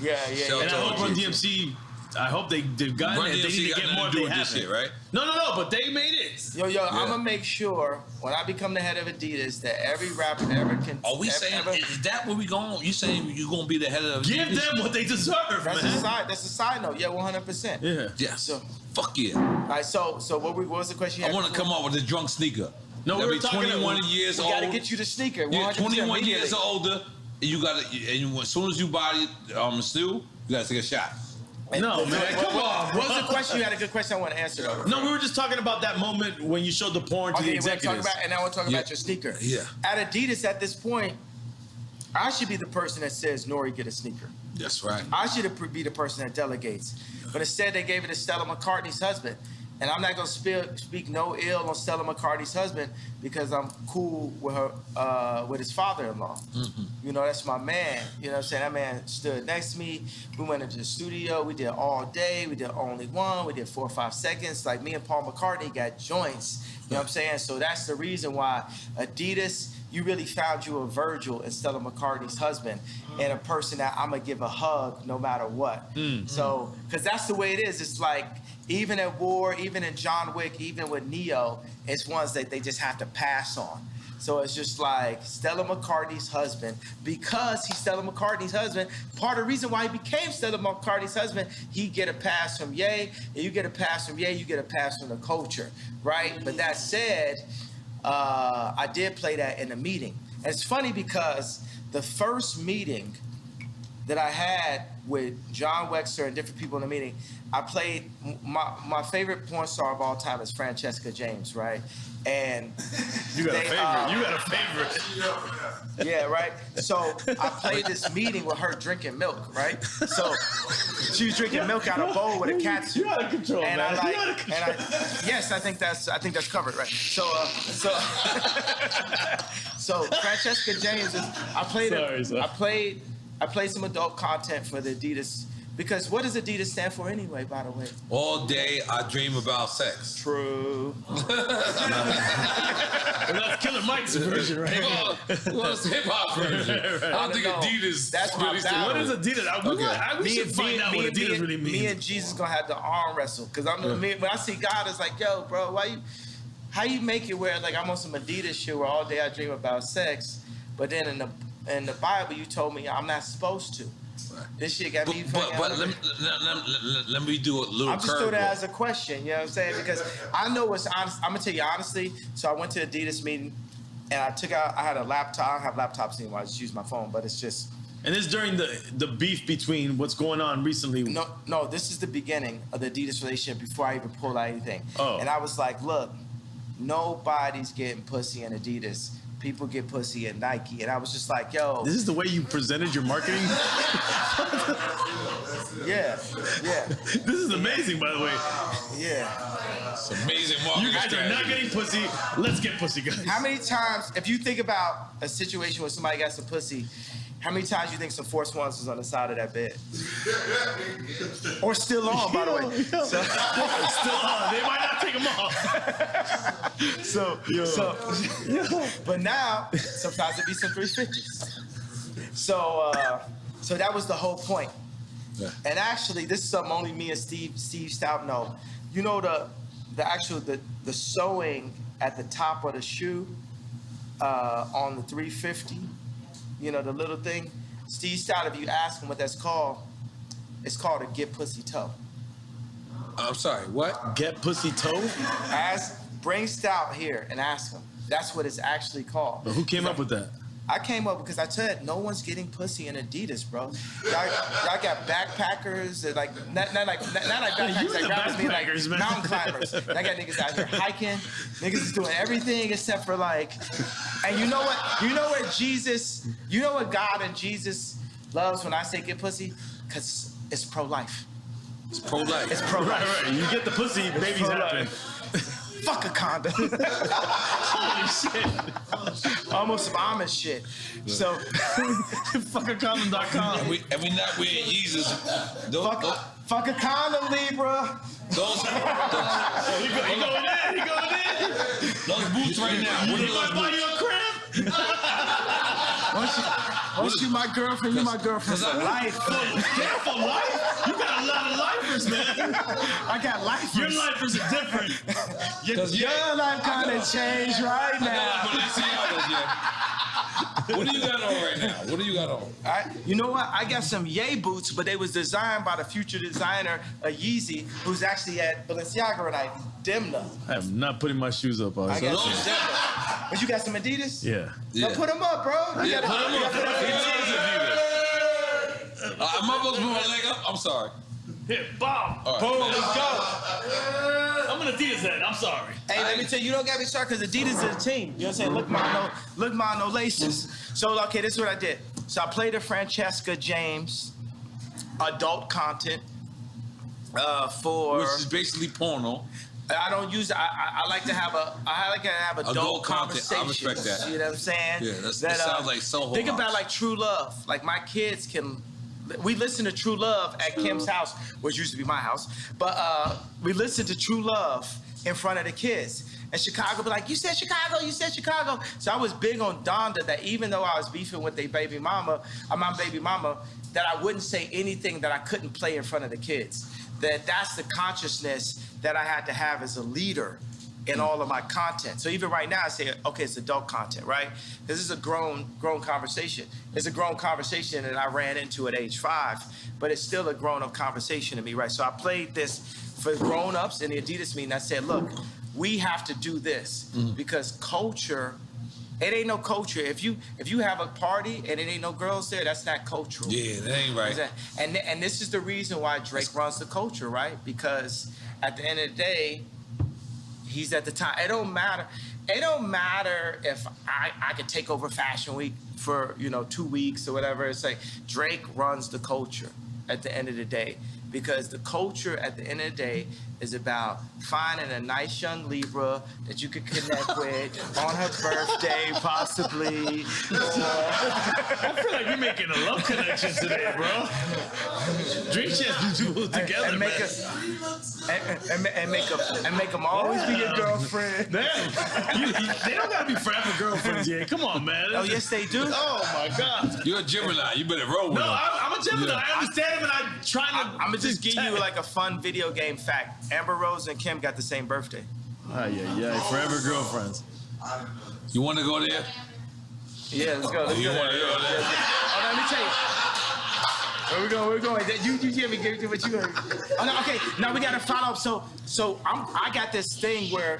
Yeah. And I hope Run DMC. I hope they've gotten it. They need to get more. They haven't. This shit, right? No, but they made it. Yo, I'm gonna make sure when I become the head of Adidas that every rapper ever can. Are we saying is that where we going? You saying you're gonna be the head of Adidas? Give them what they deserve, that's man. That's a side note. Yeah, 100%. Yeah. Yes. So, fuck yeah. all right. So what was the question? I want to come up with a drunk sneaker. No, we're talking 21 years we old. gotta get you the sneaker. Yeah, 21 immediately. years or older. You gotta, and as soon as you buy it, still, you gotta take a shot. No, man, come on. What was the question? You had a good question I want to answer, though. No, we were just talking about that moment when you showed the porn to the executives. And I want to talk about your sneaker. Yeah. At Adidas, at this point, I should be the person that says, Nori, get a sneaker. That's right. I should be the person that delegates. But instead, they gave it to Stella McCartney's husband. And I'm not going to speak no ill on Stella McCartney's husband because I'm cool with her, with his father-in-law. Mm-hmm. You know, that's my man. You know what I'm saying? That man stood next to me. We went into the studio. We did all day. We did only one. We did 4 or 5 seconds. Like me and Paul McCartney got joints. You know what I'm saying? So that's the reason why Adidas, you really found you a Virgil in Stella McCartney's husband and a person that I'm going to give a hug no matter what. Mm-hmm. So, because that's the way it is. It's like, even at War, even in John Wick, even with Neo, it's ones that they just have to pass on. So it's just like Stella McCartney's husband, because he's Stella McCartney's husband, part of the reason why he became Stella McCartney's husband, he get a pass from Ye, and you get a pass from Ye, you get a pass from the culture, right? But that said, I did play that in a meeting. And it's funny because the first meeting that I had with John Wexler and different people in the meeting, I played, my favorite porn star of all time is Francesca James, right? And you got a favorite. Yeah, right? So I played this meeting with her drinking milk, right? So she was drinking milk out of a bowl with a cat. You out of control, and man. Yes, I think that's covered, right? So Francesca James is, I played some adult content for the Adidas. Because what does Adidas stand for anyway, by the way? All day I dream about sex. True. That's Killer Mike's version, right? Well, it's the hip-hop version. I don't think Adidas. That's my really battle. What is Adidas? We should find out what Adidas really means. Me and Jesus gonna have to arm wrestle. Because when I see God, it's like, yo, bro, how you make it where like I'm on some Adidas shit where all day I dream about sex, but then in the Bible you told me I'm not supposed to. Right. This shit got me. But let me do a little. I'm just doing that as a question. You know what I'm saying? Because I know what's honest. I'm gonna tell you honestly. So I went to the Adidas meeting, and I had a laptop. I don't have laptops anymore. I just use my phone. But it's just. And this is during the beef between what's going on recently. No. This is the beginning of the Adidas relationship before I even pulled out anything. Oh. And I was like, look, nobody's getting pussy in Adidas. People get pussy at Nike. And I was just like, yo. This is the way you presented your marketing? Yeah. This is amazing, by the way. Yeah. It's amazing marketing. You guys are not getting pussy. Let's get pussy, guys. How many times, if you think about a situation where somebody got some pussy, how many times you think some Force Ones was on the side of that bed? Or still on, by the way. Still on. They might not take them off. But now, sometimes it be some 350s. So that was the whole point. Yeah. And actually, this is something only me and Steve Stout know. You know the sewing at the top of the shoe on the 350. You know, the little thing. Steve Stout, if you ask him what that's called, it's called a get pussy toe. I'm sorry, what? Get pussy toe? Bring Stout here and ask him. That's what it's actually called. But who came up with that? I came up because I said no one's getting pussy in Adidas, bro. Y'all got backpackers that like not like backpackers like rappers mean like mountain climbers. I got niggas out here hiking. Niggas is doing everything except for like. And you know what? You know what Jesus? You know what God and Jesus loves when I say get pussy? Cause it's pro-life. It's pro-life. It's pro-life. Right. You get the pussy, babies happen. Fuck a condom. Holy shit. Almost some Amish shit. So, fuckacondom.com. And we not wearing Yeezys. Fuck a condom, Libra. He going in. Those boots right now. What are those boots? You a crib? Once you my girlfriend, you my girlfriend for life. Damn, for life? You got a lot of lifers, man. I got lifers. Your lifers are different. Your life kind of changed right now. What do you got on right now? What do you got on? You know what? I got some Ye boots, but they was designed by the future designer, Yeezy, who's actually at Balenciaga tonight. Dimna. I am not putting my shoes up. I got some Dimna. But you got some Adidas? Yeah. Now put them up, bro. Put them up. Am I supposed to put my leg up? I'm sorry. Hit bomb. Right. Boom, let's go. I'm an Adidas head. I'm sorry. Hey, let me tell you, you don't gotta be sorry because Adidas is a team. You know what I'm saying? Look mine, no laces. So, okay, this is what I did. So I played a Francesca James adult content for... Which is basically porno. I don't use. I like to have adult conversations. I respect that. You know what I'm saying? Yeah, that sounds like Soho Think House. about like True Love. Like my kids can. We listen to True Love at Kim's house, which used to be my house. But we listen to True Love in front of the kids. And Chicago be like, you said Chicago, you said Chicago. So I was big on Donda that even though I was beefing with my baby mama, that I wouldn't say anything that I couldn't play in front of the kids. That's the consciousness that I had to have as a leader in all of my content. So even right now, I say, okay, it's adult content, right? This is a grown conversation. It's a grown conversation that I ran into at age 5, but it's still a grown-up conversation to me, right? So I played this for grown-ups in the Adidas meeting. I said, look, we have to do this because culture, it ain't no culture. If you have a party and it ain't no girls there, that's not cultural. Yeah, that ain't right. And this is the reason why Drake runs the culture, right? Because at the end of the day, he's at the top. It don't matter. It don't matter if I could take over Fashion Week for 2 weeks or whatever. It's like Drake runs the culture at the end of the day. Because the culture at the end of the day is about finding a nice young Libra that you could connect with on her birthday, possibly. I feel like we're making a love connection today, bro. Dream chance to do it together, and make them always be your girlfriend. Damn, they don't gotta be forever girlfriends, yeah. Come on, man. Oh yes, they do. Oh my God. You're a Gemini. You better roll with them. No, I'm a Gemini. Yeah. I understand him, and I'm trying to. I'm gonna just give you like a fun video game fact. Amber Rose and Kim got the same birthday. Yeah. Forever girlfriends. You want to go there? Yeah, let's go. You want to go there? Oh, let me tell you. Where we going? You give me what you heard. Oh, no, okay. Now we got to follow up. So I got this thing where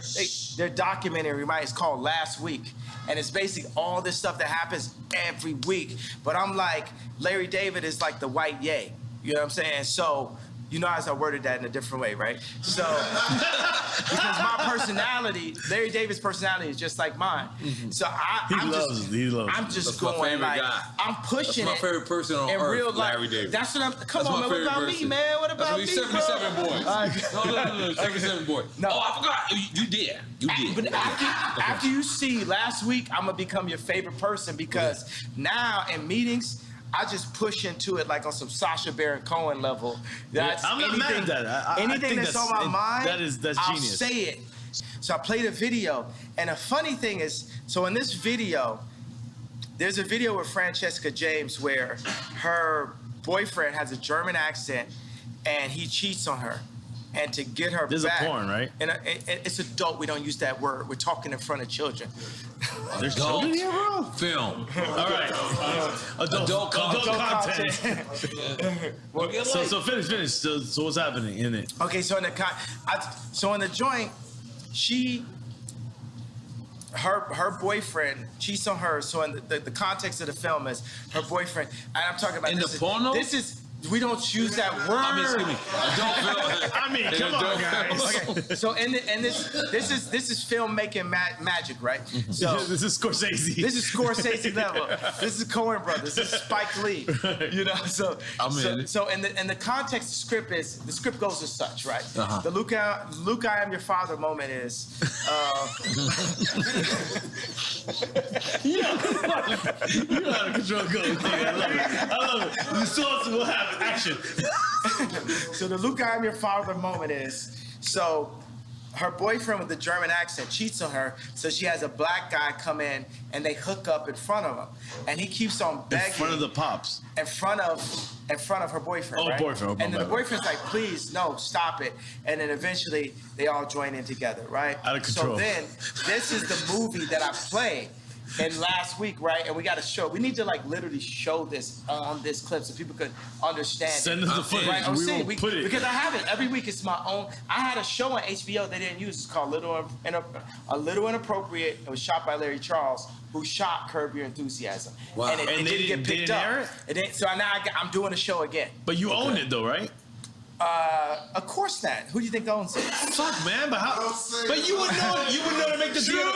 their documentary, right? It's called Last Week. And it's basically all this stuff that happens every week. But I'm like, Larry David is like the white Ye. You know what I'm saying? So, as I worded that in a different way, right? So, because my personality, Larry David's personality is just like mine. Mm-hmm. So I'm just going like, guy. I'm pushing That's my favorite person on earth, real life. Larry David. That's what I'm, come on, man, what about me, man? What about me, 77 bro? boys. No, 77 boys. No. Oh, I forgot. You did. But after you see Last Week, I'm going to become your favorite person because now in meetings, I just push into it like on some Sacha Baron Cohen level. That's I'm not mad at that. Anything that's on my mind, that's I'll genius. say it. So I played a video, and the funny thing is, so in this video, there's a video with Francesca James where her boyfriend has a German accent, and he cheats on her. And to get her There's back. There's a porn, right? And it's adult. We don't use that word. We're talking in front of children. There's children here, bro? Film. All right. Adult content. So finish. So what's happening in it? Okay, so in the joint, her boyfriend cheats on her. So in the context of the film is her boyfriend, and I'm talking about in the porno. This is. We don't choose that word. I mean, come on, guys. Okay. So this is filmmaking magic, right? So this is Scorsese. This is Scorsese level. This is Coen Brothers. This is Spike Lee. You know, so in the context, the script goes as such, right? Uh-huh. The Luke, I am your father moment is. You know how to control goes. I love it. The source will have action. So the Luke, I am your father moment is, so her boyfriend with the German accent cheats on her, so she has a black guy come in and they hook up in front of him, and he keeps on begging. In front of the pops. In front of her boyfriend. Oh, right? boyfriend. And then the boyfriend's like, please, no, stop it. And then eventually they all join in together, right? Out of control. So then this is the movie that I played. And last week, right, and we got to show. We need to like literally show this on this clip so people could understand. Send us the footage. Right? We will put it because I have it every week. It's my own. I had a show on HBO they didn't use. It's called A Little Inappropriate. It was shot by Larry Charles, who shot Curb Your Enthusiasm. Wow. And it didn't get picked up. So now I'm doing a show again. But you own it though, right? Of course not. Who do you think owns it? Fuck, man. But how? But you would know. You would know to make the deal.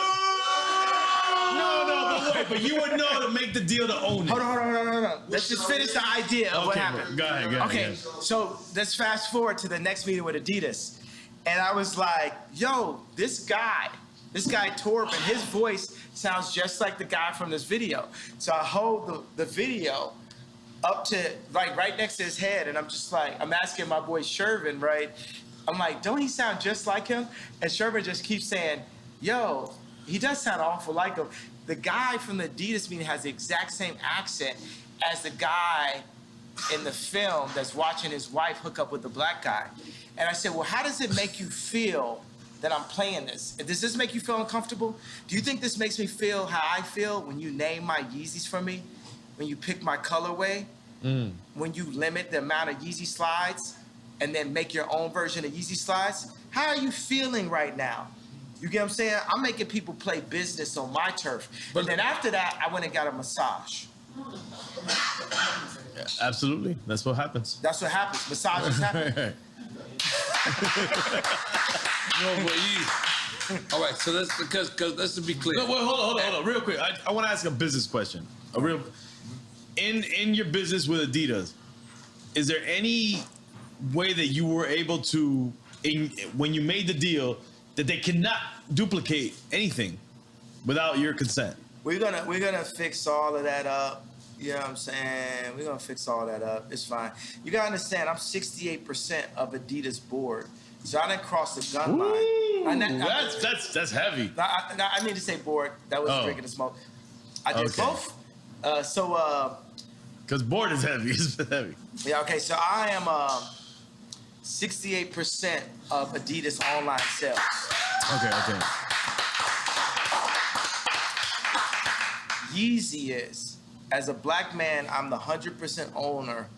But you would know to make the deal to own it. Hold on. Let's just finish the idea of what happened. Go ahead. Okay, so let's fast forward to the next meeting with Adidas. And I was like, yo, this guy Torben, his voice sounds just like the guy from this video. So I hold the video up to, like, right next to his head, and I'm just like, I'm asking my boy Shervin, right? I'm like, don't he sound just like him? And Shervin just keeps saying, yo, he does sound awful like him. The guy from the Adidas meeting has the exact same accent as the guy in the film that's watching his wife hook up with the black guy. And I said, well, how does it make you feel that I'm playing this? Does this make you feel uncomfortable? Do you think this makes me feel how I feel when you name my Yeezys for me? When you pick my colorway? When you limit the amount of Yeezy slides and then make your own version of Yeezy slides? How are you feeling right now? You get what I'm saying? I'm making people play business on my turf. But then after that, I went and got a massage. Yeah, absolutely. That's what happens. That's what happens. Massages happen. All right, so let's because let's be clear. No, wait, hold on, real quick. I want to ask a business question. In your business with Adidas, is there any way that you were able to, when you made the deal, that they cannot duplicate anything without your consent? We're gonna fix all of that up. You know what I'm saying? We're gonna fix all that up. It's fine. You gotta understand, I'm 68% of Adidas board, so I didn't cross the gun line. That's heavy. I mean to say board. That was drinking the smoke. I did both. Because board is heavy. It's heavy. Yeah. Okay. So I am 68% of Adidas online sales. Okay. Yeezy is, as a black man, I'm the 100% owner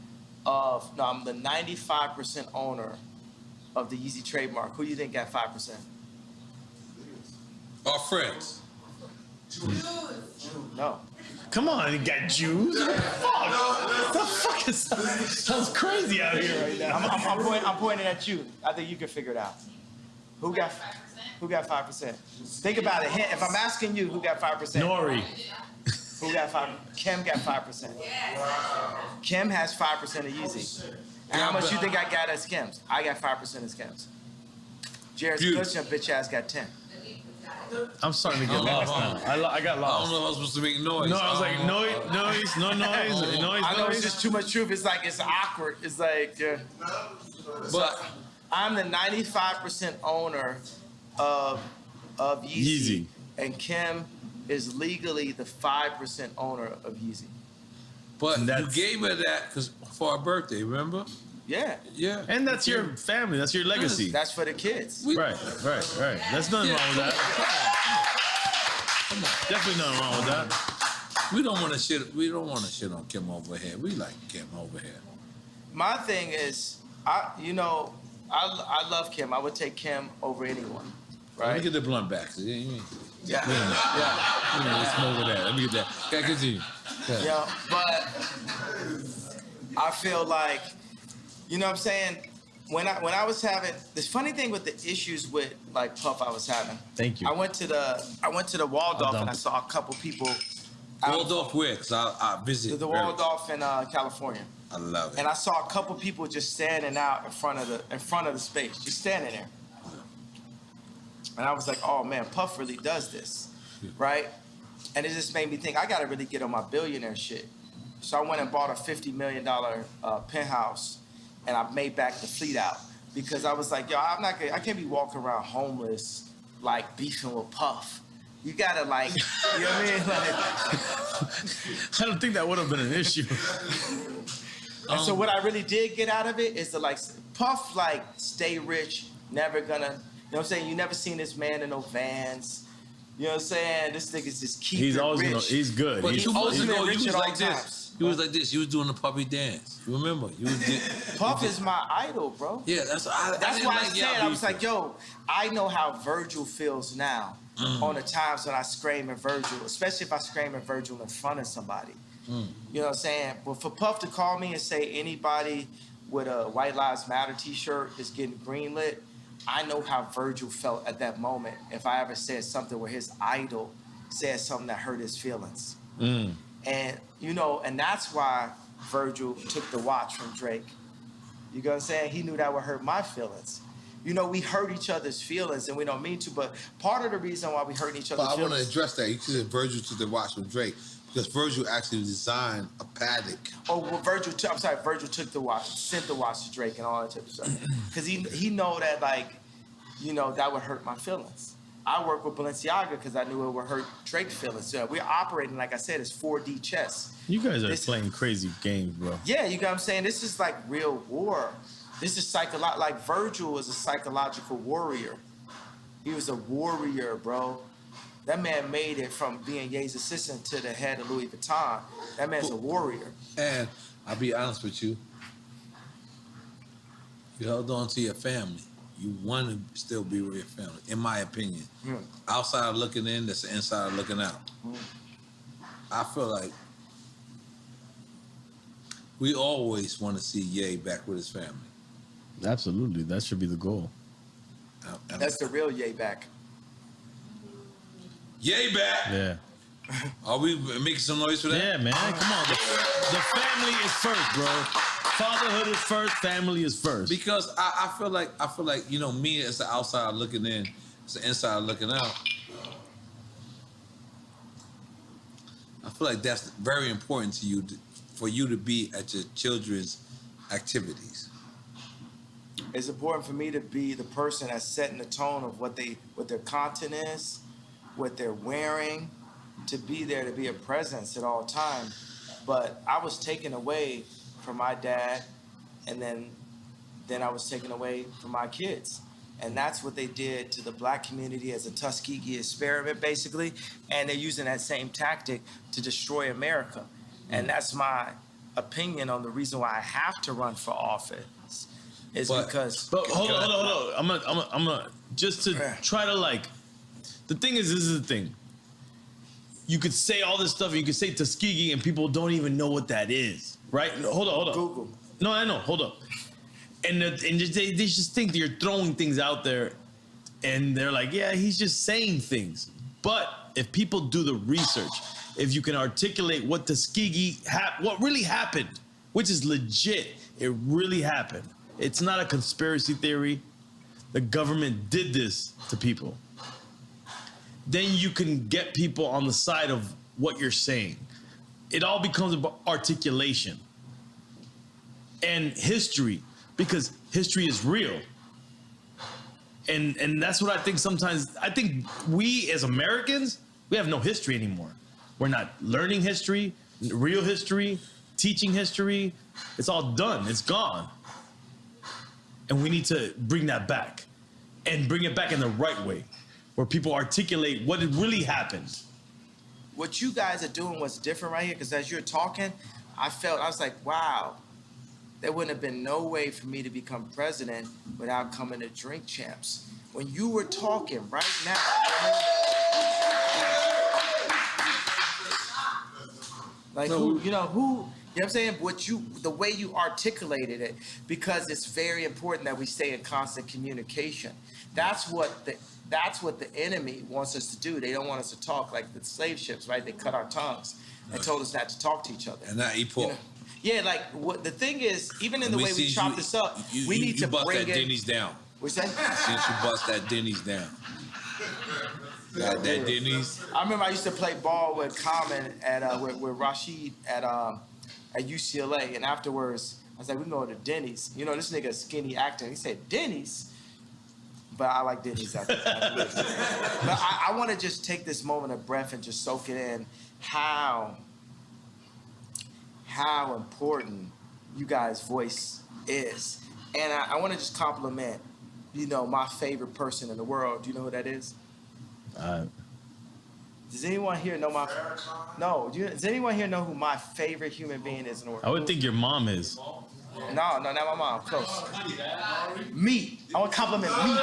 of, no, I'm the 95% owner of the Yeezy trademark. Who do you think got 5%? Our friends. No. Come on, you got Jews? What the fuck is sounds crazy out here right now. I'm pointing at you. I think you can figure it out. Who got 5%? Think about it. If I'm asking you, who got 5%? Nori. Who got 5%? Kim got 5%. Kim has 5% of Yeezy. And how much you think I got as Kim's? I got 5% as Kim's. Jared's Kushner, bitch ass, got 10. I'm starting to get lost now. I got lost. I don't know if I was supposed to make noise. No, I was like, noise. I know it's just too much truth. It's like, it's awkward. It's like, but I'm the 95% owner of Yeezy. And Kim is legally the 5% owner of Yeezy. But you gave her that for our birthday, remember? Yeah. Yeah. And that's your family. That's your legacy. That's for the kids. Right. There's nothing wrong with that. Come on. Definitely nothing wrong with that. We don't want to shit. We don't want to shit on Kim over here. We like Kim over here. My thing is, I love Kim. I would take Kim over anyone. Right. Let me get the blunt back. Yeah. Let's move with that. Let me get that. Okay, continue. Yeah, but I feel like, you know what I'm saying? When I was having this funny thing with the issues with like Puff I was having. Thank you. I went to the Waldorf and I saw a couple people. Waldorf where? Cause I visited the Waldorf in California. I love it. And I saw a couple people just standing out in front of the space, just standing there. And I was like, oh man, Puff really does this, right? And it just made me think I gotta really get on my billionaire shit. So I went and bought a $50 million penthouse, and I made back the fleet out because I was like, yo, I can't be walking around homeless, like beefing with Puff. You gotta like, you know what I mean? Like, I don't think that would have been an issue. And so what I really did get out of it is to like, Puff like stay rich, never gonna, you know what I'm saying? You never seen this man in no Vans. You know what I'm saying? This nigga's just keep He's it always rich. Gonna, he's good. But He's 2 months ago, rich you was at all like this. times. You was like this. You was doing the puppy dance. You remember? Puff is my idol, bro. Yeah, that's why I said. I was like, yo, I know how Virgil feels now on the times when I scream at Virgil, especially if I scream at Virgil in front of somebody. You know what I'm saying? But for Puff to call me and say anybody with a White Lives Matter t-shirt is getting greenlit, I know how Virgil felt at that moment if I ever said something where his idol said something that hurt his feelings. And, you know, and that's why Virgil took the watch from Drake. You know what I'm saying? He knew that would hurt my feelings. You know, we hurt each other's feelings and we don't mean to, but part of the reason why we hurt each other's feelings. I want to address that. You said Virgil took the watch from Drake because Virgil actually designed a Patek. Oh, well, Virgil took the watch, sent the watch to Drake and all that type of stuff. Because he know that, like, you know, that would hurt my feelings. I work with Balenciaga because I knew it would hurt Drake's feelings. So we're operating, like I said, it's 4D chess. You guys are playing crazy games, bro. Yeah, you know what I'm saying? This is like real war. This is like Virgil was a psychological warrior. He was a warrior, bro. That man made it from being Ye's assistant to the head of Louis Vuitton. That man's a warrior. And I'll be honest with you. You held on to your family. You want to still be with your family, in my opinion. Outside looking in, that's the inside looking out. I feel like we always want to see Ye back with his family. Absolutely. That should be the goal. That's the real Ye back. Ye back! Yeah. Are we making some noise for that? Yeah, man. Come on. The family is first, bro. Fatherhood is first. Family is first. Because I feel like, you know, me as the outside looking in, as the inside looking out. I feel like that's very important to you, for you to be at your children's activities. It's important for me to be the person that's setting the tone of what their content is, what they're wearing, to be there, to be a presence at all times. But I was taken away from my dad, and then I was taken away from my kids. And that's what they did to the black community as a Tuskegee experiment, basically. And they're using that same tactic to destroy America. And that's my opinion on the reason why I have to run for office. Because... But hold on. I'm gonna just to try to, like... The thing is, this is the thing. You could say all this stuff, and you could say Tuskegee, and people don't even know what that is, right? Hold on. Google. No, I know. Hold up. And they just think that you're throwing things out there, and they're like, yeah, he's just saying things. But if people do the research, if you can articulate what Tuskegee, what really happened, which is legit, it really happened. It's not a conspiracy theory. The government did this to people. Then you can get people on the side of what you're saying. It all becomes about articulation and history, because history is real. And that's what I think sometimes. I think we as Americans, we have no history anymore. We're not learning history, real history, teaching history. It's all done. It's gone. And we need to bring that back and bring it back in the right way where people articulate what really happened. What you guys are doing was different right here because as you're talking, I was like, wow, there wouldn't have been no way for me to become president without coming to Drink Champs. When you were talking right now, like who, you know what I'm saying? The way you articulated it, because it's very important that we stay in constant communication. That's what the enemy wants us to do. They don't want us to talk like the slave ships, right? They cut our tongues and told us not to talk to each other. And not eat pork. Yeah, like the thing is, even in the way we chop this up, we need to bust bring that Denny's down. What's that? Since you bust that Denny's down. Got that Denny's. I remember I used to play ball with Common with Rashid at UCLA, and afterwards I was like, we can go to Denny's. You know, this nigga skinny acting. He said Denny's, but I like Denny's. But I want to just take this moment of breath and just soak it in how important you guys' voice is, and I want to just compliment, my favorite person in the world. Do you know who that is? Does anyone here know does anyone here know who my favorite human being is in the world? I would think your mom is. No, not my mom. Close. Me. I want to compliment me.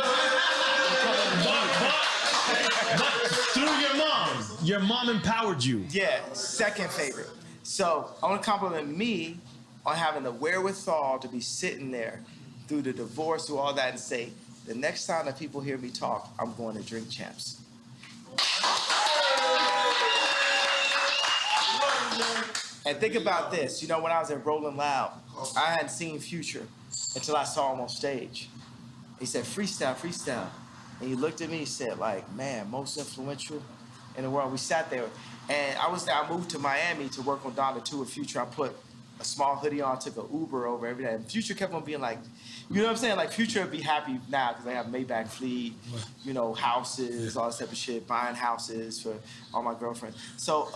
But through your mom empowered you. Yeah, second favorite. So I want to compliment me on having the wherewithal to be sitting there through the divorce, through all that, and say, the next time that people hear me talk, I'm going to Drink Champs. And think about this. When I was at Rolling Loud, I hadn't seen Future until I saw him on stage. He said, freestyle, freestyle. And he looked at me, he said, man, most influential in the world. We sat there, and I moved to Miami to work on Donna 2 with Future. I put a small hoodie on, took an Uber over every day. And Future kept on being like, you know what I'm saying? Like, Future would be happy now because they have Maybach fleet, houses, all that type of shit, buying houses for all my girlfriends. So,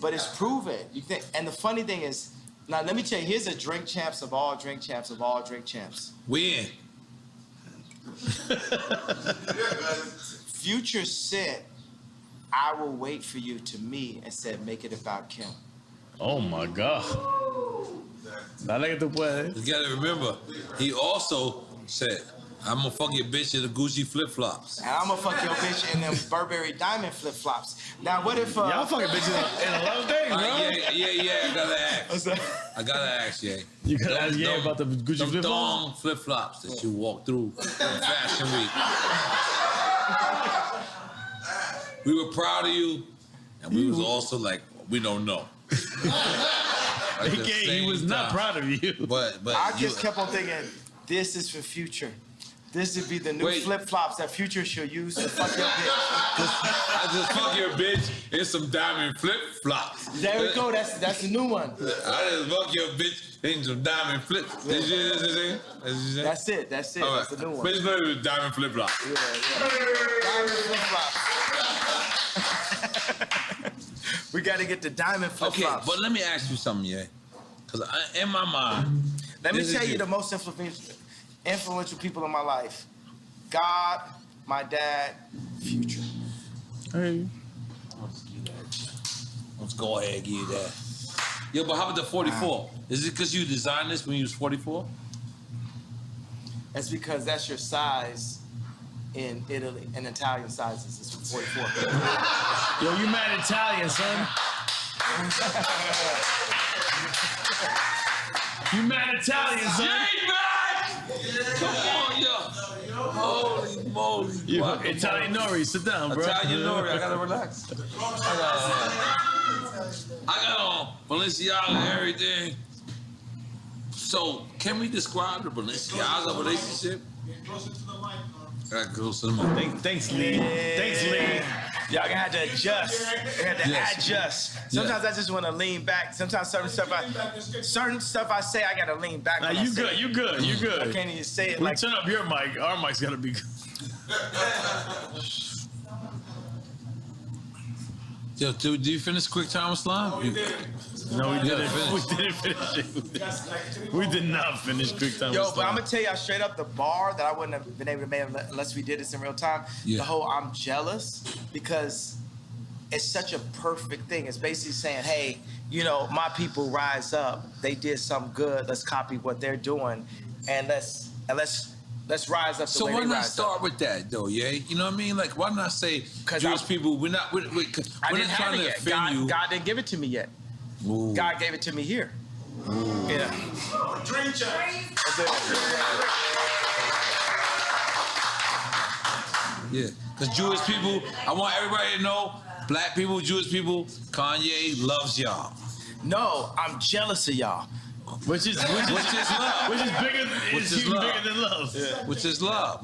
but it's proven. And the funny thing is, now let me tell you, here's a Drink Champs of all Drink Champs of all Drink Champs. We in. Future said, I will wait for you to me, and said, make it about Kim. Oh my God. You gotta remember, he also said, I'm gonna fuck your bitch in the Gucci flip-flops. And I'm gonna fuck your bitch in them Burberry diamond flip-flops. Now what if... Y'all fucking bitches in a love day, bro. Yeah, I gotta ask. I gotta ask, yeah. You gotta ask, about the Gucci flip-flops? Thong flip-flops that you walk through in Fashion Week. We were proud of you, and we was also like, we don't know. He was not proud of you. But I just kept on thinking, this is for Future. This would be the new flip-flops that Future should use to fuck your bitch. I just fuck your bitch in some diamond flip-flops. There we go. That's the new one. I just fuck your bitch in some diamond flip. That's it. That's it. Right. That's the new one. Bitch, no, diamond flip-flops. Yeah. Diamond flip-flops. We got to get the diamond flip-flops. Okay, but let me ask you something, yeah. Because in my mind... Let me tell you the most influential people in my life. God, my dad, Future. Hey. Let's go ahead and give you that. Yo, but how about the 44? Is it because you designed this when you was 44? That's because that's your size in Italy, and Italian sizes is 44. Yo, you mad Italian, son. You mad Italian, son. Come on, yo. Holy moly. Italian Nori, sit down, bro. Italian Nori, I gotta relax. I got on Balenciaga and everything. So, can we describe the Balenciaga relationship? I got close to the mic. Thanks, Lee. Thanks, Lee. Y'all gonna have to adjust. You have to adjust. Sometimes I just want to lean back. Sometimes certain stuff I say, I gotta lean back. Nah, you good. I can't even say it turn up your mic. Our mic's gotta be good. Yo, did you finish Quick Time with Slime? No, we didn't finish it. We did not finish Quick Time with Slime. But I'm gonna tell y'all straight up, the bar that I wouldn't have been able to make unless we did this in real time. Yeah. The whole I'm jealous because it's such a perfect thing. It's basically saying, hey, you know, my people rise up. They did something good. Let's copy what they're doing, and let's rise up. So why not start with that though, yeah? You know what I mean? Like, why not say Jewish people? We're not trying to offend you. God didn't give it to me yet. Ooh. God gave it to me here. Ooh. Yeah. Dream check. Yeah, because Jewish people, I want everybody to know, black people, Jewish people, Kanye loves y'all. No, I'm jealous of y'all. Which is love. Which is bigger. Bigger than love. Yeah. Which is love.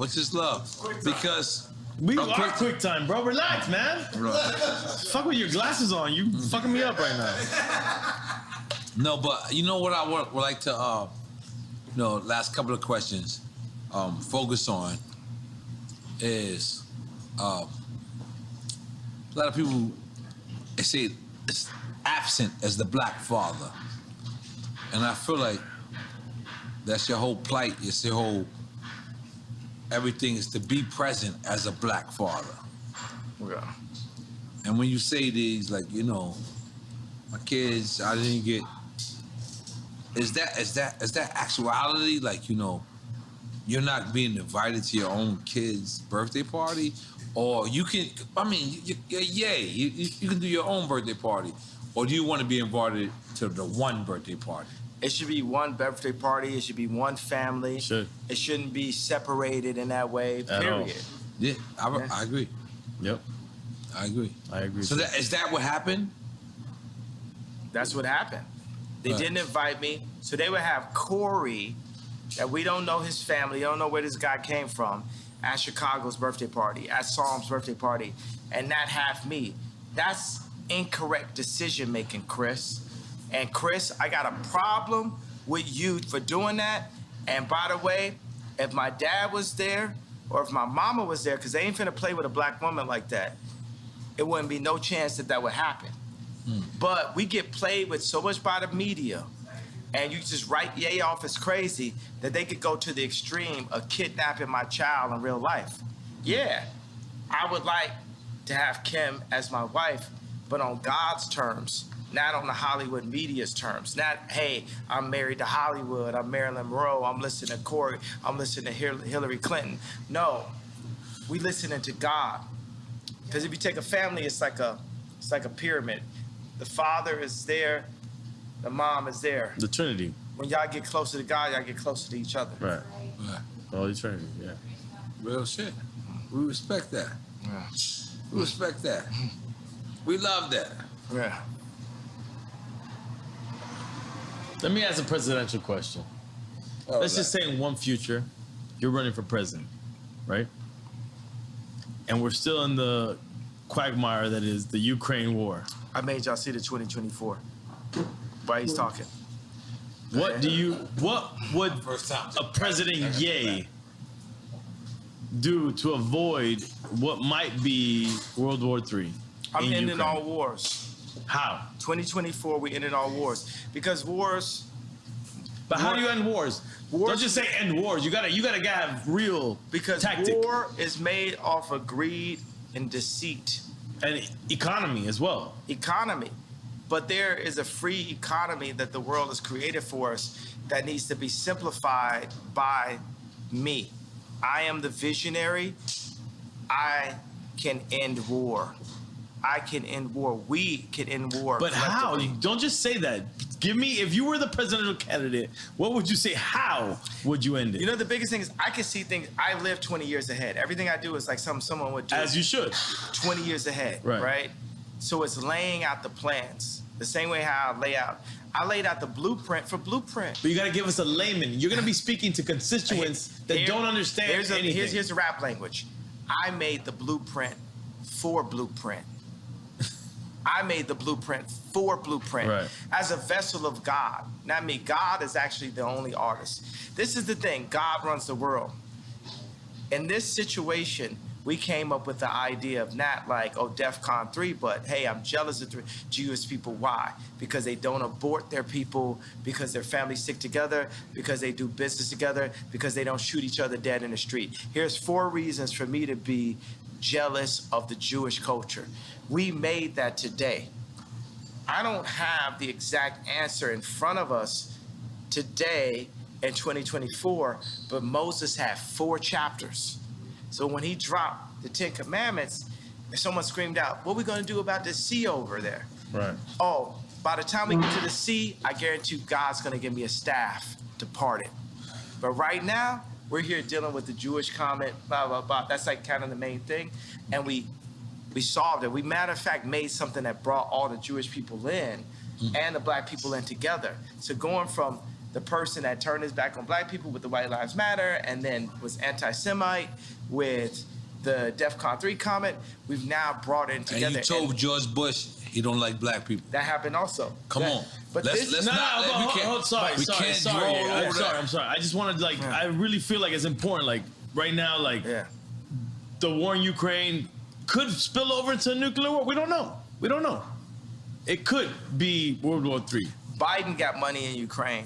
Because we are Quick Time, bro. Relax, man. Right. Fuck with your glasses on. You fucking me up right now. No, but you know what I would like to, last couple of questions, focus on is a lot of people say it's absent as the black father. And I feel like that's your whole plight. It's your whole, everything is to be present as a black father. Yeah. And when you say these, like, you know, my kids, I didn't get, is that actuality? Like, you know, you're not being invited to your own kid's birthday party? Or you can, I mean, you can do your own birthday party. Or do you want to be invited to the one birthday party? It should be one birthday party. It should be one family. Should. It shouldn't be separated in that way, period. Yeah, I agree. Yep. I agree. So is that what happened? That's what happened. They didn't invite me. So they would have Corey, that we don't know his family, don't know where this guy came from, at Chicago's birthday party, at Psalm's birthday party, and not have me. That's incorrect decision making, Chris. And Chris, I got a problem with you for doing that. And by the way, if my dad was there or if my mama was there, because they ain't finna play with a black woman like that, it wouldn't be no chance that would happen. But we get played with so much by the media, and you just write Ye off as crazy that they could go to the extreme of kidnapping my child in real life. Yeah, I would like to have Kim as my wife, but on God's terms, not on the Hollywood media's terms. Not, hey, I'm married to Hollywood, I'm Marilyn Monroe, I'm listening to Corey, I'm listening to Hillary Clinton. No, we listening to God. Because if you take a family, it's like a pyramid. The father is there, the mom is there. The Trinity. When y'all get closer to God, y'all get closer to each other. Right. Holy Trinity, yeah. Real shit. We respect that. Yeah. We respect that. We love that. Yeah. Let me ask a presidential question. Let's just say in one future, you're running for president, right? And we're still in the quagmire that is the Ukraine war. I made y'all see the 2024. Why he's talking. What would a President Ye do to avoid what might be World War III? I'm ending all wars. How? 2024, we ended all wars. Because wars... But how do you end wars? Don't just say end wars. You gotta have real tactic. War is made off of greed and deceit. And economy as well. Economy. But there is a free economy that the world has created for us that needs to be simplified by me. I am the visionary. I can end war. I can end war. We can end war. But how? Don't just say that. Give me, if you were the presidential candidate, what would you say? How would you end it? You know, the biggest thing is I can see things. I live 20 years ahead. Everything I do is like something someone would do. As you should. 20 years ahead, right? So it's laying out the plans. The same way how I laid out the blueprint for Blueprint. But you got to give us a layman. You're going to be speaking to constituents that don't understand anything. Here's the rap language. I made the blueprint for Blueprint. I made the blueprint for Blueprint as a vessel of God. Not me. God is actually the only artist. This is the thing. God runs the world. In this situation, we came up with the idea of not like, oh, DEFCON 3, but hey, I'm jealous of the Jewish people. Why? Because they don't abort their people, because their families stick together, because they do business together, because they don't shoot each other dead in the street. Here's 4 reasons for me to be jealous of the Jewish culture. We made that today. I don't have the exact answer in front of us today in 2024, but Moses had 4 chapters. So when he dropped the 10 Commandments, someone screamed out, what are we gonna do about this sea over there? Right. Oh, by the time we get to the sea, I guarantee God's gonna give me a staff to part it. But right now, we're here dealing with the Jewish comment, blah, blah, blah. That's like kind of the main thing. And we solved it. We, matter of fact, made something that brought all the Jewish people in and the black people in together. So going from the person that turned his back on black people with the White Lives Matter and then was anti-Semite with the DEFCON 3 comment, we've now brought it together. And you told George Bush he don't like black people. That happened also. Come on. But let's not. Sorry. I'm sorry. I just wanted to I really feel like it's important. Like right now, the war in Ukraine could spill over into a nuclear war. We don't know. It could be World War III. Biden got money in Ukraine.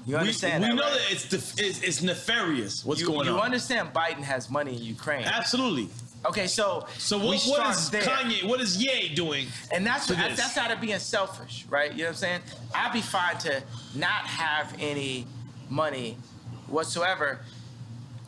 You understand we that, know right? that it's nefarious what's going on. You understand Biden has money in Ukraine. Absolutely. Okay, so what is Kanye, what is Ye doing? And that's out of being selfish, right? You know what I'm saying? I'd be fine to not have any money whatsoever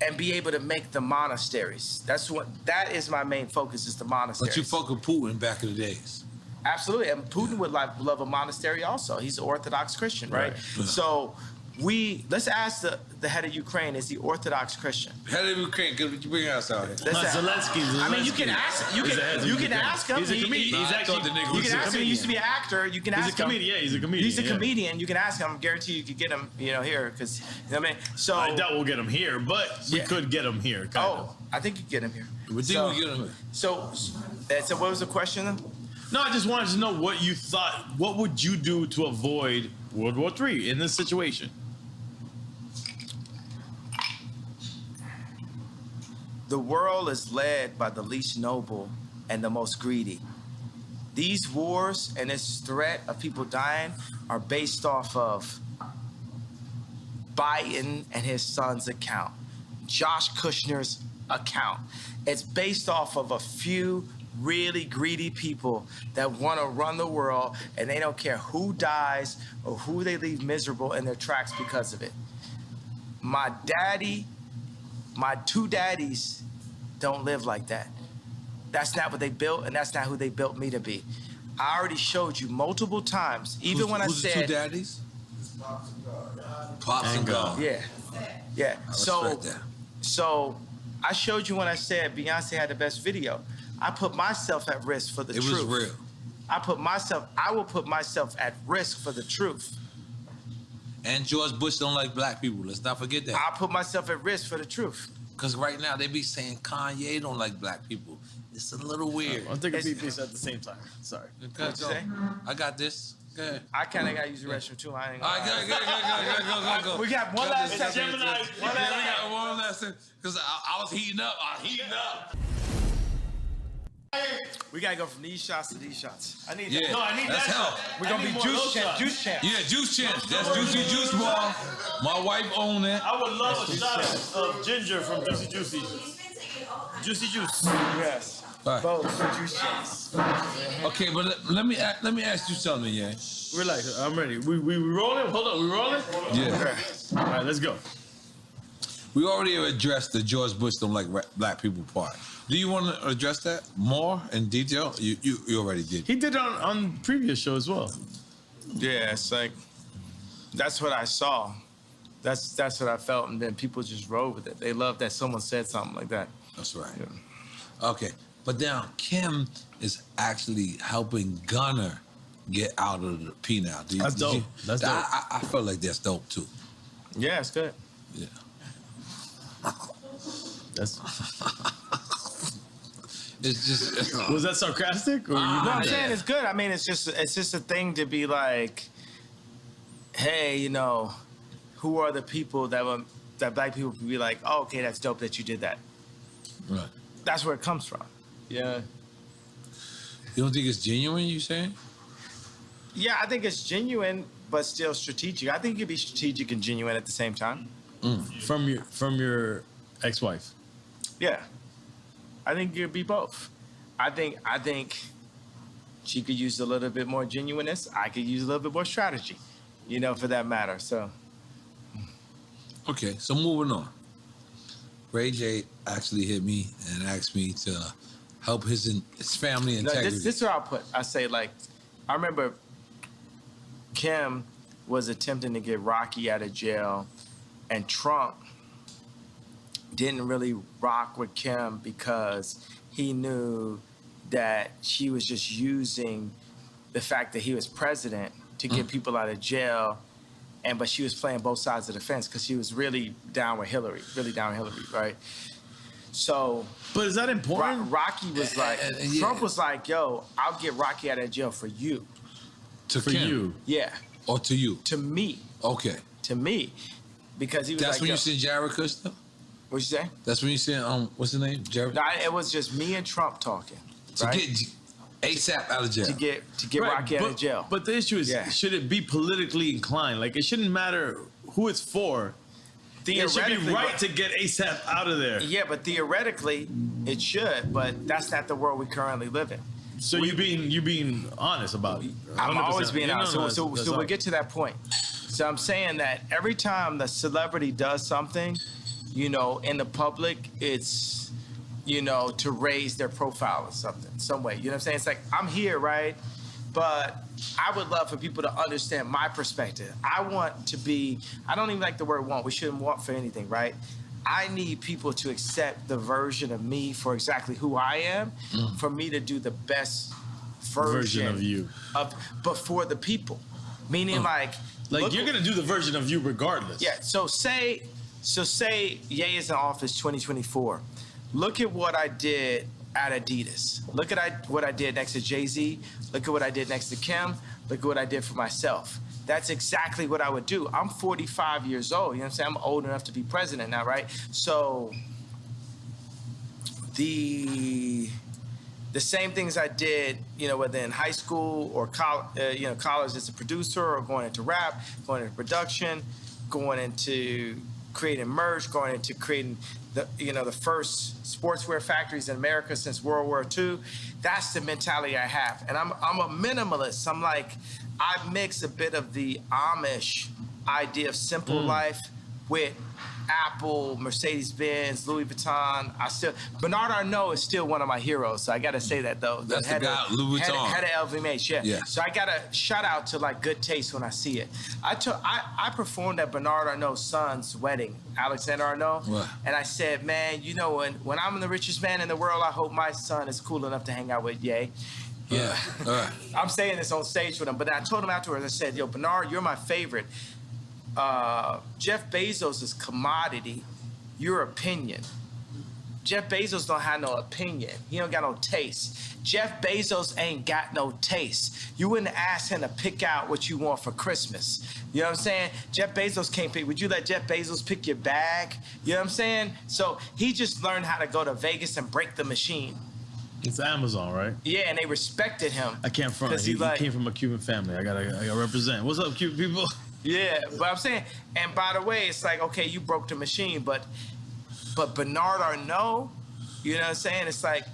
and be able to make the monasteries. That is my main focus, is the monasteries. But you fuck with Putin back in the days. Absolutely, and Putin would love a monastery also. He's an Orthodox Christian, right? So let's ask the head of Ukraine, is he Orthodox Christian? Head of Ukraine, you bring us out here. Zelensky. I mean, you can ask. You can ask him. He's a comedian. You can ask him. He used to be an actor. You can ask him. He's a comedian. Yeah, he's a comedian. He's a comedian. You can ask him. I guarantee you could get him. Here, because you know what I mean. So I doubt we'll get him here, but we could get him here. I think you get him here. We think we get him here. So what was the question then? No, I just wanted to know what you thought. What would you do to avoid World War III in this situation? The world is led by the least noble and the most greedy. These wars and this threat of people dying are based off of Biden and his son's account, Josh Kushner's account. It's based off of a few really greedy people that want to run the world, and they don't care who dies or who they leave miserable in their tracks because of it. My 2 daddies don't live like that. That's not what they built, and that's not who they built me to be. I already showed you multiple times, even when I said— Who's the 2 daddies? Pops and God. Yeah. I So I showed you when I said Beyonce had the best video. I put myself at risk for the truth. It was real. I will put myself at risk for the truth. And George Bush don't like black people. Let's not forget that. I'll put myself at risk for the truth. Because right now they be saying Kanye don't like black people. It's a little weird. I'm taking a piece at the same time. Sorry. What'd you say? I got this. Go ahead. I kind of got to use the restroom too. I ain't All right, go. We got one last session. We got one last thing. Because I was heating up. We gotta go from these shots to these shots. I need that. No, I need that's help. We're gonna be juice champs. Yeah, juice champs. That's Juicy Juice Bar. My wife owned it. I would love a shot of ginger from Juicy Juicy. Juicy Juice. Yes. Right. Both juice champs. Okay, but let me ask you something, yeah. Relax, I'm ready. We rolling? Hold on, we rolling? Yeah. All right, let's go. We already addressed the George Bush don't like black people part. Do you want to address that more in detail? You already did. He did it on previous show as well. Yeah, it's like, that's what I saw. That's what I felt, and then people just rode with it. They love that someone said something like that. That's right. Yeah. Okay, but now Kim is actually helping Gunner get out of the penal. That's dope. That's dope. I felt like that's dope too. Yeah, it's good. Yeah. That's. It's just. Was that sarcastic? Or no, I'm saying it's good. I mean, it's just a thing to be like, hey, you know, who are the people that black people can be like, oh, okay, that's dope that you did that. Right. That's where it comes from. Yeah. You don't think it's genuine, you saying? Yeah, I think it's genuine, but still strategic. I think you can be strategic and genuine at the same time. From your ex-wife. Yeah. I think you could be both. I think she could use a little bit more genuineness. I could use a little bit more strategy, for that matter. So. Okay, so moving on. Ray J actually hit me and asked me to help his family integrity. This is what I'll put. I say, I remember Kim was attempting to get Rocky out of jail, and Trump didn't really rock with Kim because he knew that she was just using the fact that he was president to get people out of jail, but she was playing both sides of the fence because she was really down with Hillary, right? So, but is that important? Rocky was like, Trump was like, "Yo, I'll get Rocky out of jail for you." For you, yeah, or to you? To me. Okay. To me, because he was. That's when you seen Jared Kushner? What'd you say? That's when you seen what's his name? Jared. No, it was just me and Trump talking. To get ASAP out of jail. To get Rocky out of jail. But the issue is, should it be politically inclined? Like, it shouldn't matter who it's for. It should be right to get ASAP out of there. Yeah, but theoretically, it should. But that's not the world we currently live in. So you being honest about it. I'm always being honest. So we'll get to that point. So I'm saying that every time the celebrity does something, in the public, it's to raise their profile or something, some way. You know what I'm saying? It's like, I'm here, right? But I would love for people to understand my perspective. I want to be, I don't even like the word want. We shouldn't want for anything, right? I need people to accept the version of me for exactly who I am, for me to do the best version of you. But for the people. Meaning like you're going to do the version of you regardless. Yeah, so say Ye is in office 2024. Look at what I did at Adidas. Look at what I did next to Jay-Z. Look at what I did next to Kim. Look at what I did for myself. That's exactly what I would do. I'm 45 years old. You know what I'm saying? I'm old enough to be president now, right? So the same things I did, whether in high school or college as a producer, or going into rap, going into production, going into creating merch, going into creating the first sportswear factories in America since World War II. That's the mentality I have. And I'm a minimalist. I'm like, I mix a bit of the Amish idea of simple life with Apple, Mercedes-Benz, Louis Vuitton. Bernard Arnault is still one of my heroes, so I gotta say that though. That's the guy, Louis Vuitton. Head of LVMH, yeah. So I gotta shout out to good taste when I see it. I performed at Bernard Arnault's son's wedding, Alexander Arnault, and I said, man, when I'm the richest man in the world, I hope my son is cool enough to hang out with Ye. Yeah. I'm saying this on stage with him, but I told him afterwards, I said, yo, Bernard, you're my favorite. Jeff Bezos is commodity, your opinion. Jeff Bezos don't have no opinion. He don't got no taste. Jeff Bezos ain't got no taste. You wouldn't ask him to pick out what you want for Christmas. You know what I'm saying? Jeff Bezos can't pick. Would you let Jeff Bezos pick your bag? You know what I'm saying? So he just learned how to go to Vegas and break the machine. It's Amazon, right? Yeah, and they respected him. I can't front. He came from a Cuban family. I gotta represent. What's up, Cuban people? Yeah, but I'm saying, and by the way, it's like, okay, you broke the machine, but Bernard Arnault, you know what I'm saying? It's like,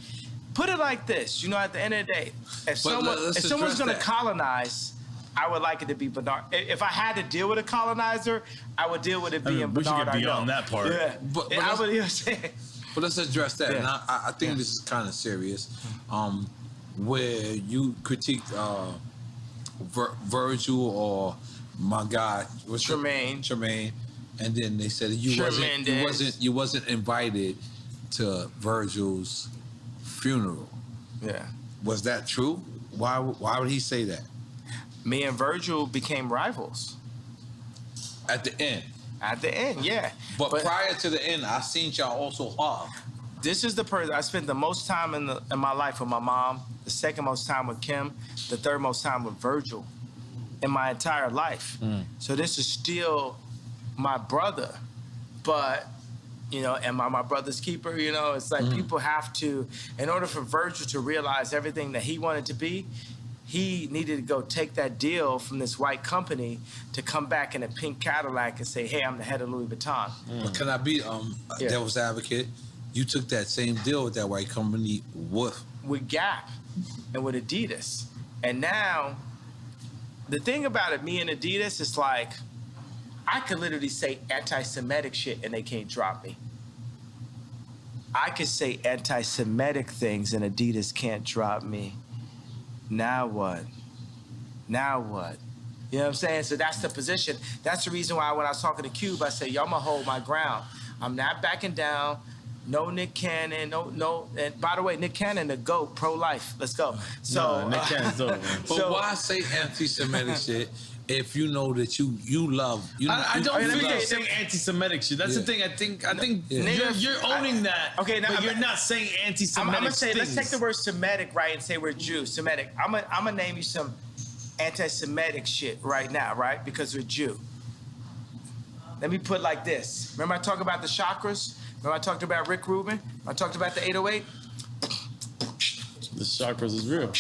put it like this, at the end of the day, if someone's going to colonize, I would like it to be Bernard. If I had to deal with a colonizer, I would deal with it being Bernard Arnault. We should get beyond that part. Yeah, but I would, you know what I'm saying? But let's address that. Yeah. And I think this is kind of serious, where you critiqued Virgil or my guy, Tremaine, and then they said you wasn't invited to Virgil's funeral. Yeah, was that true? Why would he say that? Me and Virgil became rivals at the end. At the end, yeah. But prior to the end, I seen y'all also hug. This is the person I spent the most time in my life with my mom, the second most time with Kim, the third most time with Virgil in my entire life. So this is still my brother, but You know, am I my brother's keeper? You know, it's like people have to, in order for Virgil to realize everything that he wanted to be, he needed to go take that deal from this white company to come back in a pink Cadillac and say, hey, I'm the head of Louis Vuitton. But can I be devil's advocate? You took that same deal with that white company with Gap and with Adidas. And now, the thing about it, me and Adidas, is like, I could literally say anti-Semitic shit and they can't drop me. I could say anti-Semitic things and Adidas can't drop me. Now what? Now what? You know what I'm saying? So that's the position. That's the reason why when I was talking to Cube, I said, yo, I'm gonna hold my ground. I'm not backing down. No Nick Cannon, no. And by the way, Nick Cannon, the GOAT, pro-life. Let's go. So Nick Cannon's over, man. But why say anti-Semitic shit if you know that you love? I don't feel you're saying anti-Semitic shit. That's the thing. I think you're owning that. Okay, now but you're not saying anti-Semitic. I'm gonna say, things. let's take the word Semitic, right, and say we're Jews. Semitic. I'm gonna name you some anti-Semitic shit right now, right? Because we're Jew. Let me put it like this. Remember I talked about the chakras? Remember I talked about Rick Rubin? I talked about the 808? The chakras is real.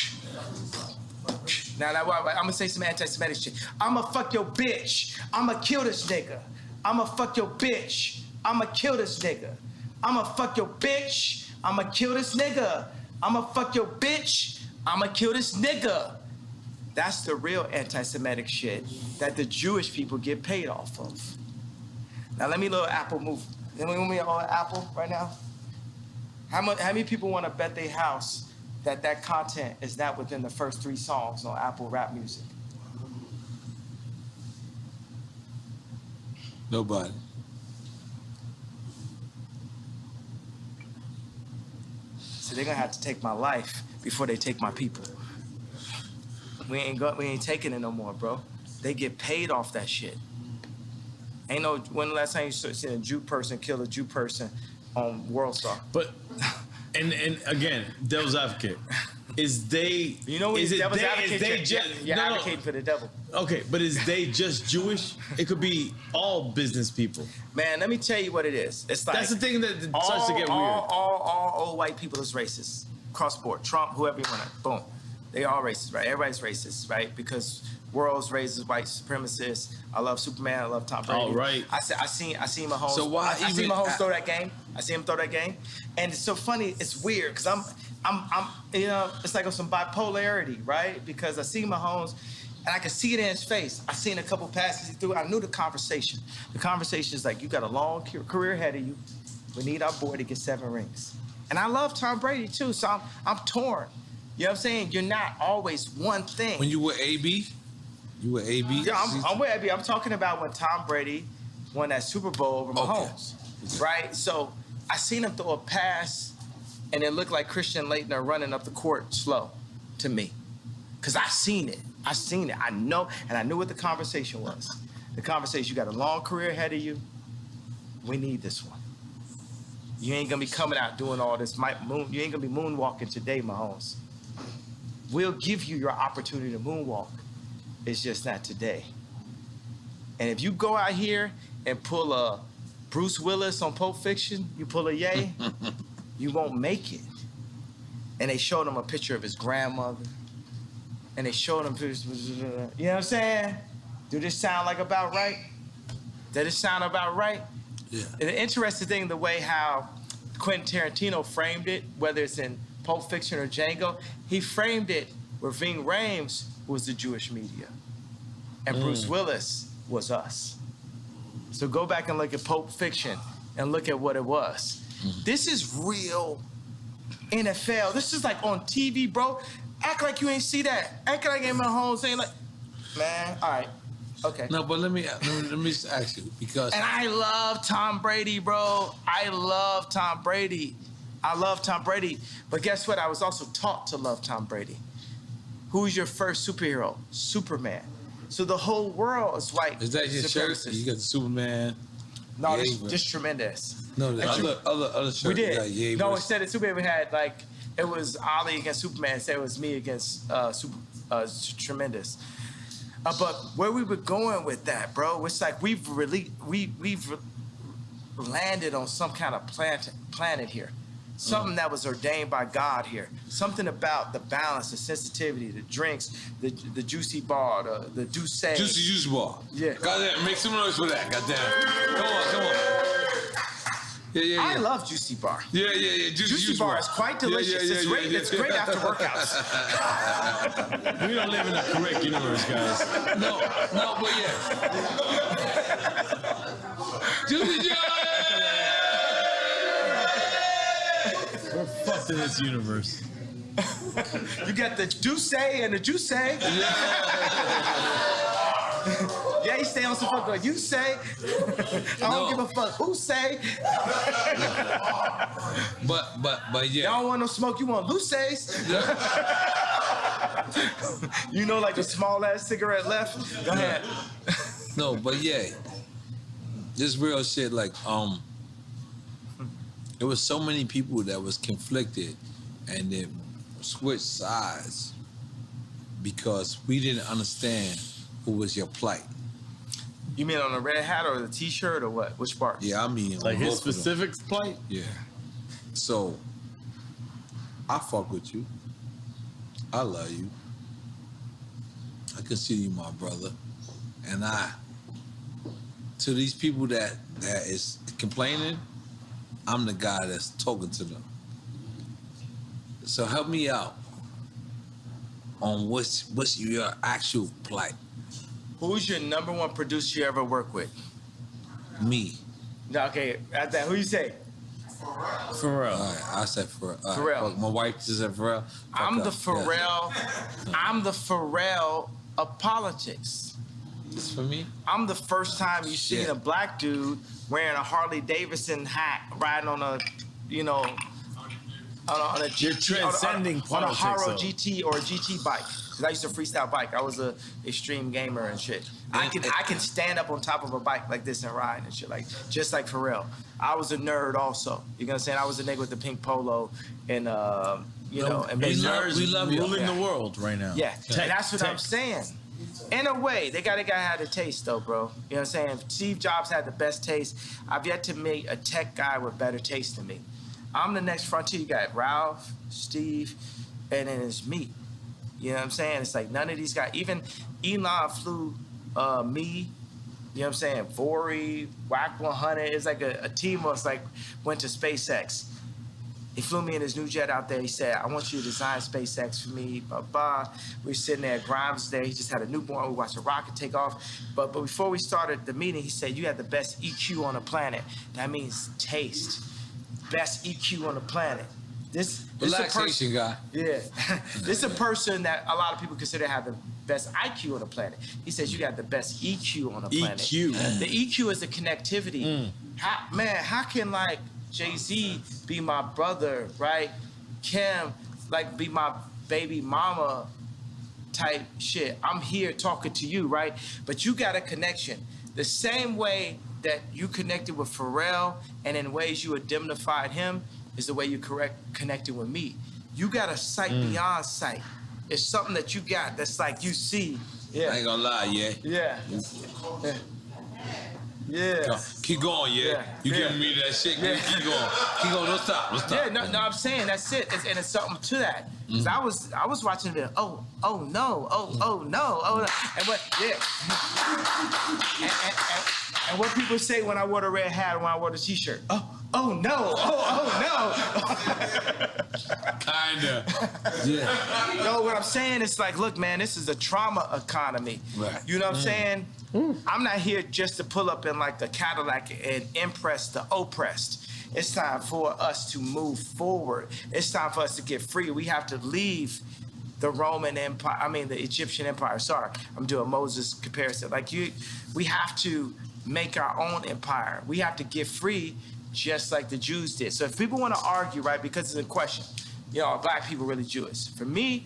Now, I'm gonna say some anti-Semitic shit. I'ma fuck your bitch. I'ma kill this nigga. I'ma fuck your bitch. I'ma kill this nigga. I'ma fuck your bitch. I'ma kill this nigga. I'ma fuck your bitch. I'ma kill this nigga. That's the real anti-Semitic shit that the Jewish people get paid off of. Now let me little Apple move. You want me on Apple right now? How many people want to bet their house that content is not within the first 3 songs on Apple rap music? Nobody. So they're gonna have to take my life before they take my people. We ain't taking it no more, bro. They get paid off that shit. Ain't no, when the last time you seen a Jew person kill a Jew person on World Star? But and again, devil's advocate. Is they? You know what? Devil's advocate. You're no, advocating for the devil. Okay, but is they just Jewish? It could be all business people. Man, let me tell you what it is. It's like that's the thing that starts to get weird. All old white people is racist. Cross board, Trump, whoever you want to, boom. They all racist, right? Everybody's racist, right? Because world's racist, white supremacists. I love Superman. I love Tom Brady. All right. I seen Mahomes. So why I seen Mahomes throw that game. I see him throw that game, and it's so funny. It's weird because I'm you know, it's like on some bipolarity, right? Because I see Mahomes, and I can see it in his face. I seen a couple passes he threw. I knew the conversation. The conversation is like, you got a long career ahead of you. We need our boy to get 7 rings. And I love Tom Brady too, so I'm torn. You know what I'm saying? You're not always one thing. When you were AB? You were AB? Yeah, I'm with AB. I'm talking about when Tom Brady won that Super Bowl over Mahomes, right? So I seen him throw a pass, and it looked like Christian Laettner running up the court slow to me. Because I seen it. I know, and I knew what the conversation was. The conversation, you got a long career ahead of you. We need this one. You ain't gonna be coming out doing all this. You ain't gonna be moonwalking today, Mahomes. We'll give you your opportunity to moonwalk. It's just not today. And if you go out here and pull a Bruce Willis on Pulp Fiction, you pull a Ye, you won't make it. And they showed him a picture of his grandmother. And they showed him pictures, you know what I'm saying? Do this sound like about right? Does it sound about right? Yeah. And the interesting thing, the way how Quentin Tarantino framed it, whether it's in Pulp Fiction or Django, he framed it where Ving Rhames was the Jewish media. And Bruce Willis was us. So go back and look at Pulp Fiction and look at what it was. This is real NFL. This is like on TV, bro. Act like you ain't see that. Act like ain't my home saying like, man, all right, okay. No, but let me just ask you because. And I love Tom Brady, bro. I love Tom Brady. But guess what? I was also taught to love Tom Brady. Who's your first superhero? Superman. So the whole world is white. Is that your shirt? You got the Superman. No, this tremendous. No, the other shirt. We did. Yeah, no, instead of Superman had like it was Ali against Superman. Instead it was me against tremendous. But where we were going with that, bro, it's like we've landed on some kind of planet here. Something that was ordained by God here. Something about the balance, the sensitivity, the drinks, the juicy bar, the douce. Juicy juice bar. Yeah. Goddamn, make some noise for that. Goddamn. Come on. Yeah. I love juicy bar. Yeah. Juicy bar is quite delicious. It's great after workouts. We don't live in a correct universe, guys. No, but yeah. Juicy jar. We're fucked in this universe. You got the douce and the juice. Yeah, you stay on some fuck like you say. I don't give a fuck who say. But yeah. Y'all don't want no smoke, you want Luces. You know, like the small ass cigarette left. Go ahead. No, but yeah. This real shit, like, there was so many people that was conflicted and then switched sides because we didn't understand who was your plight. You mean on the red hat or the t-shirt or what? Which part? Yeah, I mean like his both of them. specific plight? Yeah. So I fuck with you. I love you. I consider you my brother. And to these people that is complaining, I'm the guy that's talking to them. So help me out on what's your actual plight. Who's your number one producer you ever worked with? Me. No, okay, at that, who you say? Pharrell. All right, I said Pharrell. Pharrell. Fuck, my wife just said Pharrell. I'm the Pharrell. of politics. It's for me. I'm the first time you seen a black dude wearing a Harley Davidson hat, riding on a, you know, on a GT, You're transcending on a politics, Haro though. GT or a GT bike. Cause I used to freestyle bike. I was a extreme gamer and shit. I can stand up on top of a bike like this and ride and shit, like just like Pharrell. I was a nerd also. You know what I'm saying? I was a nigga with the pink polo and you know, and These basically- nerds we love you. ruling the world right now. yeah, and that's what I'm saying. In a way, they got a guy had a taste though, bro. You know what I'm saying? Steve Jobs had the best taste. I've yet to meet a tech guy with better taste than me. I'm the next frontier. You got Ralph, Steve, and then it's me. You know what I'm saying? It's like none of these guys. Even Elon flew me. You know what I'm saying? Vori, Whack 100. It's like a team of us like went to SpaceX. He flew me in his new jet out there. He said, I want you to design SpaceX for me, blah, blah. We were sitting there, Grimes was there. He just had a newborn. We watched a rocket take off. But before we started the meeting, he said, you have the best EQ on the planet. That means taste. Best EQ on the planet. This Relaxation guy. Yeah. This is a person that a lot of people consider have the best IQ on the planet. He says you got the best EQ on the planet. EQ. The EQ is the connectivity. How can like Jay-Z be my brother, right? Kim, like be my baby mama type shit. I'm here talking to you, right? But you got a connection. The same way that you connected with Pharrell and in ways you indemnified him is the way you connected with me. You got a sight beyond sight. It's something that you got that's like you see. Yeah. I ain't gonna lie, yeah. Yeah. Yeah. Keep going, yeah. You giving me that shit, keep going. Keep going, don't stop. Yeah, no, I'm saying that's it. And it's something to that. Cause I was watching it, oh no. And what, and what people say when I wore the red hat and when I wore the t-shirt. Oh no. Kinda. Yeah. No, what I'm saying is like, look, man, this is a trauma economy. Right. You know what I'm saying? I'm not here just to pull up in like the Cadillac and impress the oppressed. It's time for us to move forward. It's time for us to get free. We have to leave the Roman Empire, the Egyptian Empire. Sorry, I'm doing Moses comparison. We have to make our own empire. We have to get free just like the Jews did. So if people want to argue, right, because it's a question, are black people really Jewish? For me,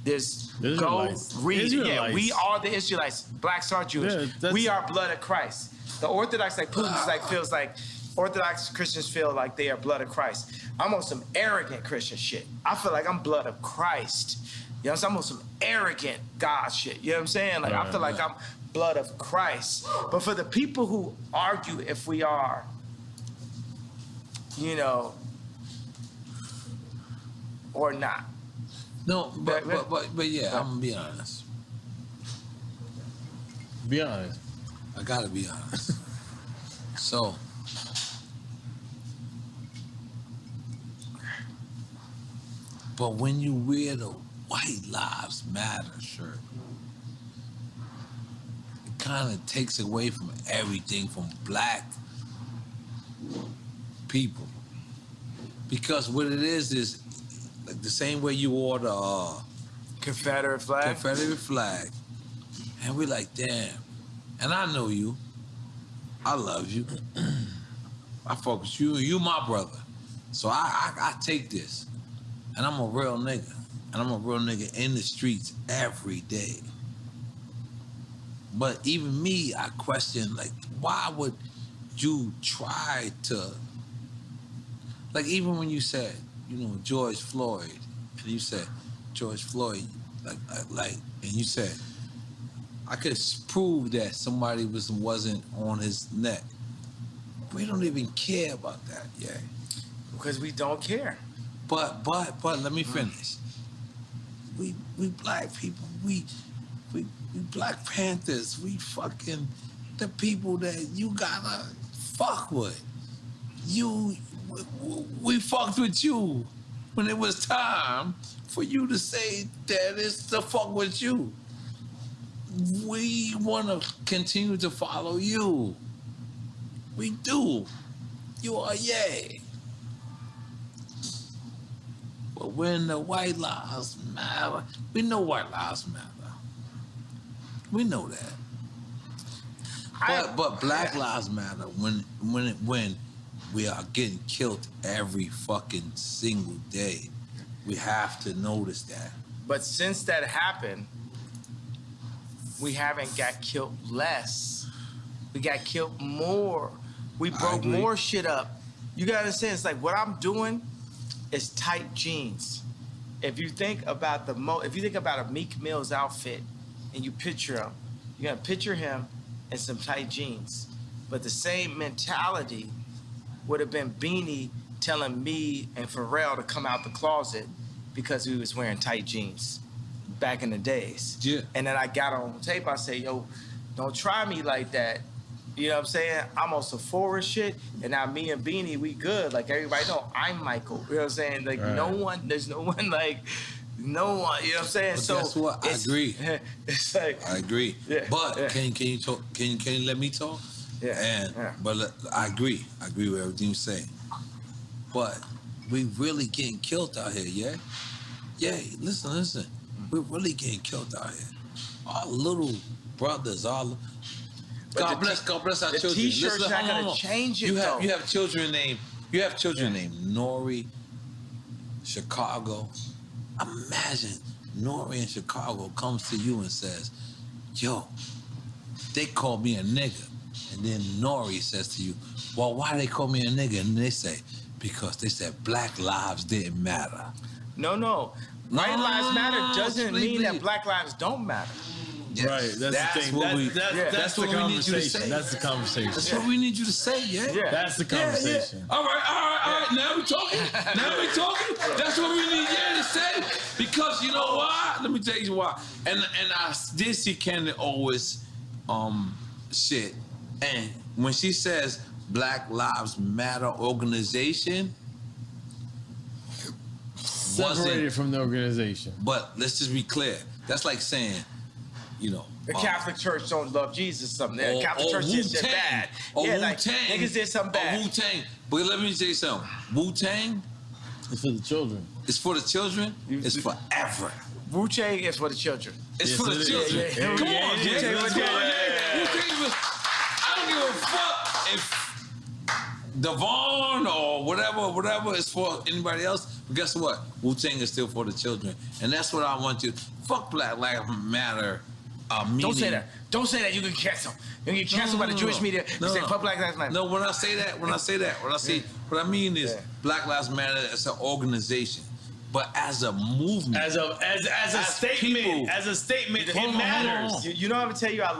there's Israelites. Go read. Israelites. Yeah, we are the Israelites. Blacks are Jewish. Yeah, we are blood of Christ. The Orthodox, like Putin's, feels like Orthodox Christians feel like they are blood of Christ. I'm on some arrogant Christian shit. I feel like I'm blood of Christ. You know what I'm saying? I'm on some arrogant God shit. You know what I'm saying? I feel like I'm blood of Christ. But for the people who argue if we are you know, or not. No, but yeah, I'm gonna be honest. Be honest. I gotta be honest. So, but when you wear the White Lives Matter shirt, it kind of takes away from everything from black people. Because what it is like the same way you wore the Confederate flag. Confederate flag. And we're like, damn. And I know you. I love you. I fuck with you. You my brother. So I take this. And I'm a real nigga. And I'm a real nigga in the streets every day. But even me, I question, like, why would you try to, like, even when you said, you know, George Floyd, and you said, George Floyd, like, and you said, I could prove that somebody wasn't on his neck. We don't even care about that, yeah. Because we don't care. But let me finish. We black people, we Black Panthers, we fucking the people that you gotta fuck with. We fucked with you when it was time for you to say that it's to fuck with you. We wanna continue to follow you. We do. You are yay. But when the White Lives Matter, we know White Lives Matter. We know that. But Black Lives Matter when we are getting killed every fucking single day. We have to notice that. But since that happened, we haven't got killed less. We got killed more. We broke more shit up. You gotta understand, it's like what I'm doing is tight jeans. If you think about if you think about a Meek Mill's outfit and you picture him, you're gonna picture him in some tight jeans. But the same mentality would have been Beanie telling me and Pharrell to come out the closet because we was wearing tight jeans back in the days. Yeah. And then I got on tape, I say, yo, don't try me like that. You know what I'm saying? I'm on Sephora shit, and now me and Beanie, we good. Like everybody know, I'm Michael. You know what I'm saying? Like there's no one, no one. You know what I'm saying? But so guess what? I agree. It's like I agree. Yeah, but yeah. can you talk? Can you let me talk? Yeah. But I agree. I agree with everything you say. But we really getting killed out here, yeah? Yeah, listen. We're really getting killed out here. Our little brothers, God bless our the children. T-shirt's Listen, not gonna change it, though. You have children named Nori, Chicago. Imagine Nori in Chicago comes to you and says, yo, they call me a nigga. And then Nori says to you, well, why they call me a nigga? And they say, because they said black lives didn't matter. No. White lives matter doesn't mean that black lives don't matter. Yes. Right, that's the thing. That's the conversation. That's the conversation. That's what we need you to say, yeah? That's the conversation. Yeah. All right. Now we're talking. That's what we need you to say. Because you know why? Let me tell you why. And I did see Candace always shit. And when she says Black Lives Matter organization, separated from the organization. But let's just be clear. That's like saying, you know, the Catholic Church don't love Jesus. Something. The Catholic Church did shit bad. Yeah, like niggas did something bad. Wu-Tang. But let me tell you something. Wu-Tang. It's for the children. It's for the children. It's forever. Wu-Tang is for the children. It's for the children. Yeah. Come on, Wu-Tang. Wu-Tang. I don't give a fuck if Devon or whatever is for anybody else. But guess what? Wu-Tang is still for the children. And that's what I want you. Fuck Black Lives Matter. Don't say that. Don't say that. You can cancel. You can get canceled by the Jewish media. You say fuck Black Lives Matter. No, when I say that, what I mean is Black Lives Matter as an organization. But as a movement, as a statement, it matters. You know what I'm gonna tell you? I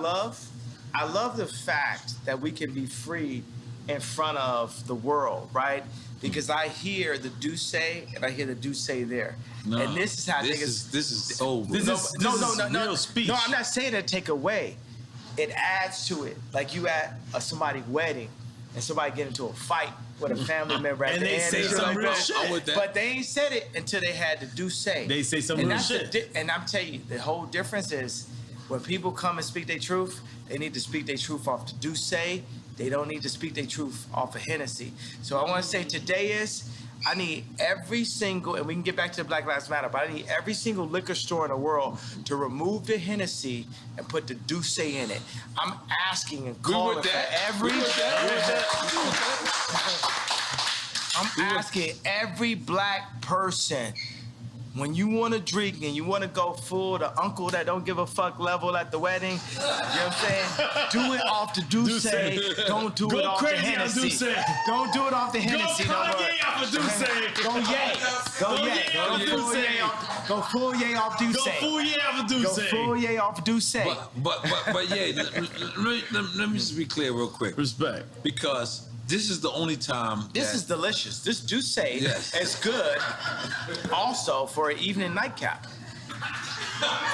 love the fact that we can be free in front of the world, right? because I hear the do say and I hear the do say there. No, and this is how this is so. Real speech. No, I'm not saying to take away. It adds to it. Like you at somebody's wedding and somebody get into a fight with a family member at and the they end. say some real shit. But they ain't said it until they had the do say. They say some real shit. And I'm telling you, the whole difference is when people come and speak their truth, they need to speak their truth off the do say. They don't need to speak their truth off of Hennessy. So I want to say today is, I need every single, and we can get back to the Black Lives Matter, but I need every single liquor store in the world to remove the Hennessy and put the Douce in it. I'm asking and calling for every... I'm asking every black person, when you want to drink and you want to go full the uncle that don't give a fuck level at the wedding, you know what I'm saying? Do it off the Douce. Don't do it off the Hennessy. Don't do it off the Hennessy. Go Kanye off the Douce. Go yay. Go yay. Go full yay off Douce. Go full yay off the Douce. Go full yay off Douce. But yeah, let me just be clear real quick. Respect. Because this is the only time. This is delicious. This Douce Yes. is good also for an evening nightcap.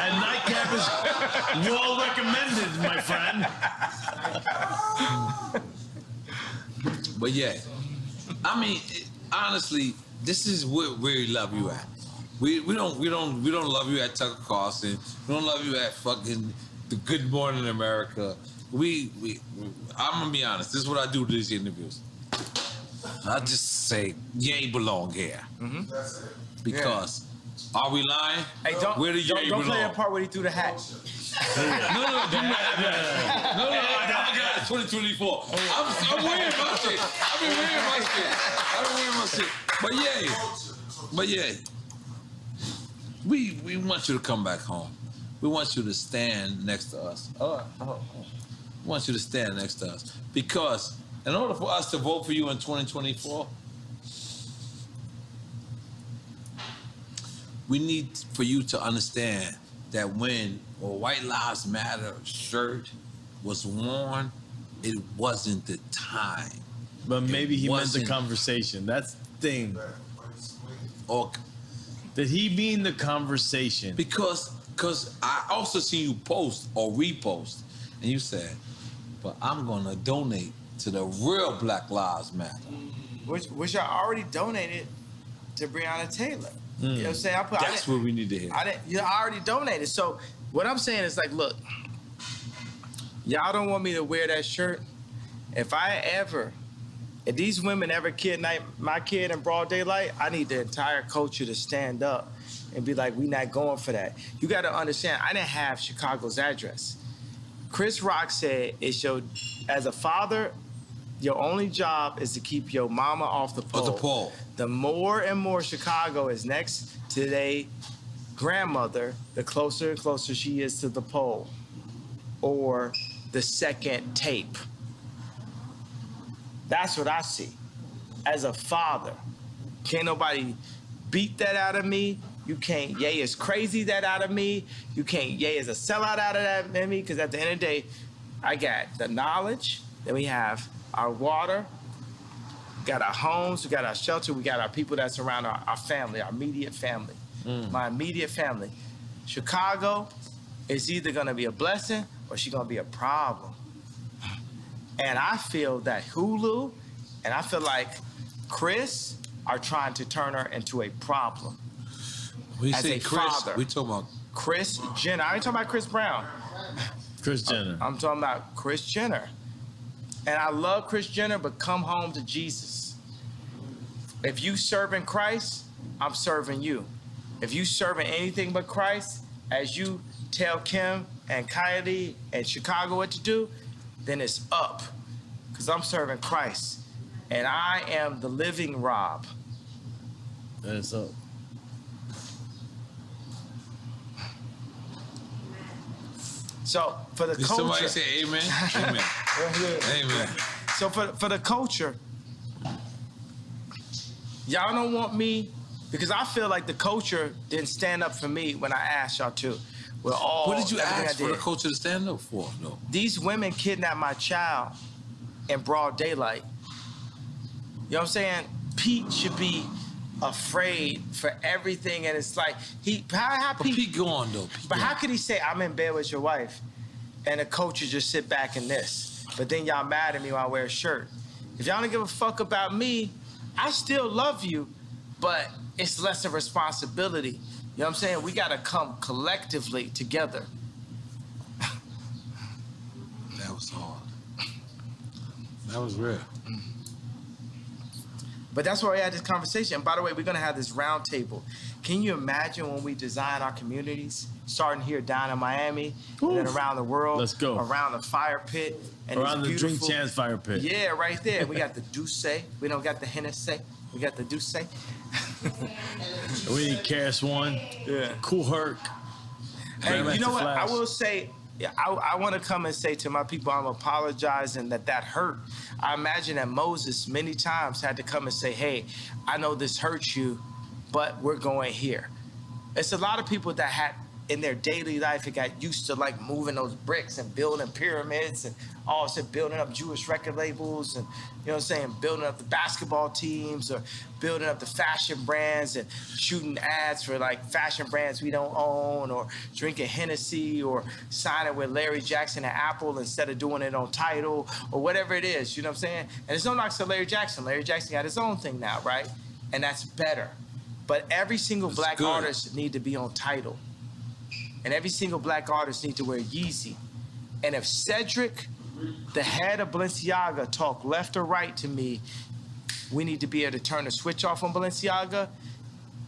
And nightcap is well recommended, my friend. But yeah, I mean, honestly, this is where we love you at. We don't love you at Tucker Carlson. We don't love you at fucking the Good Morning America. I'm gonna be honest. This is what I do to these interviews. I just say, Ye belong here. Mm-hmm. Because are we lying? Hey, don't play that part where he threw the hat. No, I got it. 2024. I'm wearing my shit. I've been wearing my shit. But yeah, we want you to come back home. We want you to stand next to us. We want you to stand next to us. Because in order for us to vote for you in 2024, we need for you to understand that when a White Lives Matter shirt was worn, it wasn't the time. But maybe he meant the conversation. That's the thing. Or did he mean the conversation? Because I also see you post or repost, and you said, but I'm gonna donate to the real Black Lives Matter. Which I already donated to Breonna Taylor. You know what I'm saying? That's what we need to hear. I already donated. So what I'm saying is like, look, y'all don't want me to wear that shirt. If these women ever kidnap my kid in broad daylight, I need the entire culture to stand up and be like, we not going for that. You got to understand, I didn't have Chicago's address. Chris Rock said, as a father, your only job is to keep your mama off the pole. The more and more Chicago is next to their grandmother, the closer and closer she is to the pole or the second tape. That's what I see. As a father, can't nobody beat that out of me. You can't Ye is crazy that out of me. You can't Ye is a sellout out of that in me, because at the end of the day, I got the knowledge, then we have our water, we got our homes, we got our shelter, we got our people that surround our family, our immediate family. My immediate family. Chicago is either gonna be a blessing or she's gonna be a problem. And I feel that Hulu and I feel like Chris are trying to turn her into a problem. We as say a Chris, father. we talking about Kris Jenner. I ain't talking about Chris Brown. Kris Jenner. I'm talking about Kris Jenner. And I love Kris Jenner, but come home to Jesus. If you serving Christ, I'm serving you. If you serving anything but Christ, as you tell Kim and Kylie and Chicago what to do, then it's up. Because I'm serving Christ. And I am the living Rob. Then it's up. So for the culture. Somebody say amen? Amen. Amen. So for the culture, y'all don't want me, because I feel like the culture didn't stand up for me when I asked y'all to. What did you ask for the culture to stand up for? No. These women kidnapped my child in broad daylight. You know what I'm saying? Pete should be afraid for everything, and it's like how Pete go on though. How could he say I'm in bed with your wife, and the coach would just sit back in this, but then y'all mad at me when I wear a shirt? If y'all don't give a fuck about me, I still love you, but it's less of responsibility. You know what I'm saying? We gotta come collectively together. That was hard. That was real. But that's why we had this conversation. And by the way, we're gonna have this round table. Can you imagine when we design our communities, starting here down in Miami, and then around the world? Let's go. Around the fire pit. And around the Drink Champs fire pit. Yeah, right there. We got the Douce. We don't got the Hennessy. We got the Douce. We need KS One. Yeah. Cool Herc. Hey, you know what? I will say, I want to come and say to my people, I'm apologizing that hurt. I imagine that Moses many times had to come and say, hey, I know this hurts you, but we're going here. It's a lot of people that had in their daily life, it got used to like moving those bricks and building pyramids and also building up Jewish record labels and, you know what I'm saying, building up the basketball teams or building up the fashion brands and shooting ads for like fashion brands we don't own or drinking Hennessy or signing with Larry Jackson and Apple instead of doing it on Tidal or whatever it is, you know what I'm saying? And it's no knocks to Larry Jackson. Larry Jackson got his own thing now, right? And that's better. But every single black artist need to be on Tidal. And every single black artist need to wear Yeezy. And if Cedric, the head of Balenciaga, talk left or right to me, we need to be able to turn the switch off on Balenciaga.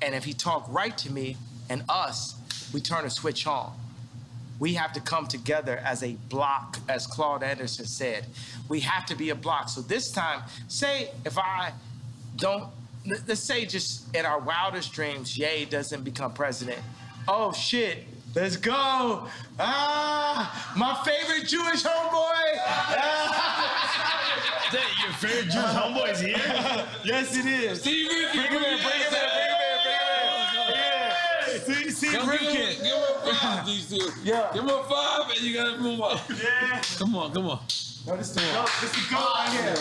And if he talk right to me and us, we turn the switch on. We have to come together as a block, as Claude Anderson said. We have to be a block. So this time, say if I don't, let's say just in our wildest dreams, Ye doesn't become president. Oh shit. Let's go. My favorite Jewish homeboy. Your favorite Jewish homeboy is here? Yes, it is. Steve Rifkin. Bring him in. Steve Rifkin. Give him a 5, these two. Yeah. Give him a 5 and you gotta move up. Yeah. Come on. No, this is the goat. This is the goat right here.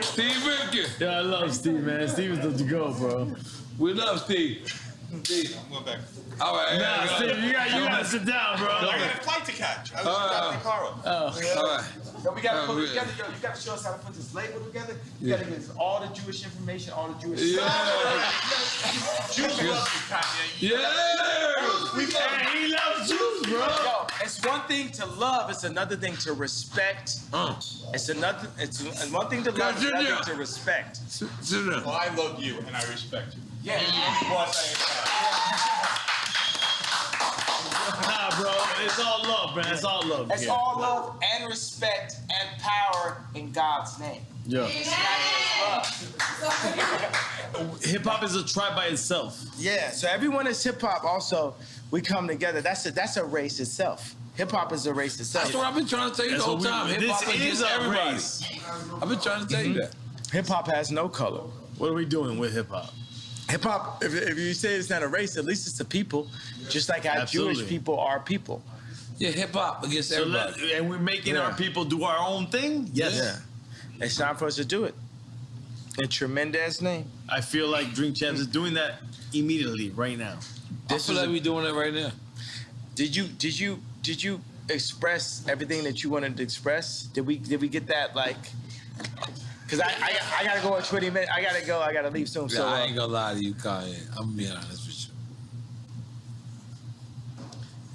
Steve Rifkin. Yeah, I love Steve, man. Steve is the GOAT, bro. We love Steve. Steve. I'm going back. All right. Nah, Steve, you gotta sit down, bro. I got a flight to catch. I was driving the car up. All right. So we gotta put it together. Yo, you gotta show us how to put this label together. You gotta give us all the Jewish information, all the Jewish Yeah. Jews love you, Kanye. Yeah. He loves Jews, bro. Yo, it's one thing to love, it's another thing to respect. It's one thing to love, it's another thing to respect. Sit down. Well, I love you and I respect you. Yeah. Nah, bro, it's all love, man. It's all love. It's all love and respect and power in God's name. Yeah. It's not just love. Hip hop is a tribe by itself. Yeah, so everyone is hip hop. Also, we come together. That's a race itself. Hip hop is a race itself. That's what I've been trying to tell you the whole time. Hip hop This is against a everybody. race. I've been trying to tell you that. Hip hop has no color. What are we doing with hip hop? Hip hop, if you say it's not a race, at least it's a people. Just like how Absolutely. Jewish people are people. Yeah, hip hop against everybody. And we're making our people do our own thing? Yes. Yeah. It's time for us to do it. In tremendous name. I feel like Drink Champs is doing that immediately, right now. I feel like we're doing it right now. Did you express everything that you wanted to express? Did we get that like? Cause I gotta go in 20 minutes. I gotta leave soon. So I ain't gonna lie to you, Kanye. I'm gonna be honest with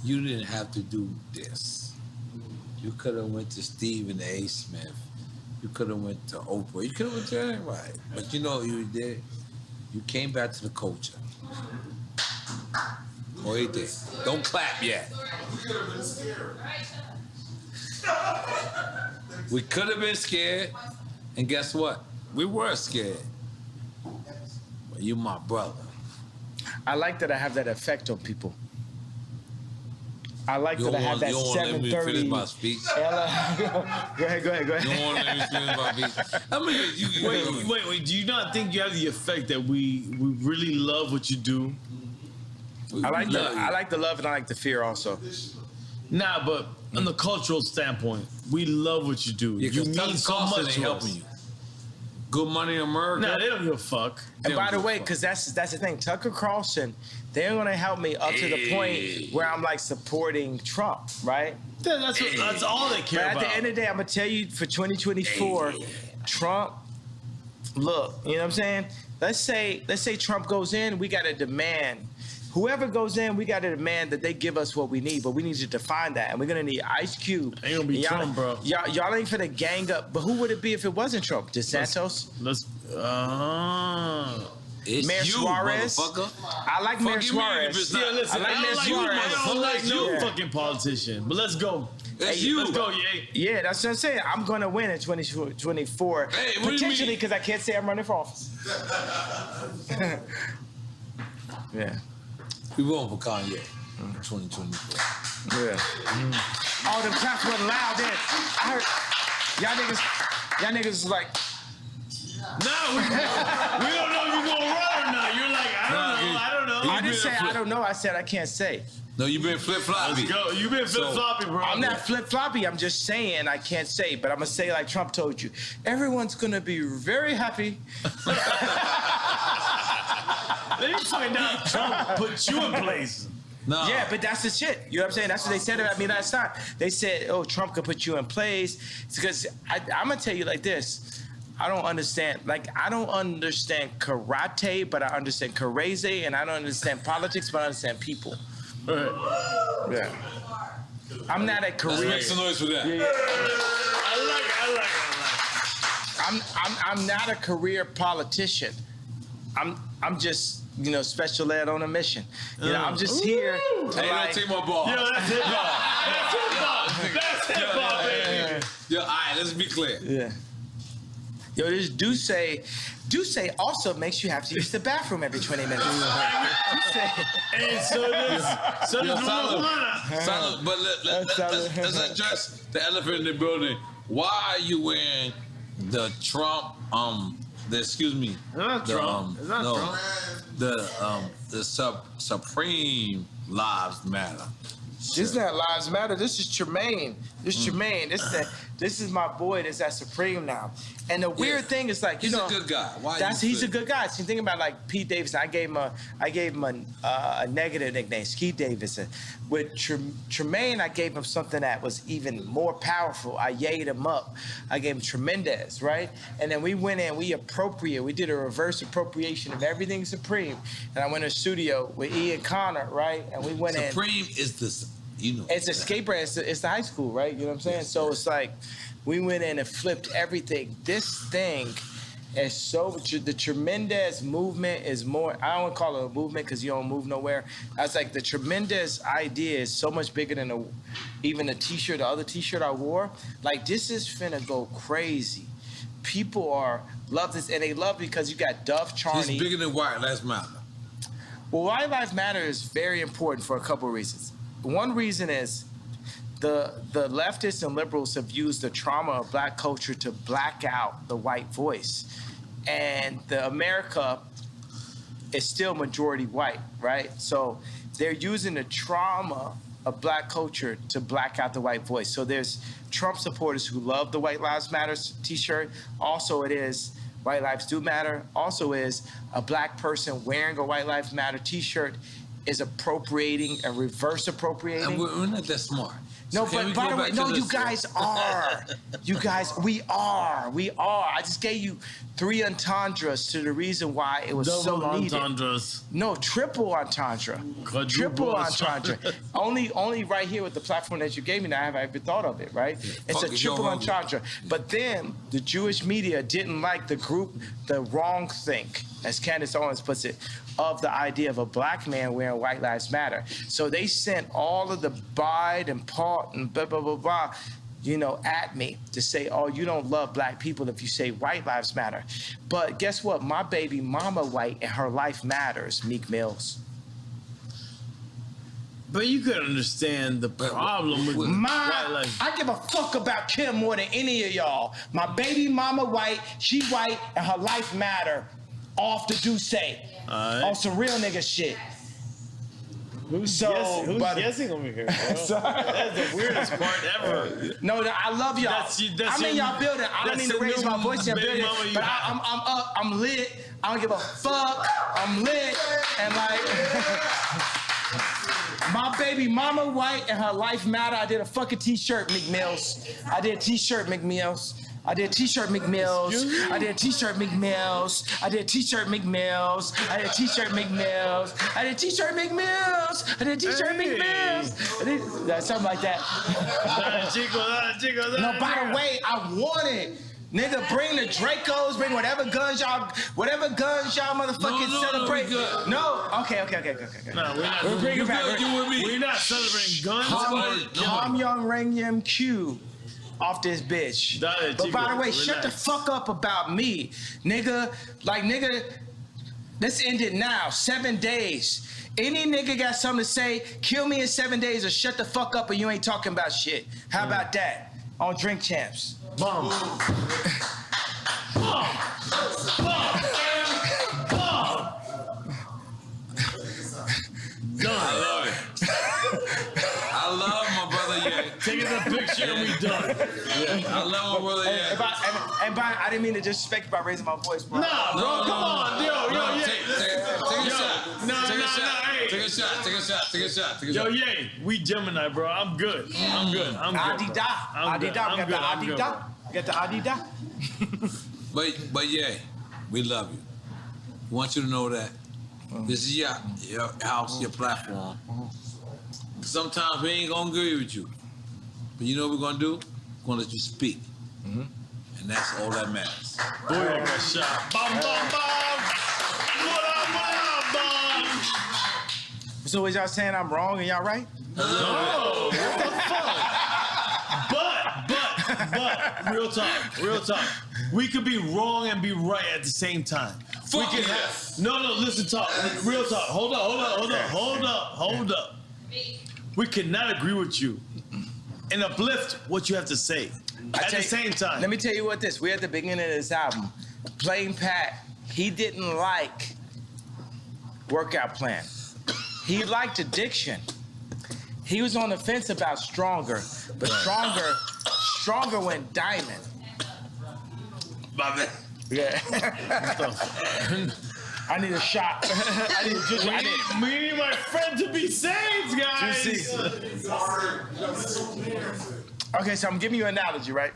you. You didn't have to do this. You could have went to Steve and A. Smith. You could have went to Oprah. You could have went to anybody. But you know what you did? You came back to the culture. Oh, he did. Don't clap yet. We could have been scared. And guess what? We were scared. But you my brother. I like that I have that effect on people. I like that I have that 7:30. You don't want to let me finish my speech? Go ahead. You don't want to let me finish my speech? I mean, Wait. Do you not think you have the effect that we really love what you do? I like the love and I like the fear also. Nah, but on the cultural standpoint, we love what you do. Yeah, you mean so much to helping us. you. Good Money America. No, they don't give a fuck. And by the way, because that's the thing, Tucker Carlson, they're gonna help me up to the point where I'm like supporting Trump, right? That's all they care about. But at the end of the day, I'm gonna tell you for 2024, Trump. Look, you know what I'm saying? Let's say Trump goes in, we got to demand. Whoever goes in, we got to demand that they give us what we need, but we need to define that, and we're gonna need Ice Cube. Ain't gonna be Trump, bro. Y'all ain't finna gang up. But who would it be if it wasn't Trump? DeSantis? It's Mayor you, Suarez. motherfucker. I like Mayor Suarez. Yeah, listen, I like Mayor you. Suarez. I don't like no fucking politician. But let's go. It's you. Let's go, Ye. Yeah, that's what I'm saying. I'm gonna win in 2024, Hey, what do you potentially mean? because I can't say I'm running for office. Yeah. We voting for Kanye in 2024. Yeah. Oh, the claps wasn't loud then. I heard y'all niggas was like, No, we don't know if you're gonna run or not. You're like, I don't know. I didn't say I don't know. I said I can't say. No, you been flip-floppy. Let's go. You've been flip-floppy, bro. I'm not flip-floppy. I'm just saying I can't say, but I'm gonna say like Trump told you. Everyone's gonna be very happy. Then you find out Trump put you in place. No. Yeah, but that's the shit. You know what I'm saying? That's what they said about me last time. They said, oh, Trump could put you in place. It's because I'm going to tell you like this. I don't understand karate, but I understand karate, and I don't understand politics, but I understand people. Right. Yeah. I'm not a career. Let's make some noise for that. Yeah. I like it. I'm not a career politician. I'm just, special ed on a mission. I'm just here to Hey, don't take my ball. Yo, that's hip-hop. That's hip-hop, baby. Yo, all right, let's be clear. Yeah. Yo, this Duce also makes you have to use the bathroom every 20 minutes. And so does Silent, but let's address the elephant in the building. Why are you wearing the Trump, It's not Trump. It's not Trump. The Supreme Lives Matter. This is not Lives Matter. This is Tremaine. This is Tremaine. This is my boy that's at Supreme now. And the weird thing is like, he's a good guy. He's a good guy. See, think about like Pete Davidson. I gave him a negative nickname, Ski Davidson. With Tremaine, I gave him something that was even more powerful. I yayed him up. I gave him Tremendous, right? And then we went in, we did a reverse appropriation of everything Supreme. And I went in the studio with Ian Connor, right? And we went Supreme is this, it's a skate brand. It's the high school, right? You know what I'm saying? So it's like we went in and flipped everything. This thing is the Tremendous movement is more. I don't want to call it a movement because you don't move nowhere. I was like, the Tremendous idea is so much bigger than even the T-shirt, the other T-shirt I wore. Like this is finna go crazy. People love this, and they love it because you got Duff Charney. It's bigger than White Lives Matter. Well, White Lives Matter is very important for a couple of reasons. One reason is the leftists and liberals have used the trauma of black culture to black out the white voice. And the America is still majority white, right? So they're using the trauma of black culture to black out the white voice. So there's Trump supporters who love the White Lives Matter t-shirt. Also it is White Lives Do Matter. Also is a black person wearing a White Lives Matter t-shirt is appropriating and reverse appropriating. And we're not that smart. No, So but by the way, no, you guys are. You guys, we are. I just gave you 3 entendres to the reason why it was so needed. Entendres. No, triple entendre. Triple entendre. only right here with the platform that you gave me now have I ever thought of it, right? It's a triple entendre. But then the Jewish media didn't like the group, the wrong think, as Candace Owens puts it, of the idea of a black man wearing White Lives Matter. So they sent all of the Bide and Paul and blah, blah, blah, blah, at me to say, oh, you don't love black people if you say White Lives Matter. But guess what? My baby mama white and her life matters, Meek Mills. But you could understand the problem with white life. I give a fuck about Kim more than any of y'all. My baby mama white, she white, and her life matter. Off the Duce. On some real nigga shit. Who's guessing over here, bro? That's the weirdest part ever. No, I love y'all. I'm in y'all building. I don't mean to raise my voice in your building, but I'm up. I'm lit. I don't give a fuck. I'm lit. And like, my baby mama white and her life matter. I did a fucking t-shirt, McMills. I did t-shirt, McMills. I did t-shirt McMills. I did t-shirt McMills. I did t-shirt McMills. I did t-shirt McMills. I did t-shirt McMills. I did t-shirt McMills. Something like that. No, by the way, I want it. Nigga, bring the Dracos, bring whatever guns y'all motherfucking celebrate. No, okay. No, we're not celebrating guns. I'm Young Ring Yim Q. Off this bitch. But by the way, shut the fuck up about me. Nigga, let's end it now. 7 days. Any nigga got something to say, kill me in 7 days or shut the fuck up or you ain't talking about shit. How about that? On Drink Champs. Bomb. Done. I love my brother, yeah. Taking a picture and we done. I love my brother, yeah. And I didn't mean to disrespect you by raising my voice, bro. Nah, bro, come on. Yo, Take a shot. Yo, yay, we Gemini, bro. I'm good. Adida. We got the Adida. But yeah, we love you. We want you to know that this is your house, your platform. Sometimes we ain't gonna agree with you, but you know what we're gonna do? We're gonna let you speak, and that's all that matters. Boy, I got shot. Bum. What up? So was y'all saying I'm wrong and y'all right? No, what the fuck? But, real talk. We could be wrong and be right at the same time. Fuck yes. No, listen, talk. Real talk. Hold up. We cannot agree with you and uplift what you have to say at the same time. Let me tell you we're at the beginning of this album. Plain Pat, he didn't like Workout Plan. He liked Addiction. He was on the fence about Stronger, but Stronger went diamond. My man. Yeah. I need a shot. We need my friend to be saved, guys. Okay, so I'm giving you an analogy, right?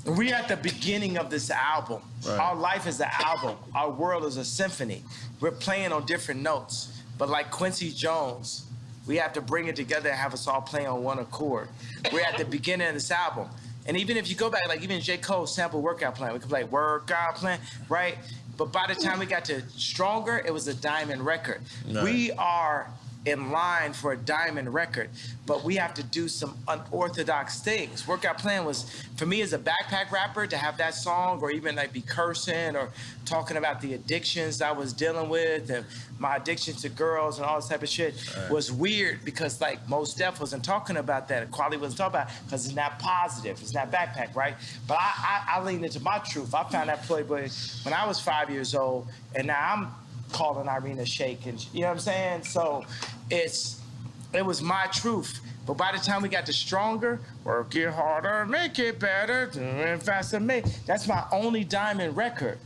We're at the beginning of this album. Right. Our life is an album. Our world is a symphony. We're playing on different notes. But like Quincy Jones, we have to bring it together and have us all play on one accord. We're at the beginning of this album. And even if you go back, like even J. Cole sample Workout Plan, we could play Workout Plan, right? But by the time we got to Stronger, it was a diamond record. Right. We are in line for a diamond record, but we have to do some unorthodox things. Workout Plan was, for me as a backpack rapper, to have that song or even like be cursing or talking about the addictions I was dealing with and my addiction to girls and all this type of shit was weird because like Mos Def wasn't talking about that. Quality wasn't talking about it because it's not positive. It's not backpack, right? But I leaned into my truth. I found that Playboy when I was 5 years old, and now I'm calling Irina Shayk, and you know what I'm saying? So it was my truth. But by the time we got to Stronger, work it harder, make it better, do it faster, that's my only diamond record.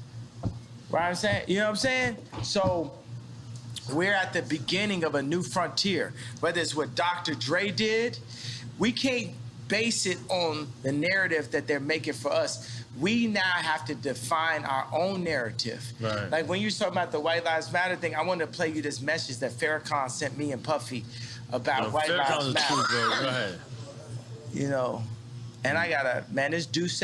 Right? I'm saying, you know what I'm saying? So we're at the beginning of a new frontier. Whether it's what Dr. Dre did, we can't base it on the narrative that they're making for us. We now have to define our own narrative. Right. Like when you talk about the White Lives Matter thing, I wanted to play you this message that Farrakhan sent me and Puffy about White Lives Matter. True, bro. Go ahead. You know, and I gotta, man, this Duce,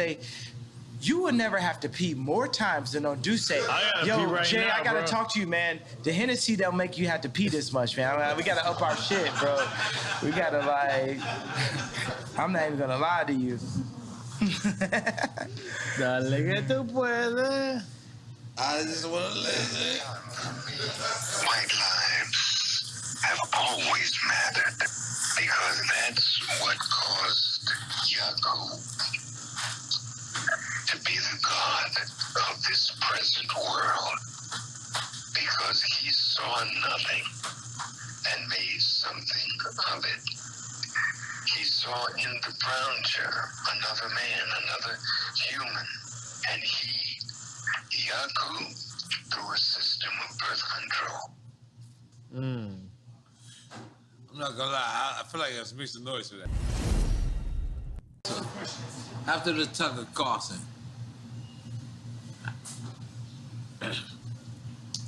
you would never have to pee more times than on Duce. Yo, right Jay, now, I gotta talk to you, man. The Hennessy don't make you have to pee this much, man. I mean, we gotta up our shit, bro. We gotta like, I'm not even gonna lie to you. Dale que tú puedes. I just want to listen. White lives have always mattered because that's what caused Yaku to be the god of this present world, because he saw nothing something of it. He saw in the brown chair another man, another human, and he, Yaku, through a system of birth control. I'm not gonna lie, I feel like I make some noise for that. So, after the Tucker Carlson,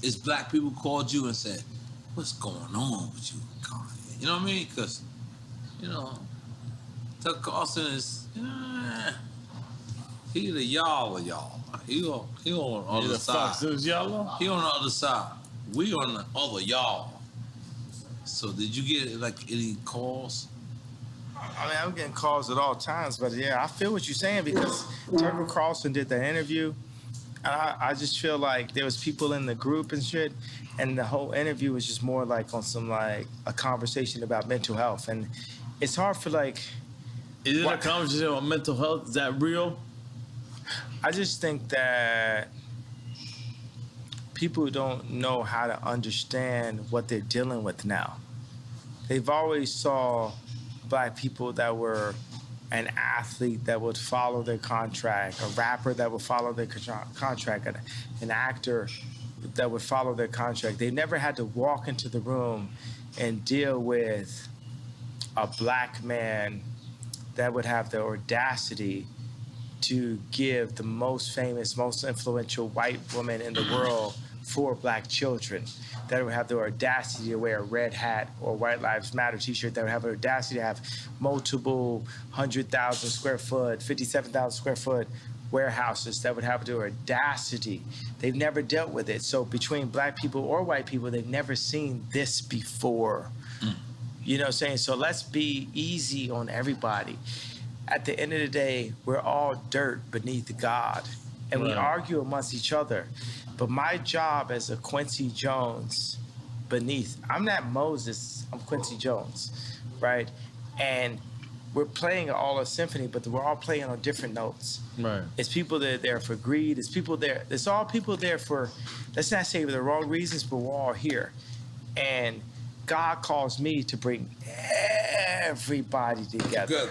it's black people called you and said, what's going on with you, Kanye? You know what I mean? Because, you know, Tucker Carlson is, he the y'all of y'all. He on the other side. He on the other side. We on the other y'all. So did you get like any calls? I mean, I'm getting calls at all times, but yeah, I feel what you're saying because Tucker Carlson did the interview, and I just feel like there was people in the group and shit, and the whole interview was just more like on some like a conversation about mental health, and it's hard for like. Is it a conversation about mental health? Is that real? I just think that people don't know how to understand what they're dealing with now. They've always saw black people that were an athlete that would follow their contract, a rapper that would follow their contract, an actor that would follow their contract. They never had to walk into the room and deal with a black man that would have the audacity to give the most famous, most influential white woman in the world 4 black children, that would have the audacity to wear a red hat or White Lives Matter t-shirt, that would have the audacity to have multiple 100,000 square foot, 57,000 square foot warehouses, that would have the audacity. They've never dealt with it. So between black people or white people, they've never seen this before. You know what I'm saying? So let's be easy on everybody. At the end of the day, we're all dirt beneath God, and we argue amongst each other. But my job as a Quincy Jones beneath, I'm not Moses, I'm Quincy Jones, right? And we're playing all a symphony, but we're all playing on different notes. Right. It's people that are there for greed. It's people there. It's all people there for, let's not say for the wrong reasons, but we're all here. And God calls me to bring everybody together.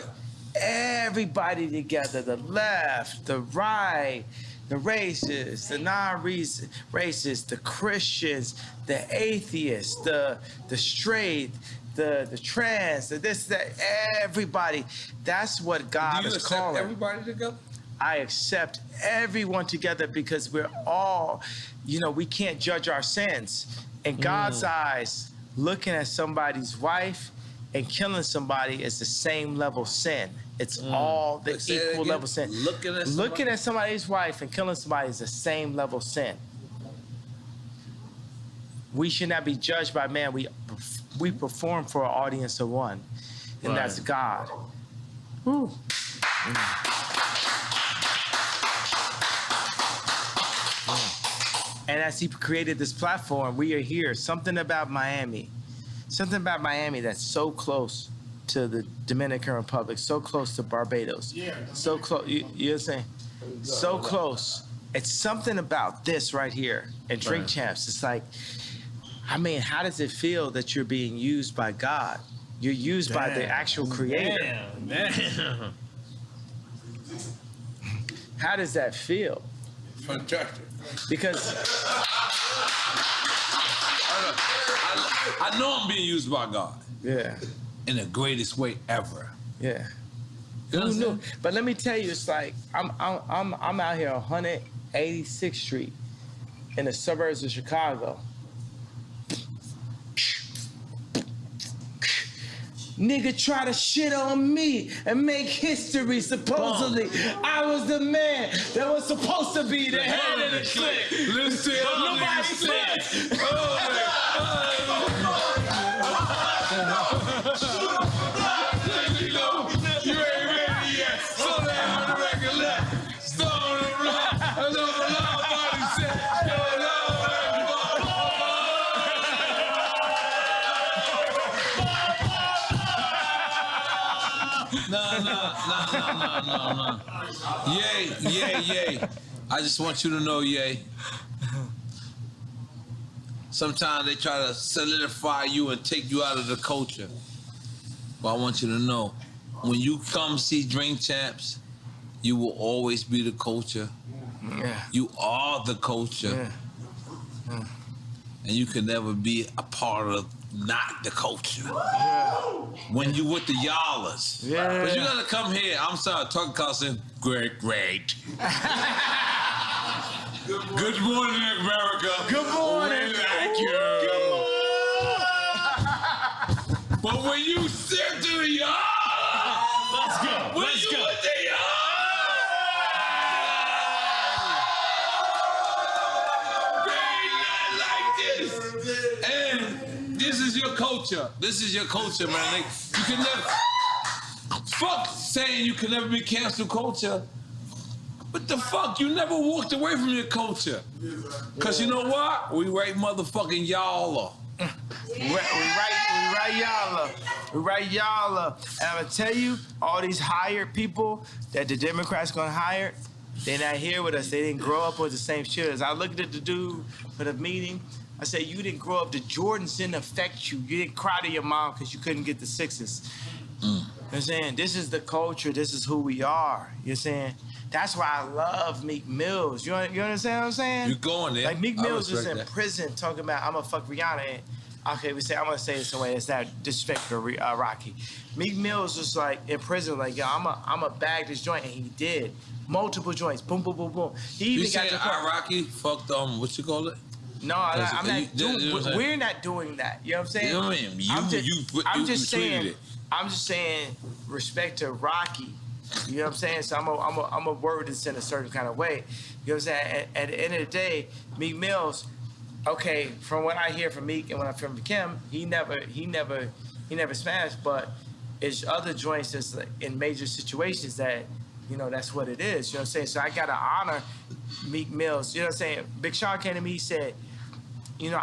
Everybody together, the left, the right, the racists, the non-racists, the Christians, the atheists, the straight, the trans, the this, that, everybody. That's what God is calling. Do you accept everybody together? I accept everyone together because we're all, we can't judge our sins. In God's eyes, looking at somebody's wife and killing somebody is the same level sin. It's all the equal level sin. Looking at somebody's wife and killing somebody is the same level sin. We should not be judged by man. We perform for an audience of one, and that's God. Woo. And as he created this platform, we are here. Something about Miami that's so close to the Dominican Republic, so close to Barbados, so close. You know what I'm saying? So close. It's something about this right here and Drink Champs. It's like, I mean, how does it feel that you're being used by God? You're used by the actual creator. Damn. How does that feel? Fantastic. Because I know I'm being used by God. Yeah. In the greatest way ever. Yeah. You know Who knew? But let me tell you, it's like I'm out here on 186th Street in the suburbs of Chicago. Nigga try to shit on me and make history. Supposedly, I was the man that was supposed to be the head of the clique. Listen, nobody said. You ain't ready yet. So down on the record left. Stone the block. I know the loud body said, yo, No. Yay. I just want you to know, Yay. sometimes they try to solidify you and take you out of the culture. But I want you to know, when you come see Drink Champs, you will always be the culture. Yeah. You are the culture. Yeah. And you can never be a part of not the culture. Yeah. When you with the y'allers. Yeah. But you gotta come here. I'm sorry, talking cussing. Great. Good morning, America. Good morning. Thank you. Good morning. But when you sit to the yard, Let's go. when Let's you go. with the yard, they not like this. And this is your culture. This is your culture, man. Like, you can never, fuck saying you can never be cancel culture. What the fuck? You never walked away from your culture. Cause you know what? We right motherfucking y'all. We right y'all. And I'm gonna tell you, all these hired people that the Democrats gonna hire, they're not here with us. They didn't grow up with the same shit. As I looked at the dude for the meeting, I said, you didn't grow up. The Jordans didn't affect you. You didn't cry to your mom because you couldn't get the sixes. You know what I'm saying? This is the culture. This is who we are. You know what I'm saying? That's why I love Meek Mills. You understand what I'm saying? You going there. Like Meek Mills is in that. prison talking about, I'm gonna fuck Rihanna. And, okay, I'm gonna say this in a way that's not disrespectful to Rocky. Meek Mills was like in prison, like, yo, I'm a bag this joint, and he did. Multiple joints, boom, boom, boom, boom. He You even got saying to Rocky fucked what you call it? No, I'm not doing. you know what I'm saying? We're not doing that. You know what I'm saying? You know what I mean? I'm just tweeted saying. it. I'm just saying respect to Rocky. You know what I'm saying? So I'm a word this in a certain kind of way. You know what I'm saying? At the end of the day, Meek Mills, okay, from what I hear from Meek and when I hear from Kim, he never smashed, but it's other joints that's like in major situations that, you know, that's what it is. You know what I'm saying? So I gotta honor Meek Mills. You know what I'm saying? Big Sean came to me, he said, you know,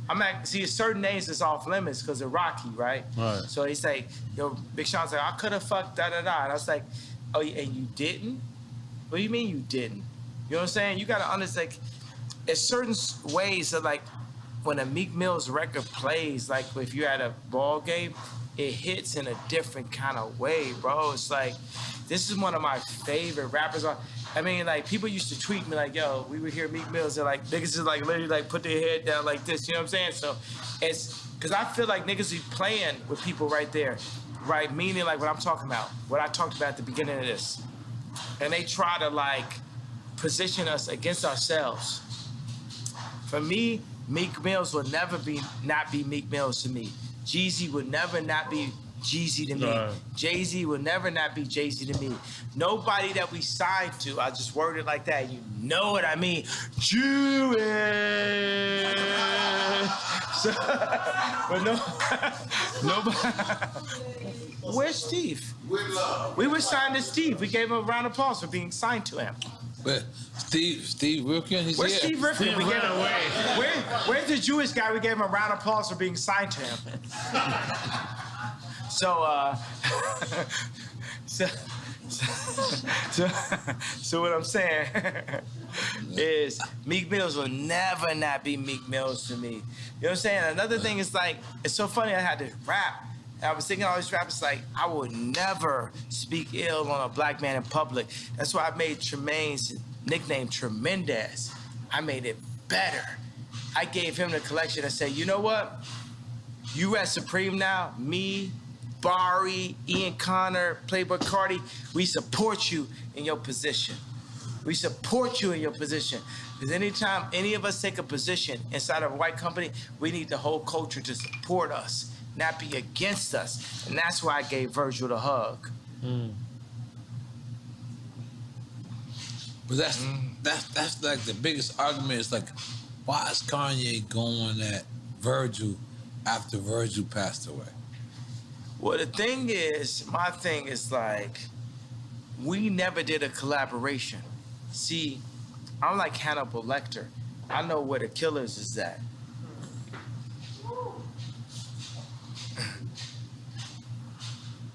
I'm at, see, certain names is off limits because of Rocky, right? Right. So he's like, yo, Big Sean's like, I could have fucked da-da-da. And I was like, oh, and you didn't? What do you mean you didn't? You know what I'm saying? You got to understand, like, there's certain ways that, like, when a Meek Mill's record plays, like, if you're at a ball game, it hits in a different kind of way, bro. It's like, this is one of my favorite rappers. I mean, like, people used to tweet me like, yo, we would hear Meek Mills, and like, niggas just like literally like put their head down like this, you know what I'm saying? So it's, cause I feel like niggas be playing with people right there, right? Meaning like what I'm talking about, what I talked about at the beginning of this. And they try to like position us against ourselves. For me, Meek Mills will never not be Meek Mills to me. Jeezy would never not be Jeezy to me. Right. Jay-Z will never not be Jay-Z to me. Nobody that we signed to, I just worded like that, you know what I mean. Jewish. So, but nobody. Where's Steve? We were signed to Steve. We gave him a round of applause for being signed to him. But Steve Rifkin, he's Where's here. Steve Rifkin? We gave him, where's the Jewish guy? We gave him a round of applause for being signed to him. So what I'm saying is Meek Mills will never not be Meek Mills to me. You know what I'm saying? Another thing is like, it's so funny I had to rap. I was thinking all these rappers like, I would never speak ill on a black man in public. That's why I made Tremaine's nickname Tremendous. I made it better. I gave him the collection and said, you know what? You at Supreme now, me, Barry, Ian Connor, Playboy Cardi, we support you in your position. We support you in your position. Because anytime any of us take a position inside of a white company, we need the whole culture to support us, not be against us. And that's why I gave Virgil the hug. But that's like the biggest argument. It's like, why is Kanye going at Virgil after Virgil passed away? Well, the thing is, my thing is like, we never did a collaboration. See, I'm like Hannibal Lecter. I know where the killers is at.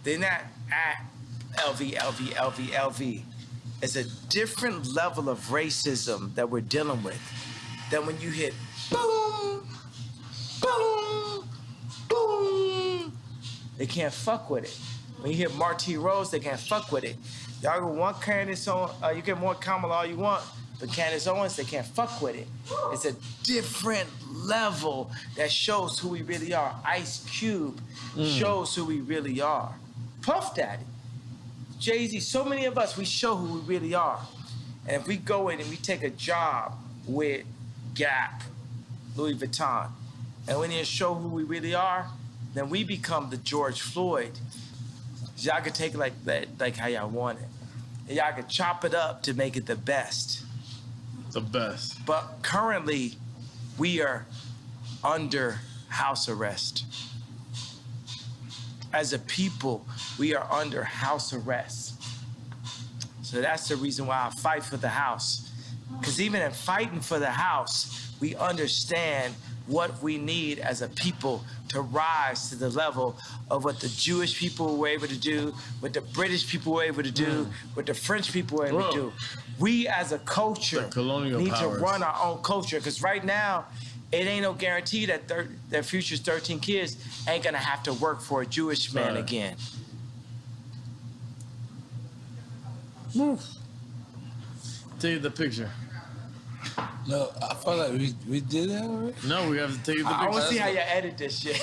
They're not at LV. It's a different level of racism that we're dealing with. that when you hit boom, boom, boom, they can't fuck with it. When you hit Marty Rose, they can't fuck with it. Y'all go want Candace Owens, you get more Kamala all you want, but Candace Owens, they can't fuck with it. It's a different level that shows who we really are. Ice Cube shows who we really are. Puff Daddy, Jay-Z, so many of us, we show who we really are. And if we go in and we take a job with Gap, Louis Vuitton, and we need to show who we really are, then we become the George Floyd. Y'all can take it like that, like how y'all want it. And y'all can chop it up to make it the best. The best. But currently, we are under house arrest. As a people, we are under house arrest. So that's the reason why I fight for the house. Because even in fighting for the house, we understand what we need as a people to rise to the level of what the Jewish people were able to do, what the British people were able to do, what the French people were able to do. We as a culture need to run our own culture, because right now, it ain't no guarantee that their future's 13 kids ain't gonna have to work for a Jewish man again. Take the picture. No, I felt like we did that already. No, we have to take the picture. I want to see how you edit this shit.